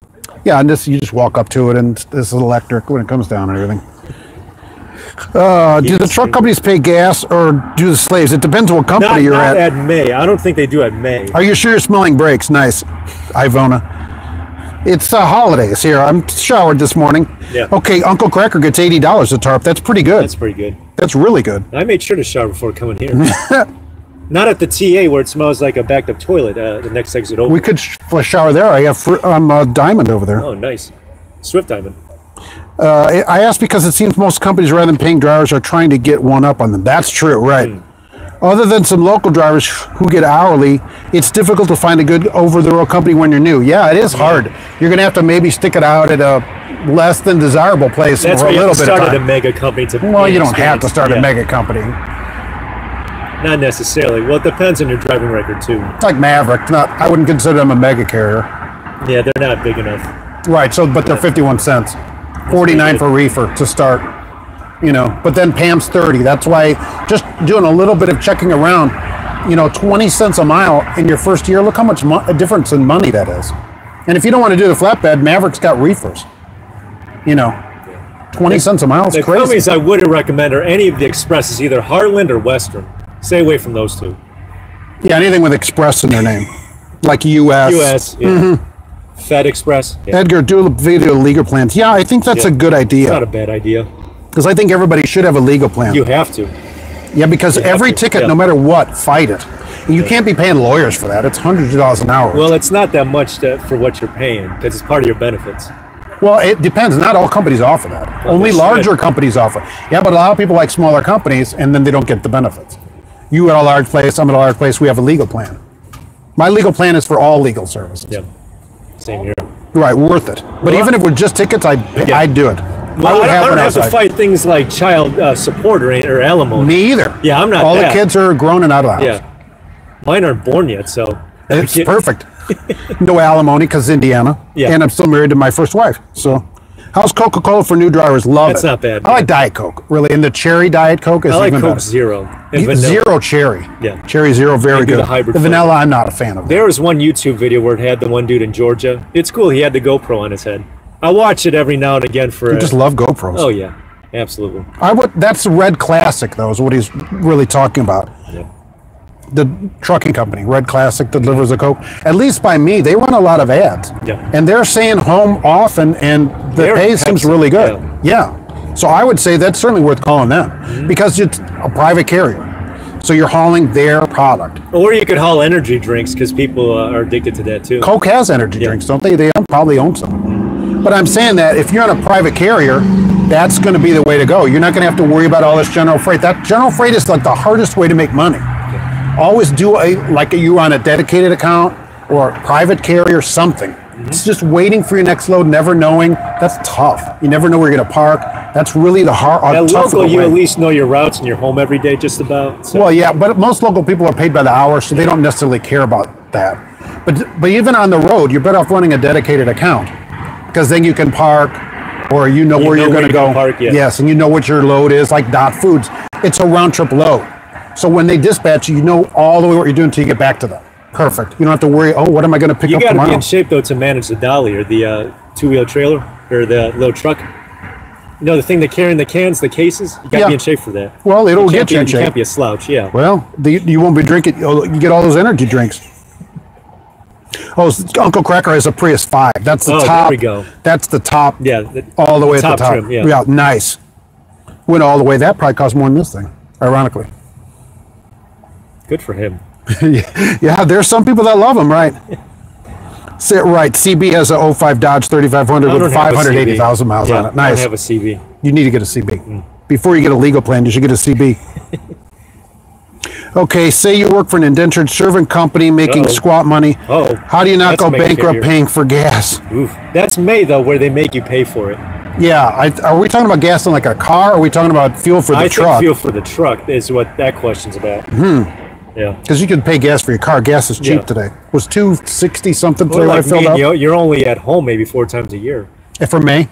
Yeah, and you just walk up to it, and this is electric when it comes down and everything. Do the truck companies pay gas or do the slaves? It depends what company you're not at. at May. I don't think they do at May. Are you sure you're smelling brakes? Nice, Ivona. It's holidays here. I'm showered this morning. Yeah. Okay, Uncle Cracker gets $80 a tarp. That's pretty good. That's pretty good. That's really good. I made sure to shower before coming here. Not at the TA where it smells like a backed up toilet. The next exit over. We could shower there. I have Diamond over there. Oh, nice. Swift Diamond. I asked because it seems most companies, rather than paying drivers, are trying to get one up on them. That's true, right? Other than some local drivers who get hourly, it's difficult to find a good over-the-road company when you're new. Yeah, it is hard. You're going to have to maybe stick it out at a less than desirable place That's for a why you little have to bit of start time. at a mega company to. Well, you don't have to start a mega company. Not necessarily. Well, it depends on your driving record too. It's like Maverick. I wouldn't consider them a mega carrier. Yeah, they're not big enough. Right. So, but they're 51 cents, 49 for reefer to start. You know, but then Pam's 30. That's why just doing a little bit of checking around, 20 cents a mile in your first year. Look how much a difference in money that is. And if you don't want to do the flatbed, Maverick's got reefers. 20 cents a mile is the crazy. companies I wouldn't recommend are any of the expresses, either Heartland or Western. Stay away from those two. Yeah, anything with express in their name, like US. US, yeah. Fed Express. Yeah. Edgar, do a video legal plans. Yeah, I think that's a good idea. It's not a bad idea. Because I think everybody should have a legal plan. You have to. Yeah, because every ticket, no matter what, fight it. And you can't be paying lawyers for that. It's hundreds of dollars an hour. Well, it's not that much for what you're paying because it's part of your benefits. Well, it depends. Not all companies offer that. Only larger companies offer. Yeah, but a lot of people like smaller companies, and then they don't get the benefits. You at a large place, I'm at a large place, we have a legal plan. My legal plan is for all legal services. Yeah, same here. Right, worth it. But even if it were just tickets, I'd do it. Well, I don't have to fight things like child support or alimony. Me either. Yeah, I'm not all that. the kids are grown and out of the house. Yeah. Mine aren't born yet, so. It's perfect. No alimony because Indiana. Yeah. And I'm still married to my first wife. So, how's Coca-Cola for new drivers? Love That's it. not bad. I like Diet Coke, really. And the cherry Diet Coke is I like even Coke better. Zero. And vanilla. Zero cherry. Yeah. Cherry Zero, very good. The hybrid vanilla, I'm not a fan of. There was one YouTube video where it had the one dude in Georgia. It's cool. He had the GoPro on his head. I watch it every now and again for. I just love GoPros. Oh yeah, absolutely. That's the Red Classic, though, is what he's really talking about. Yeah. The trucking company, Red Classic, delivers a Coke. At least by me, they run a lot of ads. Yeah. And they're saying home often, and the pay seems really good. Yeah. So I would say that's certainly worth calling them because it's a private carrier. So you're hauling their product. Or you could haul energy drinks because people are addicted to that too. Coke has energy drinks, don't they? They probably own some. But I'm saying that if you're on a private carrier, that's going to be the way to go. You're not going to have to worry about all this general freight. That general freight is like the hardest way to make money. Always do like you on a dedicated account or a private carrier, something. It's just waiting for your next load, never knowing. That's tough. You never know where you're going to park. That's really the hard. At local, you at least know your routes and you're home every day, just about. So. Well, yeah, but most local people are paid by the hour, so they don't necessarily care about that. But even on the road, you're better off running a dedicated account because then you can park, or you know where you're going to go. Park, yeah. Yes, and you know what your load is. Like Dot Foods, it's a round trip load. So when they dispatch you, you know all the way what you're doing until you get back to them. Perfect. You don't have to worry, what am I going to pick up tomorrow? You got to be in shape, though, to manage the dolly or the two-wheel trailer or the little truck. You know, the thing that carrying the cans, the cases, you got to be in shape for that. Well, it'll get you in shape. You can't be a slouch, yeah. Well, you won't be drinking, you get all those energy drinks. Oh, Uncle Cracker has a Prius 5. That's the top. There we go. That's the top. Yeah. All the way at the top. Trim, yeah. Yeah, nice. Went all the way. That probably cost more than this thing, ironically. Good for him. Yeah, there's some people that love them, right? Sit right. CB has a 05 Dodge 3500 with 580,000 miles on it. Nice. I don't have a CB. You need to get a CB. Before you get a legal plan, you should get a CB. Okay, say you work for an indentured servant company making squat money. Oh. How do you not go bankrupt paying for gas? Oof. That's May, though, where they make you pay for it. Yeah. Are we talking about gas in like a car, or are we talking about fuel for the truck? I think fuel for the truck is what that question's about. Yeah. Because you can pay gas for your car. Gas is cheap today. It was $2.60 something today when I filled up. You're only at home maybe 4 times a year. And for May?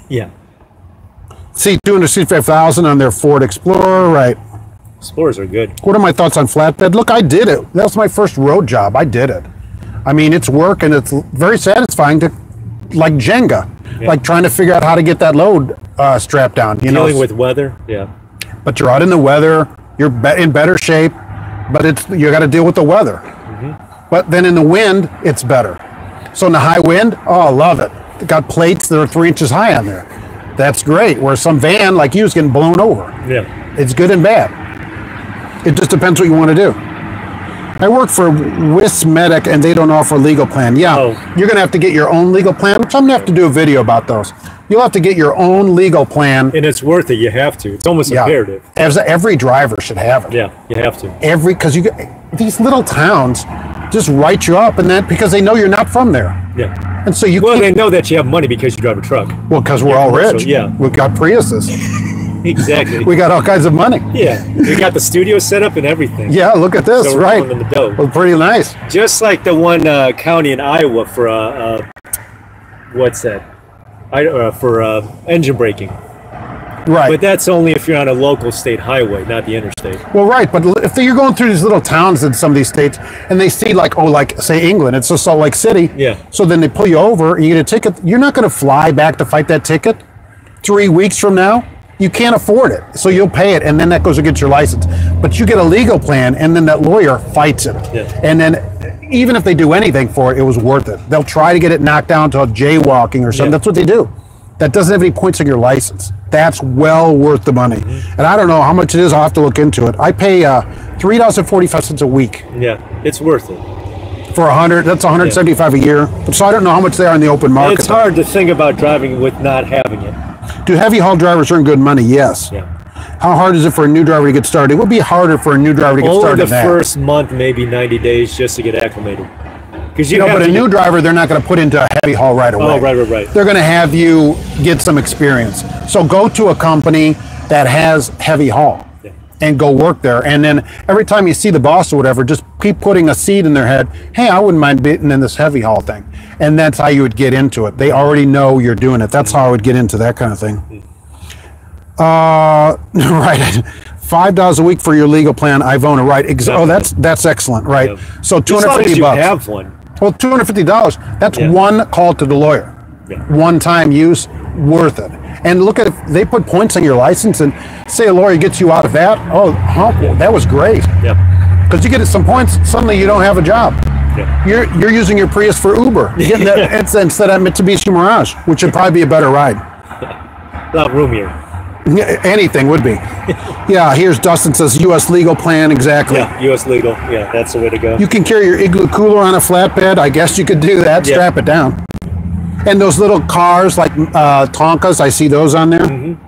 Yeah. See, $265,000 on their Ford Explorer, right? Explorers are good. What are my thoughts on flatbed? Look, I did it. That was my first road job. I did it. I mean, it's work and it's very satisfying to, like Jenga, like trying to figure out how to get that load strapped down. Dealing with weather, yeah. But you're out in the weather. You're in better shape, but you got to deal with the weather. But then in the wind, it's better. So in the high wind, oh, I love it. It got plates that are 3 inches high on there. That's great. Where some van like you is getting blown over. Yeah. It's good and bad. It just depends what you want to do. I work for Wismedic and they don't offer a legal plan. Yeah, you're going to have to get your own legal plan, which I'm going to have to do a video about those. You'll have to get your own legal plan. And it's worth it. You have to. It's almost imperative. Every driver should have it. Yeah, you have to. Because these little towns just write you up, and that because they know you're not from there. Yeah. And so they know that you have money because you drive a truck. Well, because we're all rich. Yeah. We've got Priuses. Exactly. We got all kinds of money. Yeah. We got the studio set up and everything. Yeah, look at this. So we're right. in the dough. Well, pretty nice. Just like the one county in Iowa for what's that? For engine braking. Right. But that's only if you're on a local state highway, not the interstate. Well, right. But if you're going through these little towns in some of these states and they see like say England, it's just Salt Lake City. Yeah. So then they pull you over and you get a ticket. You're not going to fly back to fight that ticket 3 weeks from now. You can't afford it. So you'll pay it and then that goes against your license. But you get a legal plan and then that lawyer fights it. Yeah. And then even if they do anything for it, it was worth it. They'll try to get it knocked down to jaywalking or something. Yeah. That's what they do. That doesn't have any points on your license. That's well worth the money. And I don't know how much it is. I'll have to look into it. I pay $3.45 a week. Yeah, it's worth it. For 100, that's 175 a year. So I don't know how much they are in the open market. It's hard to think about driving with not having it. Do heavy haul drivers earn good money? Yes. Yeah. How hard is it for a new driver to get started? It would be harder for a new driver to get started. Only the first month, maybe 90 days, just to get acclimated. Because but a new driver, they're not going to put into a heavy haul right away. Oh, right. They're going to have you get some experience. So go to a company that has heavy haul and go work there. And then every time you see the boss or whatever, just keep putting a seed in their head. Hey, I wouldn't mind being in this heavy haul thing. And that's how you would get into it. They already know you're doing it. That's how I would get into that kind of thing. Right. $5 a week for your legal plan, Ivona. Right. Oh, that's excellent. Right. Yep. So $250. You have one. Well, $250. That's one call to the lawyer. Yeah. One time use, worth it. And look at if they put points on your license and say a lawyer gets you out of that. Oh, that was great. Yeah. Because you get some points, suddenly you don't have a job. Yeah. You're using your Prius for Uber. You're getting that instead of Mitsubishi Mirage, which would probably be a better ride. A lot roomier. Anything would be. Yeah, here's Dustin says U.S. legal plan, exactly. Yeah, U.S. legal. Yeah, that's the way to go. You can carry your Igloo cooler on a flatbed. I guess you could do that. Strap it down. And those little cars like Tonkas, I see those on there. Mm-hmm.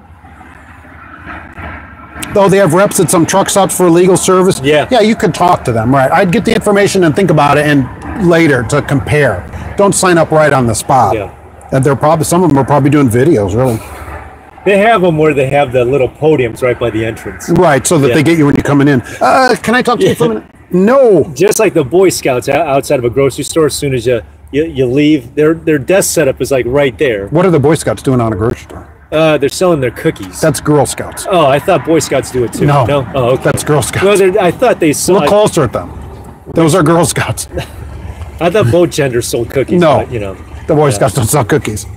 Though they have reps at some truck stops for legal service. Yeah, you could talk to them, right? I'd get the information and think about it and later to compare. Don't sign up right on the spot. Yeah. And some of them are probably doing videos, really. They have them where they have the little podiums right by the entrance. Right, so that they get you when you're coming in. Can I talk to you for a minute? No. Just like the Boy Scouts outside of a grocery store, as soon as you leave, their desk setup is like right there. What are the Boy Scouts doing on a grocery store? They're selling their cookies. That's Girl Scouts. Oh, I thought Boy Scouts do it too. No. Oh, okay. That's Girl Scouts. Well, I thought they sold. Look closer at them. Those are Girl Scouts. I thought both genders sold cookies. No, but, the Boy Scouts don't sell cookies.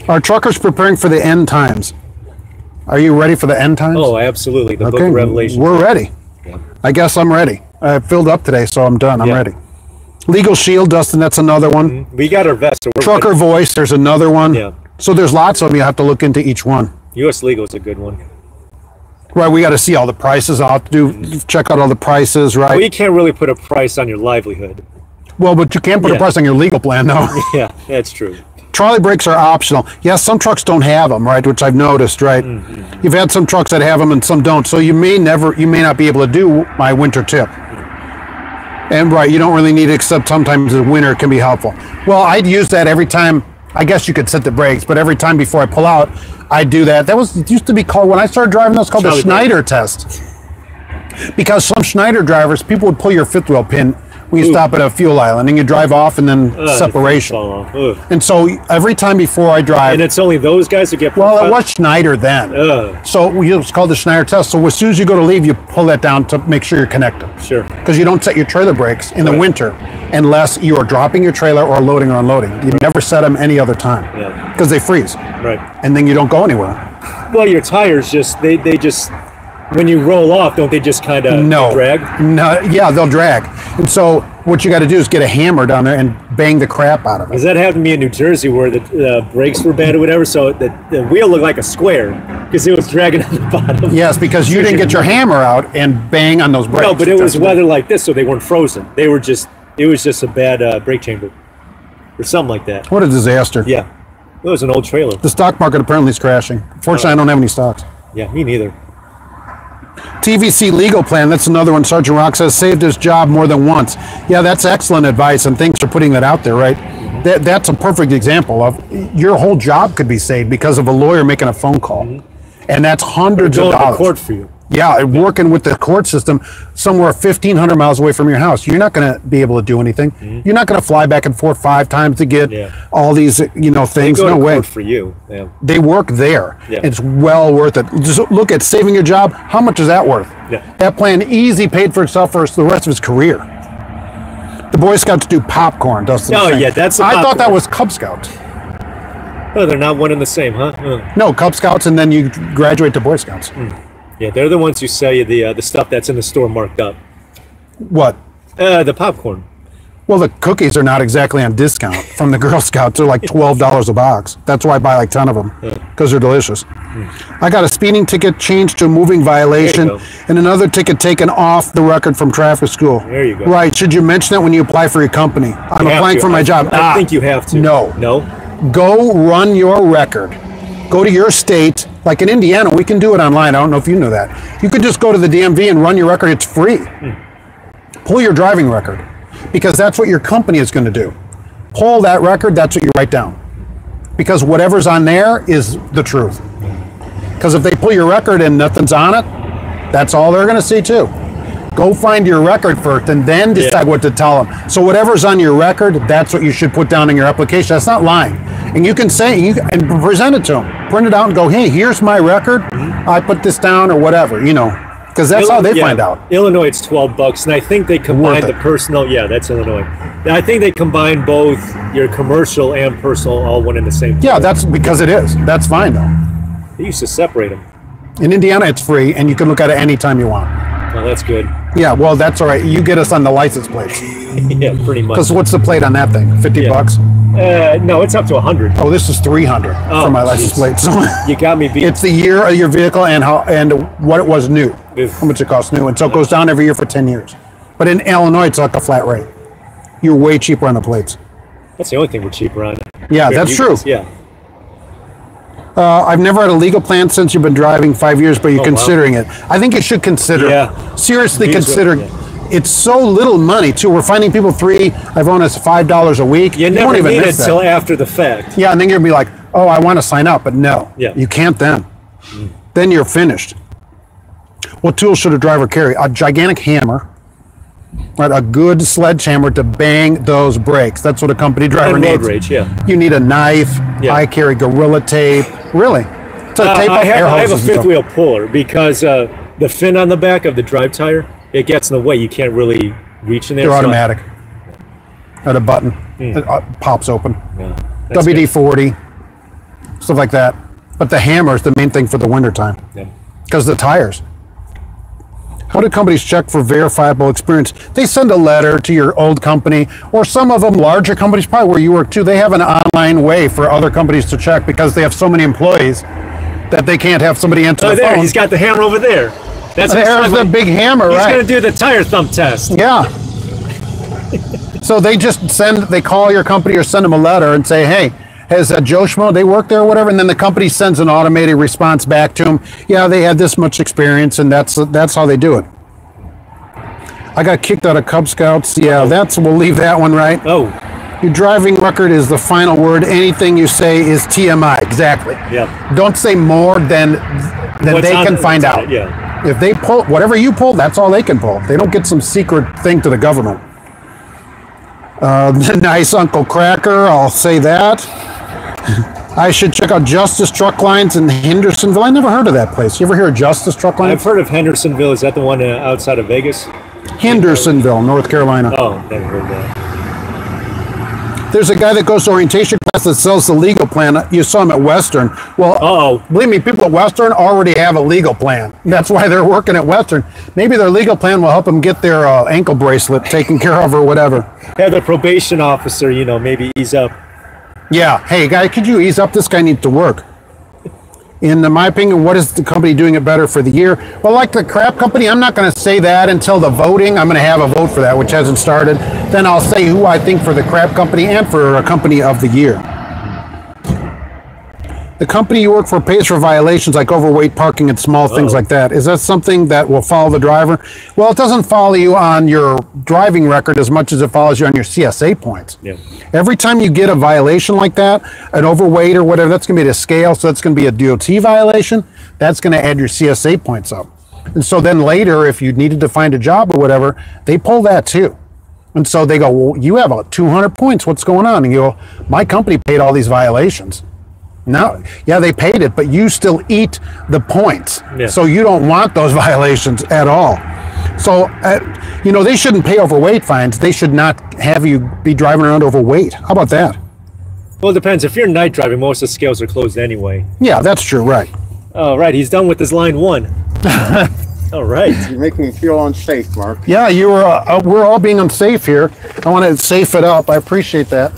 Are truckers preparing for the end times? Are you ready for the end times? Oh, absolutely. The Book of Revelation. We're ready. Yeah. I guess I'm ready. I filled up today, so I'm done. I'm ready. Legal Shield, Dustin, that's another one. We got our vest. So Trucker Voice, there's another one. Yeah. So there's lots of them. You have to look into each one. U.S. Legal is a good one. Right, we got to see all the prices. I'll have to check out all the prices, right? Well, you can't really put a price on your livelihood. Well, but you can put a price on your legal plan, though. Yeah, that's true. Trolley brakes are optional. Yes, some trucks don't have them, right? Which I've noticed, right? You've had some trucks that have them and some don't. So you may not be able to do my winter tip. And right, you don't really need it, except sometimes the winter can be helpful. Well, I'd use that every time. I guess you could set the brakes, but every time before I pull out, I do that. It used to be called, when I started driving, that was called the Schneider test. Because some Schneider drivers, people would pull your fifth wheel pin when you stop at a fuel island and you drive off and then separation. And so every time before I drive. And it's only those guys that get. Well, it was Schneider then. So it was called the Schneider test. So as soon as you go to leave, you pull that down to make sure you're connected. Sure. Because you don't set your trailer brakes in the winter unless you are dropping your trailer or loading or unloading. You never set them any other time. Because they freeze. Right. And then you don't go anywhere. Well, your tires they just, when you roll off, don't they just kind of drag? No, yeah, they'll drag. And so what you got to do is get a hammer down there and bang the crap out of it. Because that happened to me in New Jersey where the brakes were bad or whatever, so the wheel looked like a square because it was dragging on the bottom. Yes, because you didn't get your hammer out and bang on those brakes. No, but it was weather like this, so they weren't frozen. It was just a bad brake chamber or something like that. What a disaster. Yeah. It was an old trailer. The stock market apparently is crashing. Fortunately, I don't have any stocks. Yeah, me neither. TVC legal plan, that's another one. Sergeant Rock says, saved his job more than once. Yeah, that's excellent advice, and thanks for putting that out there, right? That's a perfect example of your whole job could be saved because of a lawyer making a phone call. And that's hundreds of dollars. To court for you. Yeah, working with the court system somewhere 1,500 miles away from your house. You're not going to be able to do anything. You're not going to fly back and forth 5 times to get all these, things. They go no to way. Court for you. Yeah. They work there. Yeah. It's well worth it. Just look at saving your job. How much is that worth? Yeah. That plan easy paid for itself for the rest of his career. The Boy Scouts do popcorn, Dustin. Oh, yeah, that's the I popcorn. thought that was Cub Scouts. Oh, they're not one and the same, huh? No, Cub Scouts, and then you graduate to Boy Scouts. Yeah, they're the ones who sell you the stuff that's in the store marked up. What? The popcorn. Well, the cookies are not exactly on discount from the Girl Scouts. They're like $12 a box. That's why I buy like 10 of them, because they're delicious. I got a speeding ticket changed to a moving violation and another ticket taken off the record from traffic school. There you go. Right. Should you mention that when you apply for your company? I'm applying for my job. I think you have to. No. No? Go run your record. Go to your state. Like in Indiana, we can do it online. I don't know if you know that. You could just go to the DMV and run your record. It's free. Pull your driving record, because that's what your company is going to do. Pull that record, that's what you write down. Because whatever's on there is the truth. Because if they pull your record and nothing's on it, that's all they're going to see too. Go find your record first and then decide what to tell them. So whatever's on your record, that's what you should put down in your application. That's not lying. And you can say, and present it to them. Print it out and go, hey, here's my record. I put this down or whatever, because that's how they find out. Illinois, it's $12, and I think they combine the personal. Yeah, that's Illinois. I think they combine both your commercial and personal all one in the same. Yeah, that's because it is. That's fine though. They used to separate them. In Indiana, it's free, and you can look at it anytime you want. Well, that's good. Yeah, well, that's all right. You get us on the license plate. Yeah, pretty much. Because what's the plate on that thing? $50? No, it's up to 100. Oh, this is 300 for my license plate. So you got me beat. It's the year of your vehicle and what it was new, how much it costs new, and so it goes down every year for 10 years. But in Illinois, it's like a flat rate. You're way cheaper on the plates. That's the only thing we're cheaper on. Yeah, that's true. Yeah. I've never had a legal plan since you've been driving 5 years, but you're considering it. I think you should consider. Yeah. Seriously consider. It's so little money too. We're finding people I've owned us $5 a week. You never won't even need miss it till after the fact. Yeah, and then you're gonna be like, oh, I want to sign up, but no, you can't then. Then you're finished. What tools should a driver carry? A gigantic hammer, right? A good sledgehammer to bang those brakes. That's what a company driver and needs. Road rage, You need a knife. I carry Gorilla Tape. Really? So tape I air have a hoses fifth wheel puller because the fin on the back of the drive tire, it gets in the way. You can't really reach in there. They're automatic. At a button, it pops open. Yeah, WD-40, stuff like that. But the hammer is the main thing for the wintertime. Yeah. Because the tires. How do companies check for verifiable experience? They send a letter to your old company, or some of them, larger companies, probably where you work too, they have an online way for other companies to check because they have so many employees that they can't have somebody answer the there, phone. he's got the hammer over there. That's There's the big hammer, he's right? going to do the tire thump test. Yeah. So they just they call your company or send them a letter and say, hey, has Joe Schmo, they work there or whatever, and then the company sends an automated response back to them. Yeah, they had this much experience, and that's how they do it. I got kicked out of Cub Scouts. Yeah, we'll leave that one, right? Oh. Your driving record is the final word. Anything you say is TMI. Exactly. Yeah. Don't say more than they can find out. Yeah. If they pull, whatever you pull, that's all they can pull. They don't get some secret thing to the government. Nice Uncle Cracker, I'll say that. I should check out Justice Truck Lines in Hendersonville. I never heard of that place. You ever hear of Justice Truck Lines? I've heard of Hendersonville. Is that the one outside of Vegas? Hendersonville, North Carolina. Oh, never heard that. There's a guy that goes to orientation class that sells the legal plan. You saw him at Western. Well, believe me, people at Western already have a legal plan. That's why they're working at Western. Maybe their legal plan will help them get their ankle bracelet taken care of or whatever. Have the probation officer, maybe ease up. Yeah. Hey, guy, could you ease up? This guy needs to work. In my opinion, what is the company doing it better for the year? Well, like the crap company, I'm not going to say that until the voting. I'm going to have a vote for that, which hasn't started. Then I'll say who I think for the crap company and for a company of the year. The company you work for pays for violations like overweight parking and small things like that. Is that something that will follow the driver? Well, it doesn't follow you on your driving record as much as it follows you on your CSA points. Yeah. Every time you get a violation like that, an overweight or whatever, that's going to be at a scale, so that's going to be a DOT violation. That's going to add your CSA points up. And so then later, if you needed to find a job or whatever, they pull that too. And so they go, well, you have 200 points. What's going on? And you go, my company paid all these violations. No, yeah, they paid it, but you still eat the points. Yeah. So you don't want those violations at all. So, they shouldn't pay overweight fines. They should not have you be driving around overweight. How about that? Well, it depends. If you're night driving, most of the scales are closed anyway. Yeah, that's true, right. Oh, right. He's done with his line 1. All right. You're making me feel unsafe, Mark. Yeah, we're all being unsafe here. I want to safe it up. I appreciate that.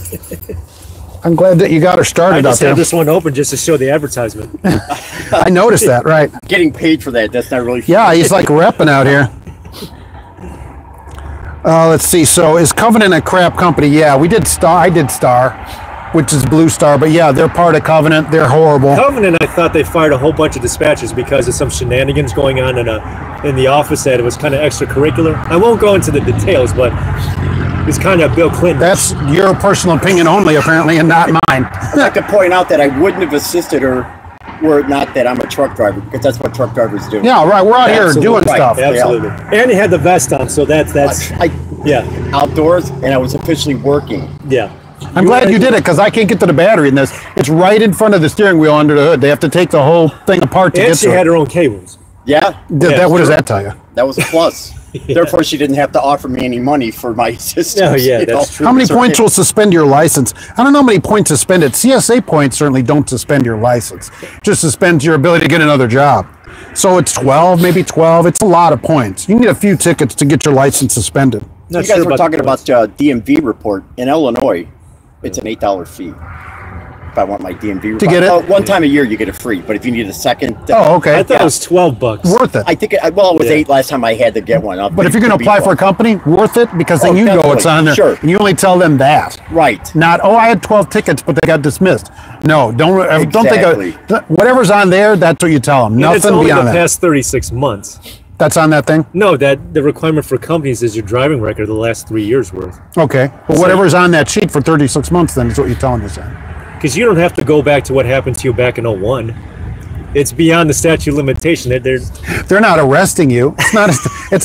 I'm glad that you got her started I just out there. had this one open just to show the advertisement. I noticed that, right. Getting paid for that, that's not really fun. Yeah, he's like repping out here. Let's see. So is Covenant a crap company? Yeah, I did Star, which is Blue Star, but yeah, they're part of Covenant. They're horrible. Covenant, I thought they fired a whole bunch of dispatchers because of some shenanigans going on in the office that it was kind of extracurricular. I won't go into the details, but it's kind of Bill Clinton. That's your personal opinion only, apparently, and not mine. I'd like to point out that I wouldn't have assisted her were it not that I'm a truck driver, because that's what truck drivers do. Yeah, right. We're out here doing stuff. Absolutely. And he had the vest on, so that's yeah. Outdoors, and I was officially working. Yeah. I'm glad you did it, because I can't get to the battery in this. It's right in front of the steering wheel under the hood. They have to take the whole thing apart to get to it. And she had her own cables. Yeah. What does that tell you? That was a plus. Yeah. Therefore, she didn't have to offer me any money for my assistance. Oh, yeah, that's true. How many points will suspend your license? I don't know how many points suspended. CSA points certainly don't suspend your license. Just suspends your ability to get another job. So it's 12, maybe 12. It's a lot of points. You need a few tickets to get your license suspended. You guys were talking about DMV report. In Illinois, it's an $8 fee. If I want my DMV report. To get it? One time a year you get it free, but if you need a second... Oh, okay. I thought it was $12. Worth it. I think, it was 8 last time I had to get one. But if you're going to apply for a company, worth it, because then you know it's on there. Sure. And you only tell them that. Right. Not, I had 12 tickets, but they got dismissed. No, don't think whatever's on there, that's what you tell them. Nothing it's only beyond the that. past 36 months. That's on that thing? No, that the requirement for companies is your driving record the last 3 years worth. Okay. Well, whatever's on that sheet for 36 months, then is what you're telling us then. Because you don't have to go back to what happened to you back in 01. It's beyond the statute of limitation. They're not arresting you. It's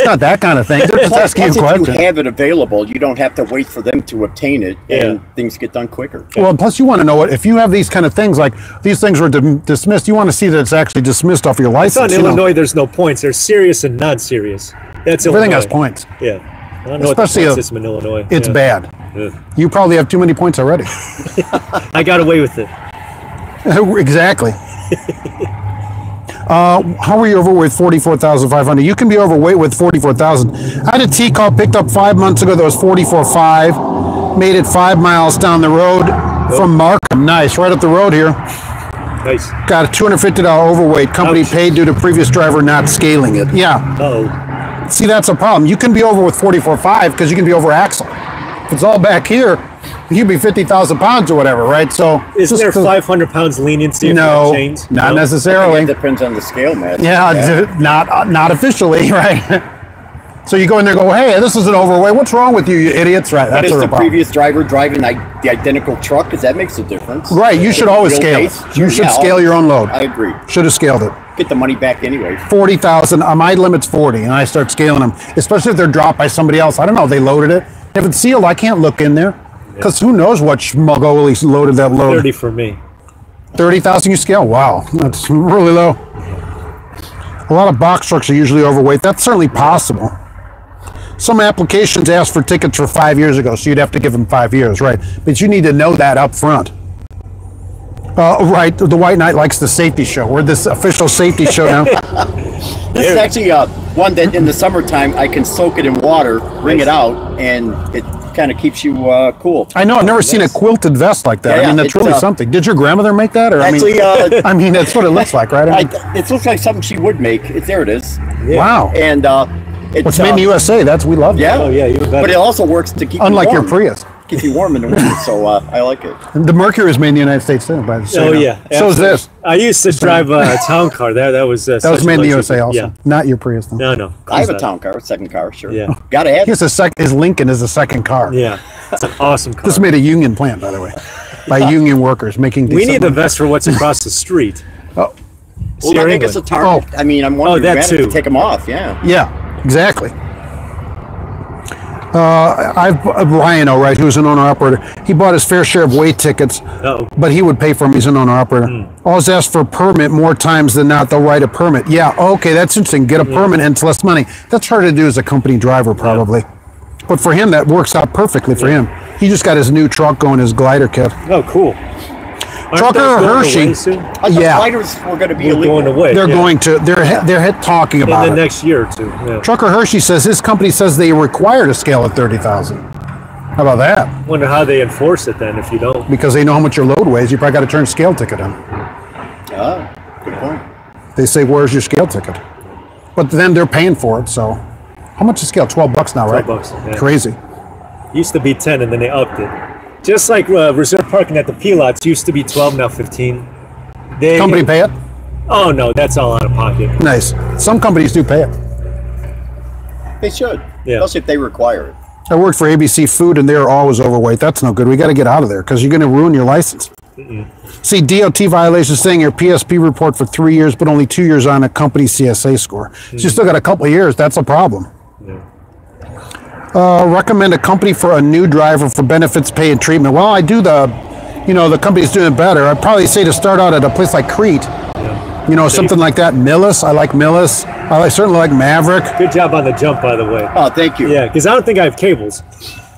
not that kind of thing. They're just asking you questions. If you have it available, you don't have to wait for them to obtain it, and things get done quicker. Well, plus you want to know if you have these kind of things, like these things were dismissed, you want to see that it's actually dismissed off your license. In Illinois, there's no points. There's serious and non-serious. That's everything Illinois. has points. Yeah. I don't know especially what the point system in Illinois. It's bad. You probably have too many points already. I got away with it. Exactly. How were you overweight? 44,500. You can be overweight with 44,000. I had a T-call picked up 5 months ago that was 44.5. Made it 5 miles down the road from Markham. Nice, right up the road here. Nice. Got a $250 overweight. Company paid due to previous driver not scaling it. Yeah. Uh-oh. See, that's a problem. You can be over with 44.5 because you can be over axle. If it's all back here, you'd be 50,000 pounds or whatever, right? So isn't there 500 pounds leniency? No, chains? not I necessarily. think it depends on the scale, Matt. Yeah, not officially, right? So you go in there and go, hey, this is an overweight. What's wrong with you idiots? Right, But that's is the problem. previous driver driving the identical truck? Because that makes a difference. Right, you should always scale it. You should scale your own load. I agree. Should have scaled it. Get the money back anyway. 40,000. My limit's 40, and I start scaling them, especially if they're dropped by somebody else. I don't know. They loaded it. If it's sealed, I can't look in there because who knows what schmuggle loaded that load. 30 for me. 30,000 you scale? Wow, that's really low. A lot of box trucks are usually overweight. That's certainly possible. Some applications ask for tickets for 5 years ago, so you'd have to give them 5 years, right? But you need to know that up front. Right, the White Knight likes the safety show. We're this official safety show now. This is actually one that in the summertime I can soak it in water, wring it out, and it kind of keeps you cool. I know, I've never seen a quilted vest like that. Yeah, I mean, that's it's, really something. Did your grandmother make that? Or Actually, I mean, that's what it looks like, right? I mean, it looks like something she would make. There it is. Wow. And It's made in the USA. We love that. Yeah. Oh, yeah, even better. But it also works to keep Unlike you your warm. Prius. Keep you warm in the winter, so I like it. And the Mercury is made in the United States too, by the way. Oh, yeah. So is this. I used to drive a town car. That was That was made in the USA also. Yeah. Not your Prius, though. No. I have a town car, a second car, sure. Yeah. Gotta have it. His Lincoln is the second car. Yeah. It's an awesome car. This is made a union plant, by the way, by union workers making. We need the decent vest for what's across the street. money. Well, I think it's a target. I mean, I'm wondering that if you too. to take them off, yeah. Yeah, exactly. Ryan, right, who's an owner-operator, he bought his fair share of weight tickets, but he would pay for them. He's an owner-operator. Always ask for a permit more times than not. They'll write a permit. Yeah, okay, that's interesting. Get a permit and it's less money. That's hard to do as a company driver, probably. But for him, that works out perfectly for him. He just got his new truck going, his glider kit. Oh, cool. Trucker Hershey. Yeah. Sliders were going to be We're illegal. going away. They're going to. They're talking about in the it. next year or two. Yeah. Trucker Hershey says his company says they require to scale at 30,000. How about that? Wonder how they enforce it then if you don't. Because they know how much your load weighs. You probably got to turn scale ticket in. Ah, good point. They say, "Where's your scale ticket?" But then they're paying for it. So, how much is scale? $12 now, right? $12. Yeah. Crazy. Used to be 10 and then they upped it. Just like reserve parking at the P-lots used to be 12, now 15. Company pay it? Oh no, that's all out of pocket. Nice. Some companies do pay it. They should. Yeah. Especially if they require it. I worked for ABC Food, and they're always overweight. That's no good. We got to get out of there because you're going to ruin your license. See, DOT violations saying your PSP report for 3 years, but only 2 years on a company CSA score. So you still got a couple of years. That's a problem. Recommend a company for a new driver for benefits, pay, and treatment. Well, I do the company's doing better. I'd probably say to start out at a place like Crete. Something like that. Millis. I like Millis. I certainly like Maverick. Good job on the jump, by the way. Oh, thank you. Yeah, because I don't think I have cables.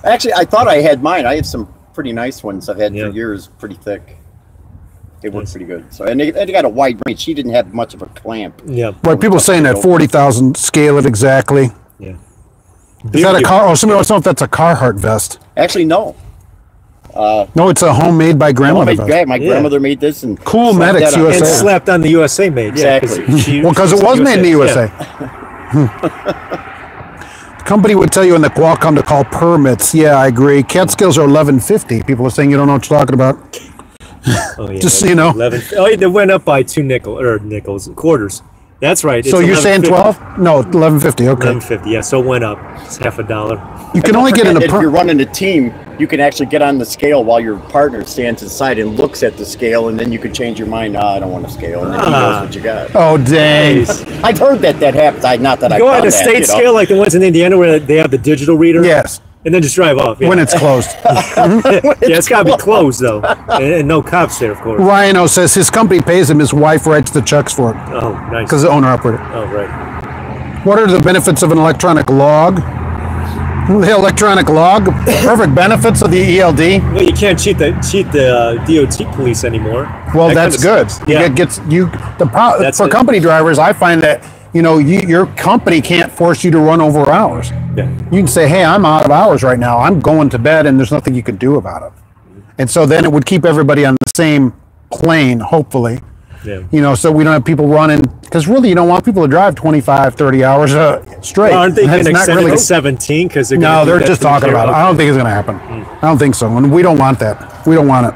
Actually, I thought I had mine. I have some pretty nice ones I've had for years, pretty thick. They work pretty good. So, and they got a wide range. She didn't have much of a clamp. Yeah. Right, people saying that 40,000, scale it exactly. Yeah. Is that a car? Oh, somebody wants to know if that's a Carhartt vest. Actually, no. No, it's a homemade by grandmother vest. My grandmother made this and Cool slapped Medics that on. USA. And slapped on the USA made. Exactly. Well, because it was made in the USA. The company would tell you in the Qualcomm to call permits. Yeah, I agree. Catskills are 1150. People are saying you don't know what you're talking about. Oh, yeah. Just so you know. 11. Oh, they went up by quarters. That's right. So you're saying 12? No, 1150. Okay. 1150. Yeah, so it went up. It's half a dollar. You can only get in a If you're running a team, you can actually get on the scale while your partner stands aside and looks at the scale, and then you can change your mind. No, I don't want to scale, and then he knows what you got. Oh, dang. I've heard that happens. Not that I've Go done on a that, state scale like the ones in Indiana where they have the digital reader. Yes. And then just drive off. Yeah. When it's closed. Yeah, it's got to be closed, though. And no cops there, of course. Ryan O says his company pays him. His wife writes the checks for it. Oh, nice. Because the owner operator. Oh, right. What are the benefits of an electronic log? The electronic log, perfect benefits of the ELD. Well, you can't cheat the DOT police anymore. Well, that's good. Yeah. For company drivers, I find that your company can't force you to run over hours. Yeah. You can say, "Hey, I'm out of hours right now. I'm going to bed," and there's nothing you can do about it. And so then it would keep everybody on the same plane, hopefully. Yeah. So we don't have people running, because really you don't want people to drive 25, 30 hours straight. Well, aren't they going to extend really it to 17? Because they're just talking about it. I don't think it's going to happen. I don't think so. And we don't want that. We don't want it.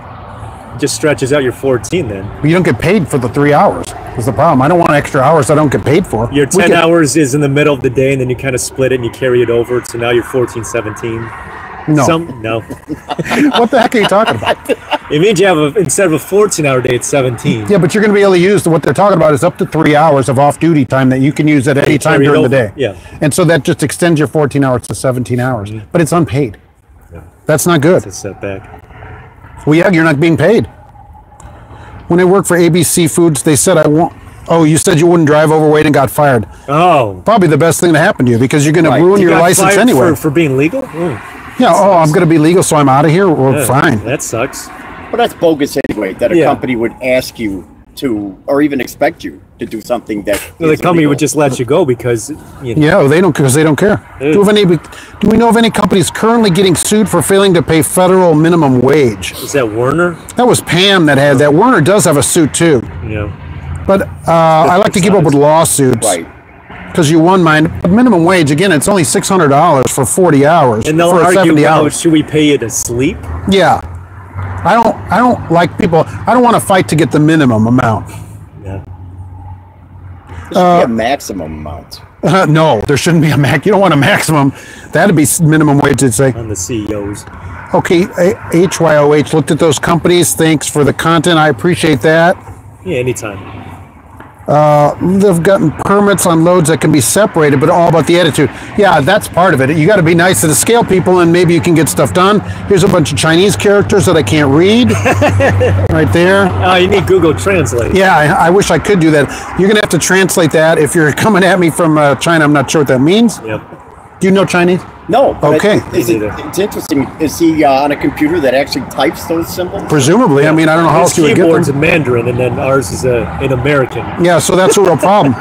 Just stretches out your 14 then. But you don't get paid for the 3 hours. That's the problem. I don't want extra hours I don't get paid for. Your 10 hours is in the middle of the day, and then you kind of split it and you carry it over. So now you're 14, 17. No. No. What the heck are you talking about? It means you have instead of a 14-hour day, it's 17. Yeah, but you're going to be able to use what they're talking about is up to 3 hours of off-duty time that you can use at any time during the day. Yeah. And so that just extends your 14 hours to 17 hours. But it's unpaid. Yeah. That's not good. It's a setback. Well, yeah, you're not being paid. When I worked for ABC Foods, they said I won't. Oh, you said you wouldn't drive overweight and got fired. Oh. Probably the best thing to happen to you, because you're going to ruin your license anyway. For being legal? Yeah, I'm going to be legal, so I'm out of here? Well, fine. That sucks. Well, that's bogus anyway, that a company would ask you to, or even expect you to do something that the company would just let you go because, Yeah, they don't, because they don't care. Do we know of any companies currently getting sued for failing to pay federal minimum wage? Is that Werner? That was Pam that had that. Werner does have a suit, too. Yeah. But I like to keep up with lawsuits. Right. Because you won mine. But minimum wage, again, it's only $600 for 40 hours. And they'll for argue, 70 hours. Should we pay you to sleep? Yeah. I don't like people. I don't want to fight to get the minimum amount. Yeah. There should be a maximum amount. No, there shouldn't be a max. You don't want a maximum. That'd be minimum wage, they'd say. On the CEOs. Okay, HYOH looked at those companies. Thanks for the content. I appreciate that. Yeah, anytime. They've gotten permits on loads that can be separated, but all about the attitude. Yeah, that's part of it. You got to be nice to the scale people, and maybe you can get stuff done. Here's a bunch of Chinese characters that I can't read. Right there. Oh, you need Google Translate. Yeah, I wish I could do that. You're going to have to translate that. If you're coming at me from China, I'm not sure what that means. Yep. Do you know Chinese? No. Okay. It's interesting. Is he on a computer that actually types those symbols? Presumably. I mean, I don't know how else you would get them. His keyboard's in Mandarin, and then ours is in American. Yeah, so that's a real problem.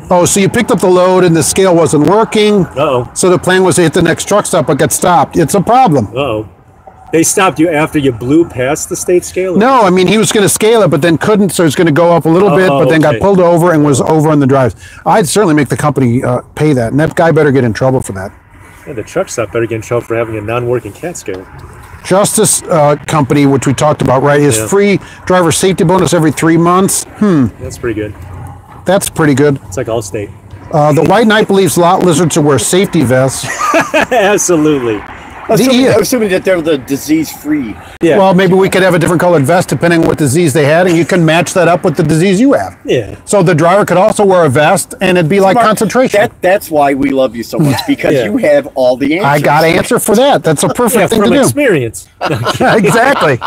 Oh, so you picked up the load and the scale wasn't working. Uh-oh. So the plan was to hit the next truck stop, but got stopped. It's a problem. Uh-oh. They stopped you after you blew past the state scale? No, I mean, he was going to scale it, but then couldn't, so he's going to go up a little bit, but then got pulled over and was over on the drives. I'd certainly make the company pay that, and that guy better get in trouble for that. Yeah, the truck stop better get in trouble for having a non-working CAT scale. Justice Company, which we talked about, right, is free driver safety bonus every 3 months. That's pretty good. That's pretty good. It's like Allstate. The White Knight believes lot lizards should wear safety vests. Absolutely. Assuming that they're the disease-free. Yeah. Well, maybe we could have a different colored vest depending on what disease they had, and you can match that up with the disease you have. Yeah. So the driver could also wear a vest, and it'd be like Mark, concentration. That's why we love you so much, because you have all the answers. I got an answer for that. That's a perfect thing to do. From experience. Exactly.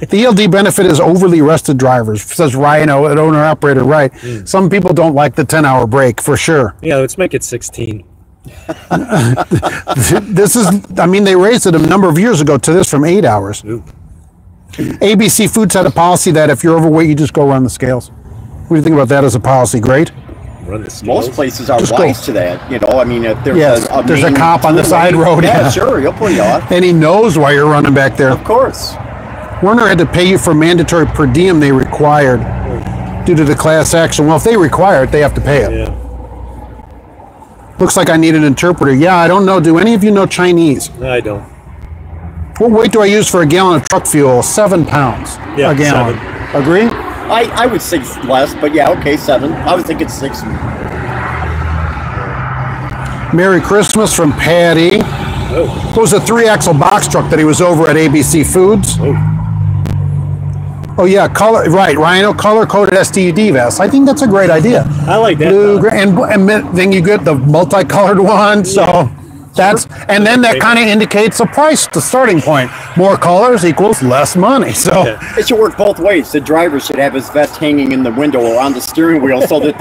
The ELD benefit is overly rested drivers, says Rhino, an owner-operator, right. Some people don't like the 10-hour break, for sure. Yeah, let's make it 16. This is, I mean, they raised it a number of years ago to this from 8 hours. Ooh. ABC Foods had a policy that if you're overweight, you just go run the scales. What do you think about that as a policy? Great? Run the scales. Most places are wise to that, you know. I mean, if there's there's a cop on the side road. Yeah, sure, he'll pull you off. And he knows why you're running back there. Of course. Werner had to pay you for mandatory per diem they required due to the class action. Well, if they require it, they have to pay it. Yeah. Looks like I need an interpreter. Yeah, I don't know. Do any of you know Chinese? No, I don't. What weight do I use for a gallon of truck fuel? 7 pounds Yeah, a gallon. 7. Agree? I would say less, but yeah, okay, 7. I was thinking 6. Merry Christmas from Patty. Oh. It was a 3-axle box truck that he was over at ABC Foods. Oh yeah, color, right, Rhino, color-coded STD vest. I think that's a great idea. I like that. Blue, and then you get the multicolored one, so that's, and then that kind of indicates the price, the starting point. More colors equals less money, so. It should work both ways. The driver should have his vest hanging in the window or on the steering wheel so that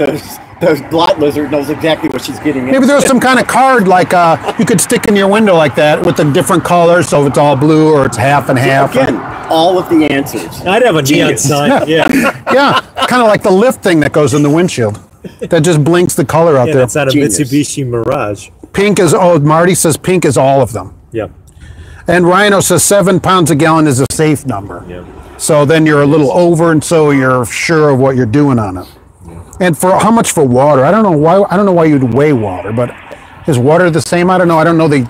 The lot lizard knows exactly what she's getting. Maybe there's some kind of card like you could stick in your window like that with the different colors, so it's all blue or it's half and half. Again, all of the answers. I'd have a neon sign. Yeah. Yeah, kind of like the lift thing that goes in the windshield that just blinks the color out Yeah, there. that's not a Genius. Mitsubishi Mirage. Pink is, oh, Marty says pink is all of them. Yeah. And Rhino says 7 pounds a gallon is a safe number. Yeah. So then you're a little over, and so you're sure of what you're doing on it. And for how much for water? I don't know why. I don't know why you'd weigh water, but is water the same? I don't know. I don't know the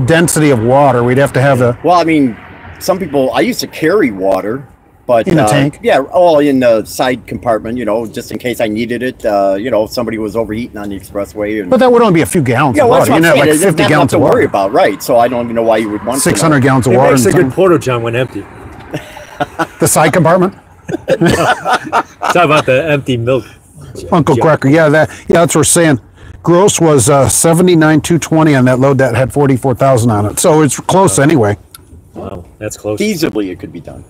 density of water. We'd have to have the. Well, I mean, some people. I used to carry water, but In a tank? Yeah, all in the side compartment. You know, just in case I needed it. You know, if somebody was overheating on the expressway. And, But that would only be a few gallons of well, water. that's You what know, I'm like saying. 50 It's gallons not of enough to worry water. about, right? So I don't even know why you would want 600 gallons of It water. makes a in good the porta john when empty. the side compartment. Talk about the empty milk. Uncle Cracker. Yeah, that's what we're saying. Gross was 79,220 on that load that had 44,000 on it. So it's close anyway. Wow, that's close. Feasibly, it could be done.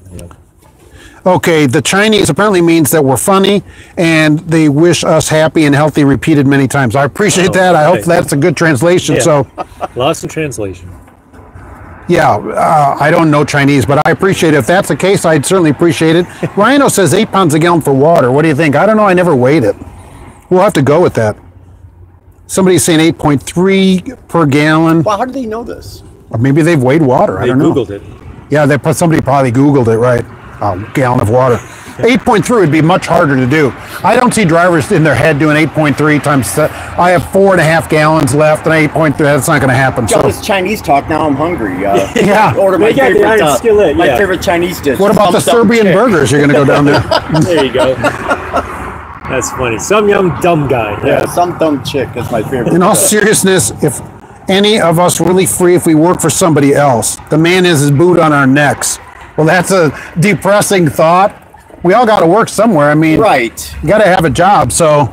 Okay, the Chinese apparently means that we're funny and they wish us happy and healthy repeated many times. I appreciate that. I hope right. that's a good translation. Yeah. So, Lost in translation. yeah, I don't know Chinese, but I appreciate it. If that's the case, I'd certainly appreciate it. Rhino says 8 pounds a gallon for water. What do you think? I don't know. I never weighed it. We'll have to go with that. Somebody's saying 8.3 per gallon. Well, how do they know this? Or maybe they've weighed water. I They don't know. Googled it. Yeah, somebody probably Googled it, right? A gallon of water. 8.3 would be much harder to do. I don't see drivers in their head doing 8.3 times. I have 4.5 gallons left, and 8.3. That's not going to happen. All So, this Chinese talk. Now I'm hungry. yeah. Order my They got the favorite, iron skillet, my yeah. favorite Chinese dish. What about the Some dumb Serbian chick. burgers? You're going to go down there. There you go. That's funny. Some young dumb guy. Yeah, some dumb chick. That's my favorite. In all seriousness, if any of us really free if we work for somebody else, the man is his boot on our necks. Well, that's a depressing thought. We all got to work somewhere. I mean, Right. you got to have a job. So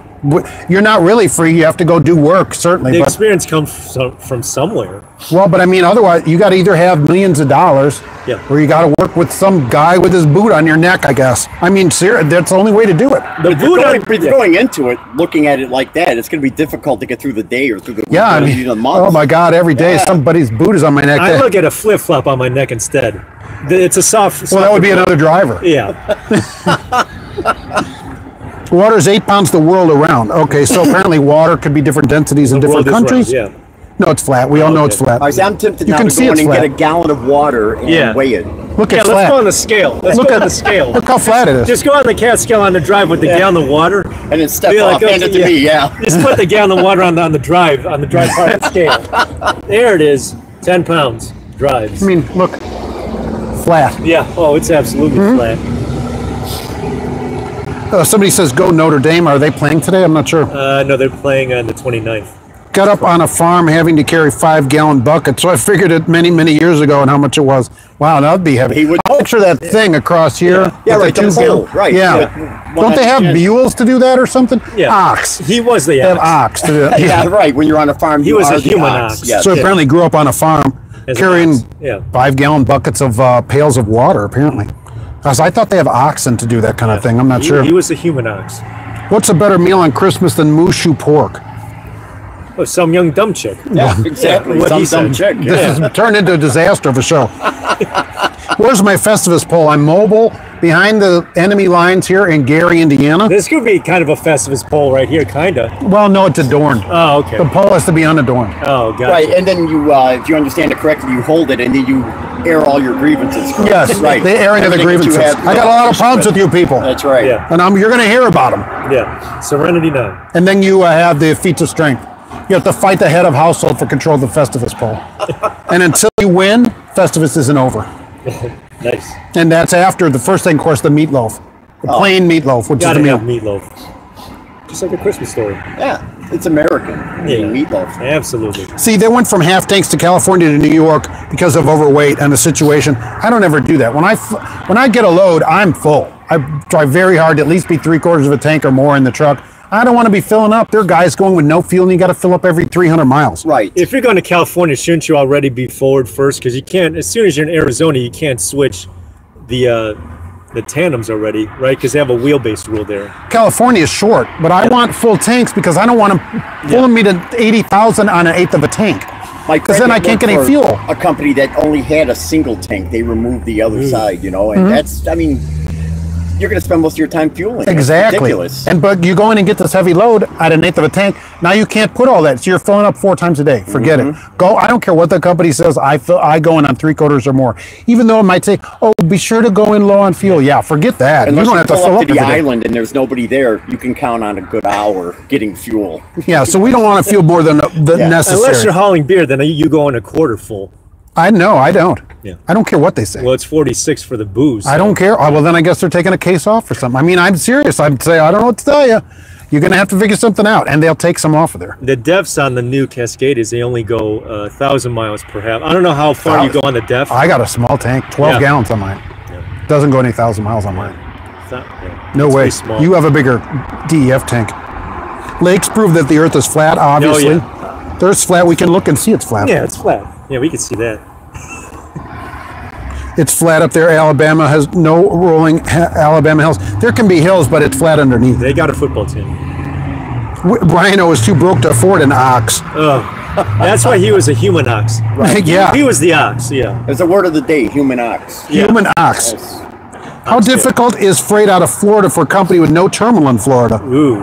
you're not really free. You have to go do work, certainly. The But, experience comes from somewhere. well, but I mean, otherwise, you got to either have millions of dollars, Yeah. or you got to work with some guy with his boot on your neck, I guess. I mean, that's the only way to do it. The If you're boot going, on, if you're going into it, looking at it like that, it's going to be difficult to get through the day or through the Yeah, I week or mean, even a month. oh my God, every day Yeah. somebody's boot is on my neck. I look at a flip flop on my neck instead. It's a soft. Well, that would be another driver. Yeah. Water is 8 pounds the world around. Okay, so apparently water could be different densities in The different world is countries. round, No, it's flat. We all know it's okay. flat. All right, so I'm tempted You now can to see go it's in and flat. get a gallon of water and Yeah. weigh it. Look Yeah, at let's flat. go on the scale. Let's Look go at on the scale. Look how flat it is. Just go on the cat scale on the drive with the gallon of water. And then step Be like, off, hand it to okay, me, yeah. Just put the gallon of water on the drive part of the scale. There it is. 10 pounds. Drives. I mean, look, flat. Yeah. Oh, it's absolutely Mm-hmm. flat. Somebody says go Notre Dame. Are they playing today? I'm not sure. No, they're playing on the 29th. Got up on a farm having to carry 5-gallon buckets, so I figured it many, many years ago and how much it was. Wow, that'd be heavy. He would- I'll picture that thing across here. Yeah, with right, the the 2 pole, gallon- right. Yeah. Yeah. Don't they have mules to do that or something? Yeah. Ox. He was the They have ox. ox to do that. Yeah, right. When you're on a farm, He you was are a the human ox. ox. Yes. So apparently grew up on a farm As an carrying ox, yeah. 5-gallon buckets of pails of water, apparently. Because I thought they have oxen to do that kind of thing. I'm not sure. He was a human ox. What's a better meal on Christmas than mooshu pork? Oh, some young dumb chick. Yeah, exactly. what he Some dumb said. chick. This has turned into a disaster of a show. Where's my Festivus pole? I'm mobile behind the enemy lines here in Gary, Indiana. This could be kind of a Festivus pole right here, kind of. Well, no, it's adorned. Oh, okay. The pole has to be unadorned. Oh, gotcha. Right, and then you, if you understand it correctly, you hold it and then you air all your grievances. Correct? Yes, right. the airing of the Everything that you grievances. have- I got a lot of problems with you people. That's right. Yeah. And you're going to hear about them. Yeah. Serenity now. And then you have the feats of strength. You have to fight the head of household for control of the Festivus pole. And until you win, Festivus isn't over. Nice. And that's after the first thing, of course, the meatloaf. The plain meatloaf, which Gotta is the have meal. meatloaf. Just like a Christmas story. Yeah, it's American. Yeah. Meatloaf. Absolutely. See, they went from half tanks to California to New York because of overweight and the situation. I don't ever do that. When I get a load, I'm full. I try very hard to at least be 3/4 of a tank or more in the truck. I don't want to be filling up. There are guys going with no fuel, and you got to fill up every 300 miles. Right. If you're going to California, shouldn't you already be forward first? Because you can't, as soon as you're in Arizona, you can't switch the the tandems already, right? Because they have a wheelbase rule there. California is short, but I want full tanks because I don't want them pulling me to 80,000 on an eighth of a tank. Because then I can't get any fuel. A company that only had a single tank, they removed the other side, and that's, I mean, you're going to spend most of your time fueling. Exactly. It's ridiculous. But you go in and get this heavy load at an eighth of a tank. Now you can't put all that. So you're filling up 4 times a day. Forget it. Go. I don't care what the company says. I go in on 3/4 or more. Even though it might say, "Oh, be sure to go in low on fuel." Yeah, forget that. Unless you don't have to fill up up to the every day. island and there's nobody there, you can count on a good hour getting fuel. Yeah. So we don't want to fuel more than the necessary. Unless you're hauling beer, then you go in a quarter full. I know. I don't. Yeah. I don't care what they say. Well, it's 46 for the booze. I don't care. Oh, well, then I guess they're taking a case off or something. I mean, I'm serious. I'd say, I don't know what to tell you. You're going to have to figure something out, and they'll take some off of there. The DEFs on the new Cascades, they only go 1,000 miles per half. I don't know how far you go on the DEF. I got a small tank, 12 gallons on mine. Yeah. Doesn't go any 1,000 miles on mine. No It's way. pretty small. You have a bigger DEF tank. Lakes prove that the Earth is flat, obviously. The Earth's flat. We can look and see it's flat. Yeah, it's flat. Yeah, we can see that. It's flat up there. Alabama has no rolling Alabama hills. There can be hills, but it's flat underneath. They got a football team. Brian was too broke to afford an ox. Oh, that's why he was a human ox. Right. Yeah. He was the ox, yeah. There's a word of the day, human ox. Human ox. Yes. How difficult is freight out of Florida for a company with no terminal in Florida? Ooh.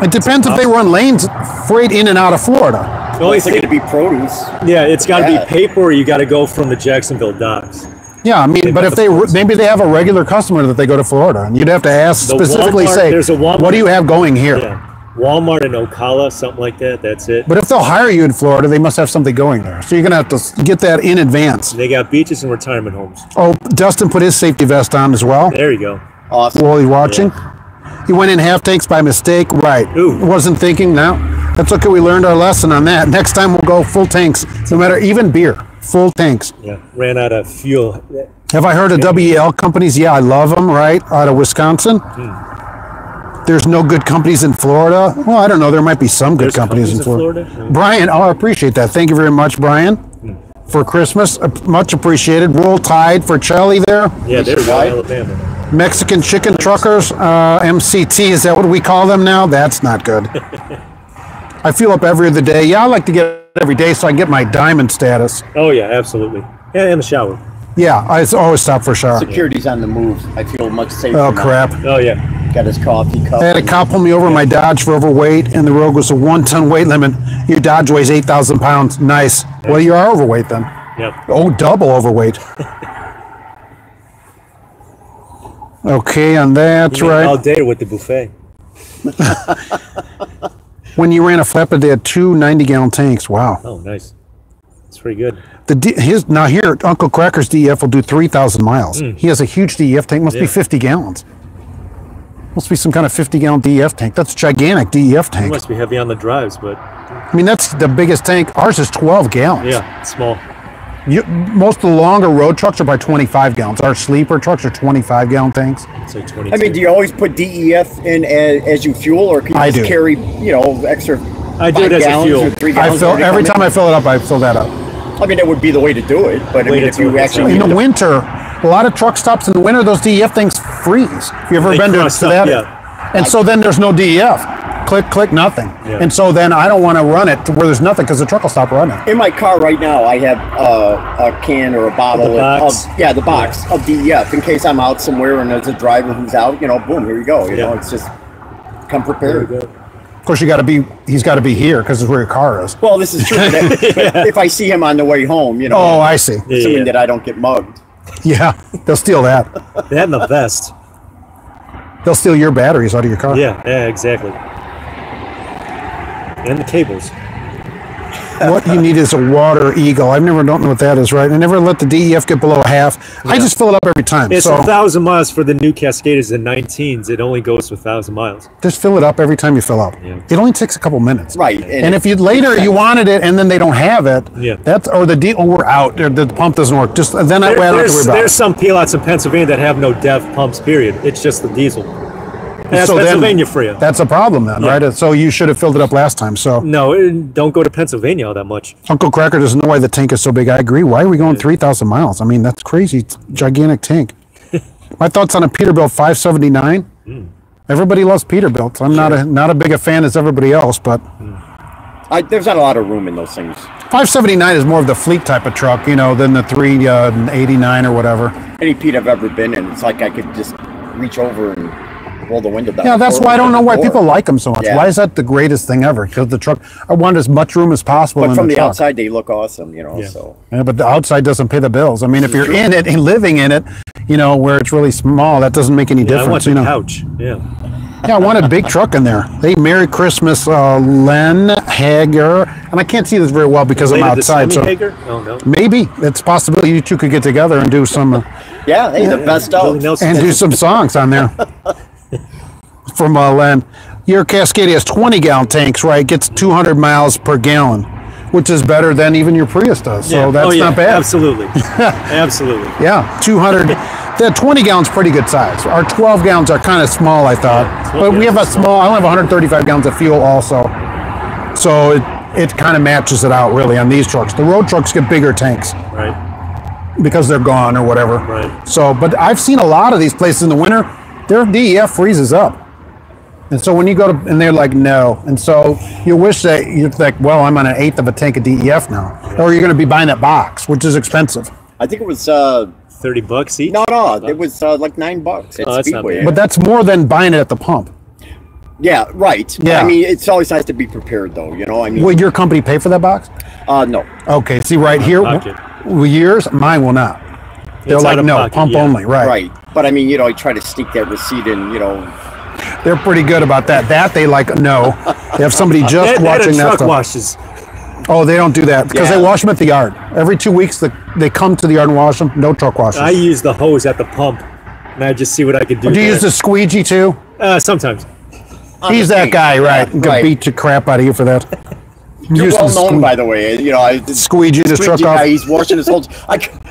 It depends if they run lanes freight in and out of Florida. The only It's going to thing, be produce. yeah, it's got to Yeah. be paper or you got to go from the Jacksonville docks. Yeah, I mean, but if maybe they have a regular customer that they go to Florida, and you'd have to ask The specifically Walmart- say, there's a Walmart- what do you have going here? Yeah. Walmart in Ocala, something like that, that's it. But if they'll hire you in Florida, they must have something going there. So you're going to have to get that in advance. They got beaches and retirement homes. Oh, Dustin put his safety vest on as well There you go. Awesome. while he's watching. He went in half tanks by mistake. Right. Ooh. Wasn't thinking. No. That's okay. We learned our lesson on that. Next time we'll go full tanks, no matter, even beer, full tanks. Yeah, ran out of fuel. Have I heard of WEL companies? Yeah, I love them, right? Out of Wisconsin. There's no good companies in Florida. Well, I don't know. There might be some good There's companies in companies Florida. in Brian, oh, I appreciate that. Thank you very much, Brian, for Christmas. Much appreciated. Roll Tide for Charlie there. Yeah, there we go, Right. Alabama. Mexican chicken truckers, MCT. Is that what we call them now? That's not good. I fuel up every other day. Yeah, I like to get it every day so I can get my diamond status. Oh, yeah, absolutely. Yeah, and the shower. Yeah, I always stop for a shower. Security's on the move. I feel much safer. Oh, now. crap. Oh, yeah. Got his coffee cup. I had a cop pull me over in my Dodge for overweight, and the road was a 1-ton weight limit. Your Dodge weighs 8,000 pounds. Nice. Well, you are overweight then. Yep. Oh, double overweight. Okay, and that's You went all right. day with the buffet. When you ran a flatbed, they had 2 90-gallon tanks. Wow. Oh, nice. That's pretty good. Now here, Uncle Cracker's DEF will do 3,000 miles. He has a huge DEF tank. Must be 50 gallons. Must be some kind of 50-gallon DEF tank. That's a gigantic DEF It tank. must be heavy on the drives, but I mean, that's the biggest tank. Ours is 12 gallons. yeah, it's small. Most of the longer road trucks are by 25 gallons. Our sleeper trucks are 25-gallon tanks. It's like 22. I mean, do you always put DEF in as you fuel, or can you I just do. carry, extra? I do 5 it as a gallons fuel. or 3 gallons Every time I fill it up, I fill that up. I mean, that would be the way to do it. But I mean, if you actually In the winter, a lot of truck stops in the winter, those DEF things freeze. Have you ever They been to crust up, that? yeah. And so then there's no DEF. Click, click, nothing. Yeah. And so then I don't want to run it to where there's nothing because the truck will stop running. in my car right now, I have a can or a bottle The box. of the box of DEF in case I'm out somewhere and there's a driver who's out. Boom, here you go. You know, it's just come prepared. Very good. Of course, he's got to be here because it's where your car is. Well, this is true. But if I see him on the way home, Oh, I see. assuming Yeah. that I don't get mugged. Yeah, they'll steal that. That and the vest. They'll steal your batteries out of your car. Yeah, exactly. And the cables. What you need is a water eagle. I've never don't know what that is, right? I never let the DEF get below half. I just fill it up every time. It's So 1,000 miles for the new Cascades and 19s. It only goes to 1,000 miles. just fill it up every time you fill up. Yeah. It only takes a couple minutes. Right. And if you later you wanted it and then they don't have it, Yeah. we're out. The pump doesn't work. Just then I don't have to worry about There's it. some lots in Pennsylvania that have no DEF pumps, period. It's just the diesel. And that's So then Pennsylvania for you. That's a problem then, Yeah. right? So you should have filled it up last time. So No, don't go to Pennsylvania all that much. Uncle Cracker doesn't know why the tank is so big. I agree. Why are we going 3,000 miles? I mean, that's crazy. It's a gigantic tank. My thoughts on a Peterbilt 579. Everybody loves Peterbilts. I'm not a big a fan as everybody else, but there's not a lot of room in those things. 579 is more of the fleet type of truck, you know, than the 389 or whatever. Any Pete I've ever been in, it's like I could just reach over and roll the window down. Yeah, that's why I don't know why people like them so much. Yeah. Why is that the greatest thing ever? Because the truck, I want as much room as possible. But from the truck. outside, they look awesome, you know. Yeah. So. Yeah, but the outside doesn't pay the bills. I mean, if you're in it and living in it, you know, where it's really small, that doesn't make any difference. I want the you know. couch. Yeah. Yeah, I want a big truck in there. Hey, Merry Christmas, Len Hager. And I can't see this very well because I'm outside. So Hager? Oh, no. maybe it's a possibility you two could get together and do some. Yeah, hey, the best of. And do some songs on there. From Len. Your Cascadia has 20-gallon tanks, right? Gets 200 miles per gallon, which is better than even your Prius does. So that's not bad. Absolutely. Absolutely. Yeah, 200. That 20 gallons pretty good size. Our 12 gallons are kind of small, I thought. Yeah, but we have a small, I only have 135 gallons of fuel also. So it kind of matches it out really on these trucks. The road trucks get bigger tanks. Right. Because they're gone or whatever. Right. So, but I've seen a lot of these places in the winter, their DEF freezes up. And so when you go to, and they're like, no. And so you wish that you're like, well, I'm on an eighth of a tank of DEF now. Or you're going to be buying that box, which is expensive. I think it was $30 each? No, it was like $9 at Speedway. But that's more than buying it at the pump. Yeah, right. Yeah. I mean, it's always nice to be prepared, though. You know, I mean. Will your company pay for that box? No. Okay, see right here, yours, mine will not. They're like, no, pump only, right. Right. But I mean, you know, I try to sneak that receipt in, you know. They're pretty good about that. That they like, no. They have somebody just watching that truck stuff. washes. Oh, they don't do that because they wash them at the yard. Every 2 weeks, they come to the yard and wash them. No truck washes. I use the hose at the pump, and I just see what I can do. Do you use the squeegee too? Sometimes. He's that guy, right? Gonna beat the crap out of you for that. You're well known, by the way. You know, squeegee his truck off. He's washing his whole.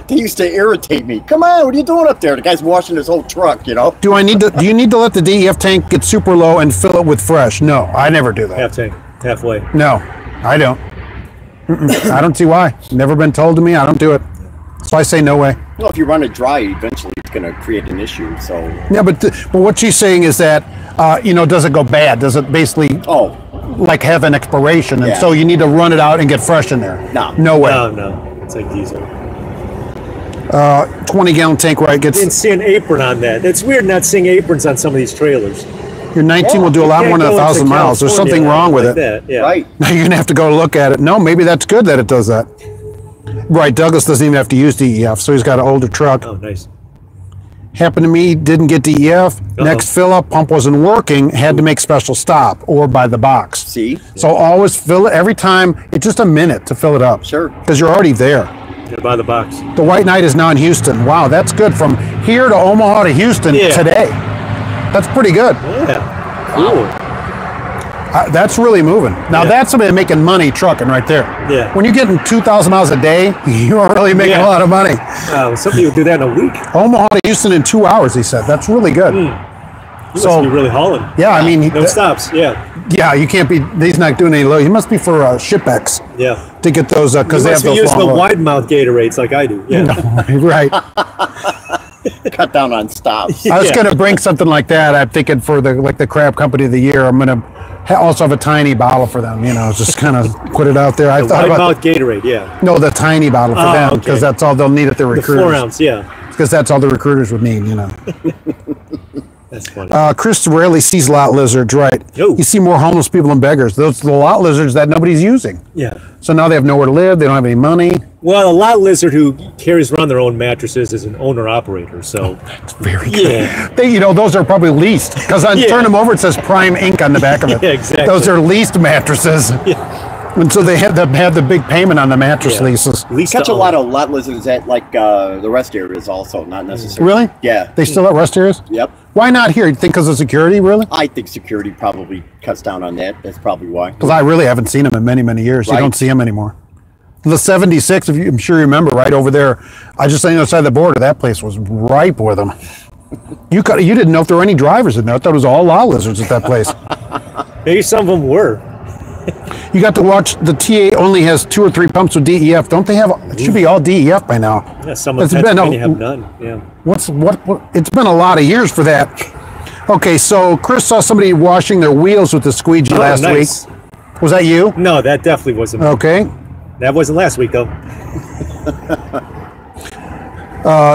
They used to irritate me. Come on, what are you doing up there? The guy's washing his whole truck. You know. Do you need to let the DEF tank get super low and fill it with fresh? No, I never do that. Half tank, halfway. No, I don't. I don't see why. Never been told to me. I don't do it. So I say no way. Well, if you run it dry, eventually it's going to create an issue. So. Yeah, but what she's saying is that you know, does it go bad? Does it basically like have an expiration, and so you need to run it out and get fresh in there? No way. No, it's like diesel. 20-gallon tank, right? Didn't see an apron on that. It's weird not seeing aprons on some of these trailers. Your 19 will do a lot more than 1,000 miles. There's something wrong with it. Right. Now you're gonna have to go look at it. No, maybe that's good that it does that. Right. Douglas doesn't even have to use DEF, so he's got an older truck. Oh, nice. Happened to me, didn't get DEF. Next fill up, pump wasn't working, had to make special stop or buy the box. See? So always fill it every time. It's just a minute to fill it up. Sure. Because you're already there. Buy the box. The White Knight is now in Houston. Wow, that's good. From here to Omaha to Houston today. That's pretty good. Yeah. Cool. That's really moving. Now that's somebody making money trucking right there. Yeah. When you're getting 2,000 miles a day, you are really making a lot of money. Some people do that in a week. Omaha to Houston in 2 hours, he said. That's really good. You must be really hauling. Yeah, I mean. No stops, Yeah, you can't be, he's not doing any low. He must be for ship X. Yeah. To get those, because they have those using the wide mouth Gatorades like I do. Yeah. Right. Cut down on stops. I was going to bring something like that. I'm thinking for the crab company of the year, I'm going to also have a tiny bottle for them, you know, just kind of put it out there. I thought wide about mouth Gatorade, yeah. No, the tiny bottle for them, because that's all they'll need at the recruiters. The 4 ounce, yeah. Because that's all the recruiters would need, you know. That's funny. Chris rarely sees lot lizards, right? Yo. You see more homeless people and beggars. Those are the lot lizards that nobody's using. Yeah. So now they have nowhere to live. They don't have any money. Well, a lot lizard who carries around their own mattresses is an owner-operator, so... That's very good. Yeah. Those are probably leased. Because on turn them over, it says Prime Inc. on the back of it. Yeah, exactly. Those are leased mattresses. Yeah. And so they have the big payment on the mattress leases. Catch a lot of lot lizards at the rest areas also, not necessarily. Really? Yeah. They still at rest areas? Yep. Why not here? You think because of security, really? I think security probably cuts down on that. That's probably why. Because I really haven't seen them in many, many years. Right. You don't see them anymore. The 76, I'm sure you remember, right over there. I just on the other side of the border. That place was ripe with them. You didn't know if there were any drivers in there. I thought it was all lot lizards at that place. Maybe some of them were. You got to watch, the TA only has 2 or 3 pumps with DEF. Don't they have, it should be all DEF by now. Yeah, some of them have none, yeah. what? It's been a lot of years for that. Okay, so Chris saw somebody washing their wheels with the squeegee last nice. week. Was that you? No, that definitely wasn't me. Okay. That wasn't last week, though.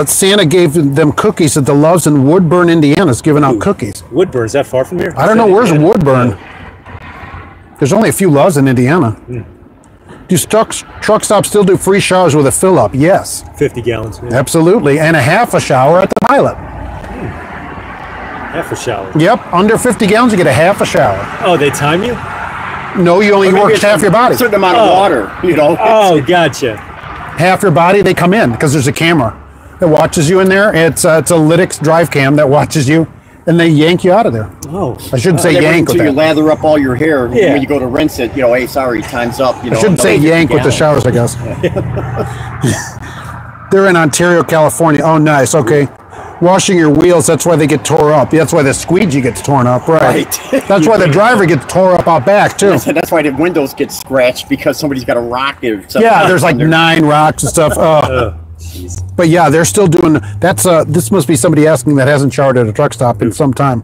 Santa gave them cookies at the Loves in Woodburn, Indiana. It's giving out cookies. Woodburn, is that far from here? I don't know. Where's Woodburn? There's only a few Loves in Indiana. Do truck stops still do free showers with a fill-up? Yes. 50 gallons. Yeah. Absolutely. And a half a shower at the pilot. Half a shower. Yep. Under 50 gallons, you get a half a shower. Oh, they time you? No, you only work half your body. A certain amount of water, you know. Oh, gotcha. Half your body, they come in because there's a camera that watches you in there. It's a Lytix drive cam that watches you, and they yank you out of there. Oh. I shouldn't say yank with until you that. lather up all your hair. Yeah. When you go to rinse it, you know, hey, sorry, time's up. You know, I shouldn't say yank with the showers, I guess. They're in Ontario, California. Oh, nice. Okay. Washing your wheels, that's why they get tore up. That's why the squeegee gets torn up, right? That's why the driver gets tore up out back, too. That's why the windows get scratched, because somebody's got a rock or something. Yeah, there's like 9 rocks and stuff. But yeah, they're still doing, this must be somebody asking that hasn't showered at a truck stop in some time.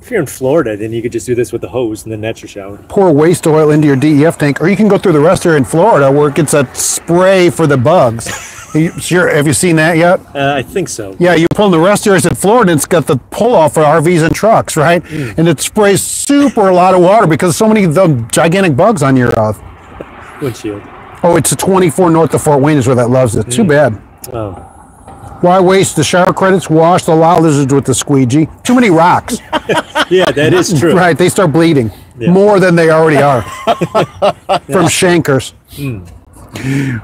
If you're in Florida, then you could just do this with the hose, and then that's your shower. Pour waste oil into your DEF tank, or you can go through the rest here in Florida where it gets a spray for the bugs. Sure, have you seen that yet? I think so. Yeah, you pull in the rest areas in Florida, and it's got the pull-off for RVs and trucks, right? And it sprays super a lot of water because so many of the gigantic bugs on your windshield. Oh, it's a 24 north of Fort Wayne is where that loves it. Too bad. Oh. Why waste the shower credits? Wash the lot lizards with the squeegee. Too many rocks. Yeah, that is true. Right, they start bleeding more than they already are from chancres.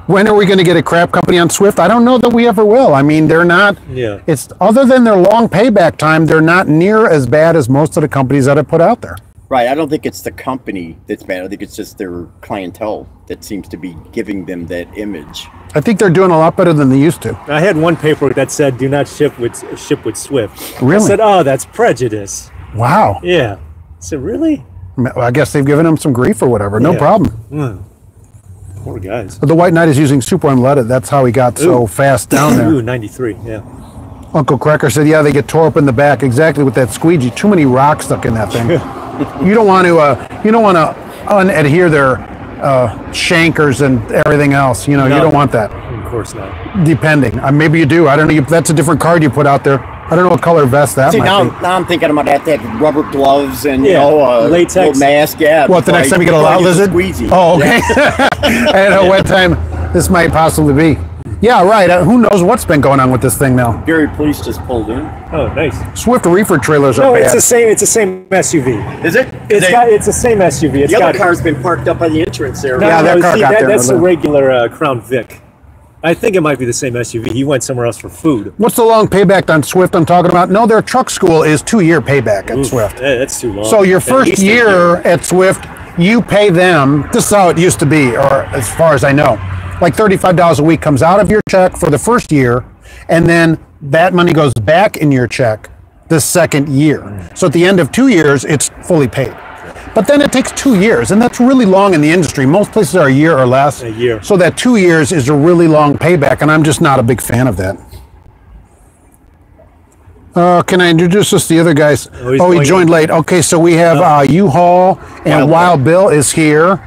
When are we going to get a crap company on Swift? I don't know that we ever will. I mean, they're not. Yeah. It's other than their long payback time, they're not near as bad as most of the companies that I put out there. Right. I don't think it's the company that's bad. I think it's just their clientele that seems to be giving them that image. I think they're doing a lot better than they used to. I had one paperwork that said, "Do not ship with Swift." Really? I said, "Oh, that's prejudice." Wow. Yeah. I said, "Really?" I guess they've given them some grief or whatever. No problem. Poor guys. But the White Knight is using super unleaded. That's how he got so fast down there. Ooh, 93. Yeah. Uncle Cracker said, "Yeah, they get tore up in the back exactly with that squeegee. Too many rocks stuck in that thing. You don't want to unadhere their chancres and everything else. You know, you don't want that. Of course not. Depending, maybe you do. I don't know. That's a different card you put out there. I don't know what color vest that might be. Now I'm thinking about that rubber gloves and latex little mask. Yeah. What, the next time you get a lot lizard? Squeegee. Oh, okay. I don't know what time this might possibly be. Yeah, right. Who knows what's been going on with this thing now? Gary Police just pulled in. Oh, nice. Swift reefer trailers are No, bad. it's the same SUV. Is it? It's the same SUV. The other car's been parked up by the entrance there. No, Yeah, that car got there. That's a regular Crown Vic. I think it might be the same SUV. He went somewhere else for food. What's the long payback on Swift I'm talking about? No, their truck school is 2-year payback at Swift. That's too long. So your first year at Swift, you pay them, this is how it used to be, or as far as I know, like $35 a week comes out of your check for the first year, and then that money goes back in your check the second year. So at the end of 2 years, it's fully paid. But then it takes 2 years, and that's really long in the industry. Most places are a year or less. A year. So that 2 years is a really long payback, and I'm just not a big fan of that. Can I introduce us to the other guys? He joined late. Okay, so we have U-Haul, and Wild Bill is here.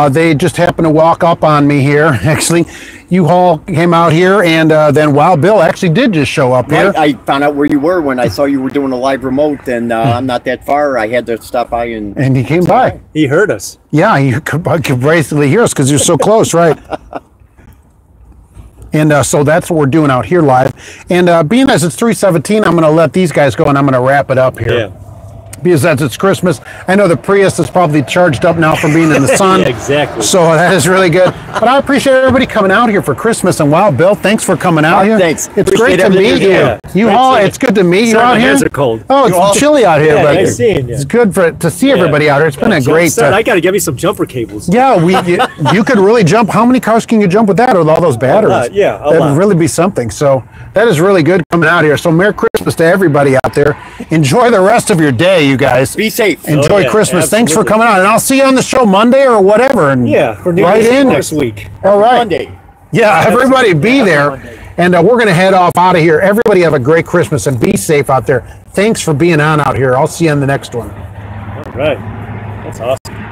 They just happened to walk up on me here, actually. U-Haul came out here, and then Wild Bill actually did just show up here. I found out where you were when I saw you were doing a live remote, and I'm not that far. I had to stop by and he came by. He heard us. Yeah, you could basically hear us because you're so close, right? And so that's what we're doing out here live. And being as it's 3:17, I'm going to let these guys go, and I'm going to wrap it up here. Yeah. Because as it's Christmas, I know the Prius is probably charged up now from being in the sun. Yeah, exactly. So that is really good. But I appreciate everybody coming out here for Christmas. And Wild Bill, thanks for coming out here. Thanks. It's great to meet you. Yeah. U-Haul, it's good to meet you out here. My hands are cold. Oh, it's chilly out here, but nice seeing you. it's good to see everybody out here. It's been a great. I got to get me some jumper cables. Yeah, you could really jump. How many cars can you jump with that with all those batteries? A lot, yeah, a That'd lot. really be something. So that is really good coming out here. So Merry Christmas to everybody out there. Enjoy the rest of your day, you guys. be safe. Enjoy Christmas. Thanks for coming out. And I'll see you on the show Monday or whatever. And Yeah, for New right Year's in next week. All right. Monday. Yeah, everybody be there. And we're going to head off out of here. Everybody have a great Christmas and be safe out there. Thanks for being on out here. I'll see you on the next one. All right. That's awesome.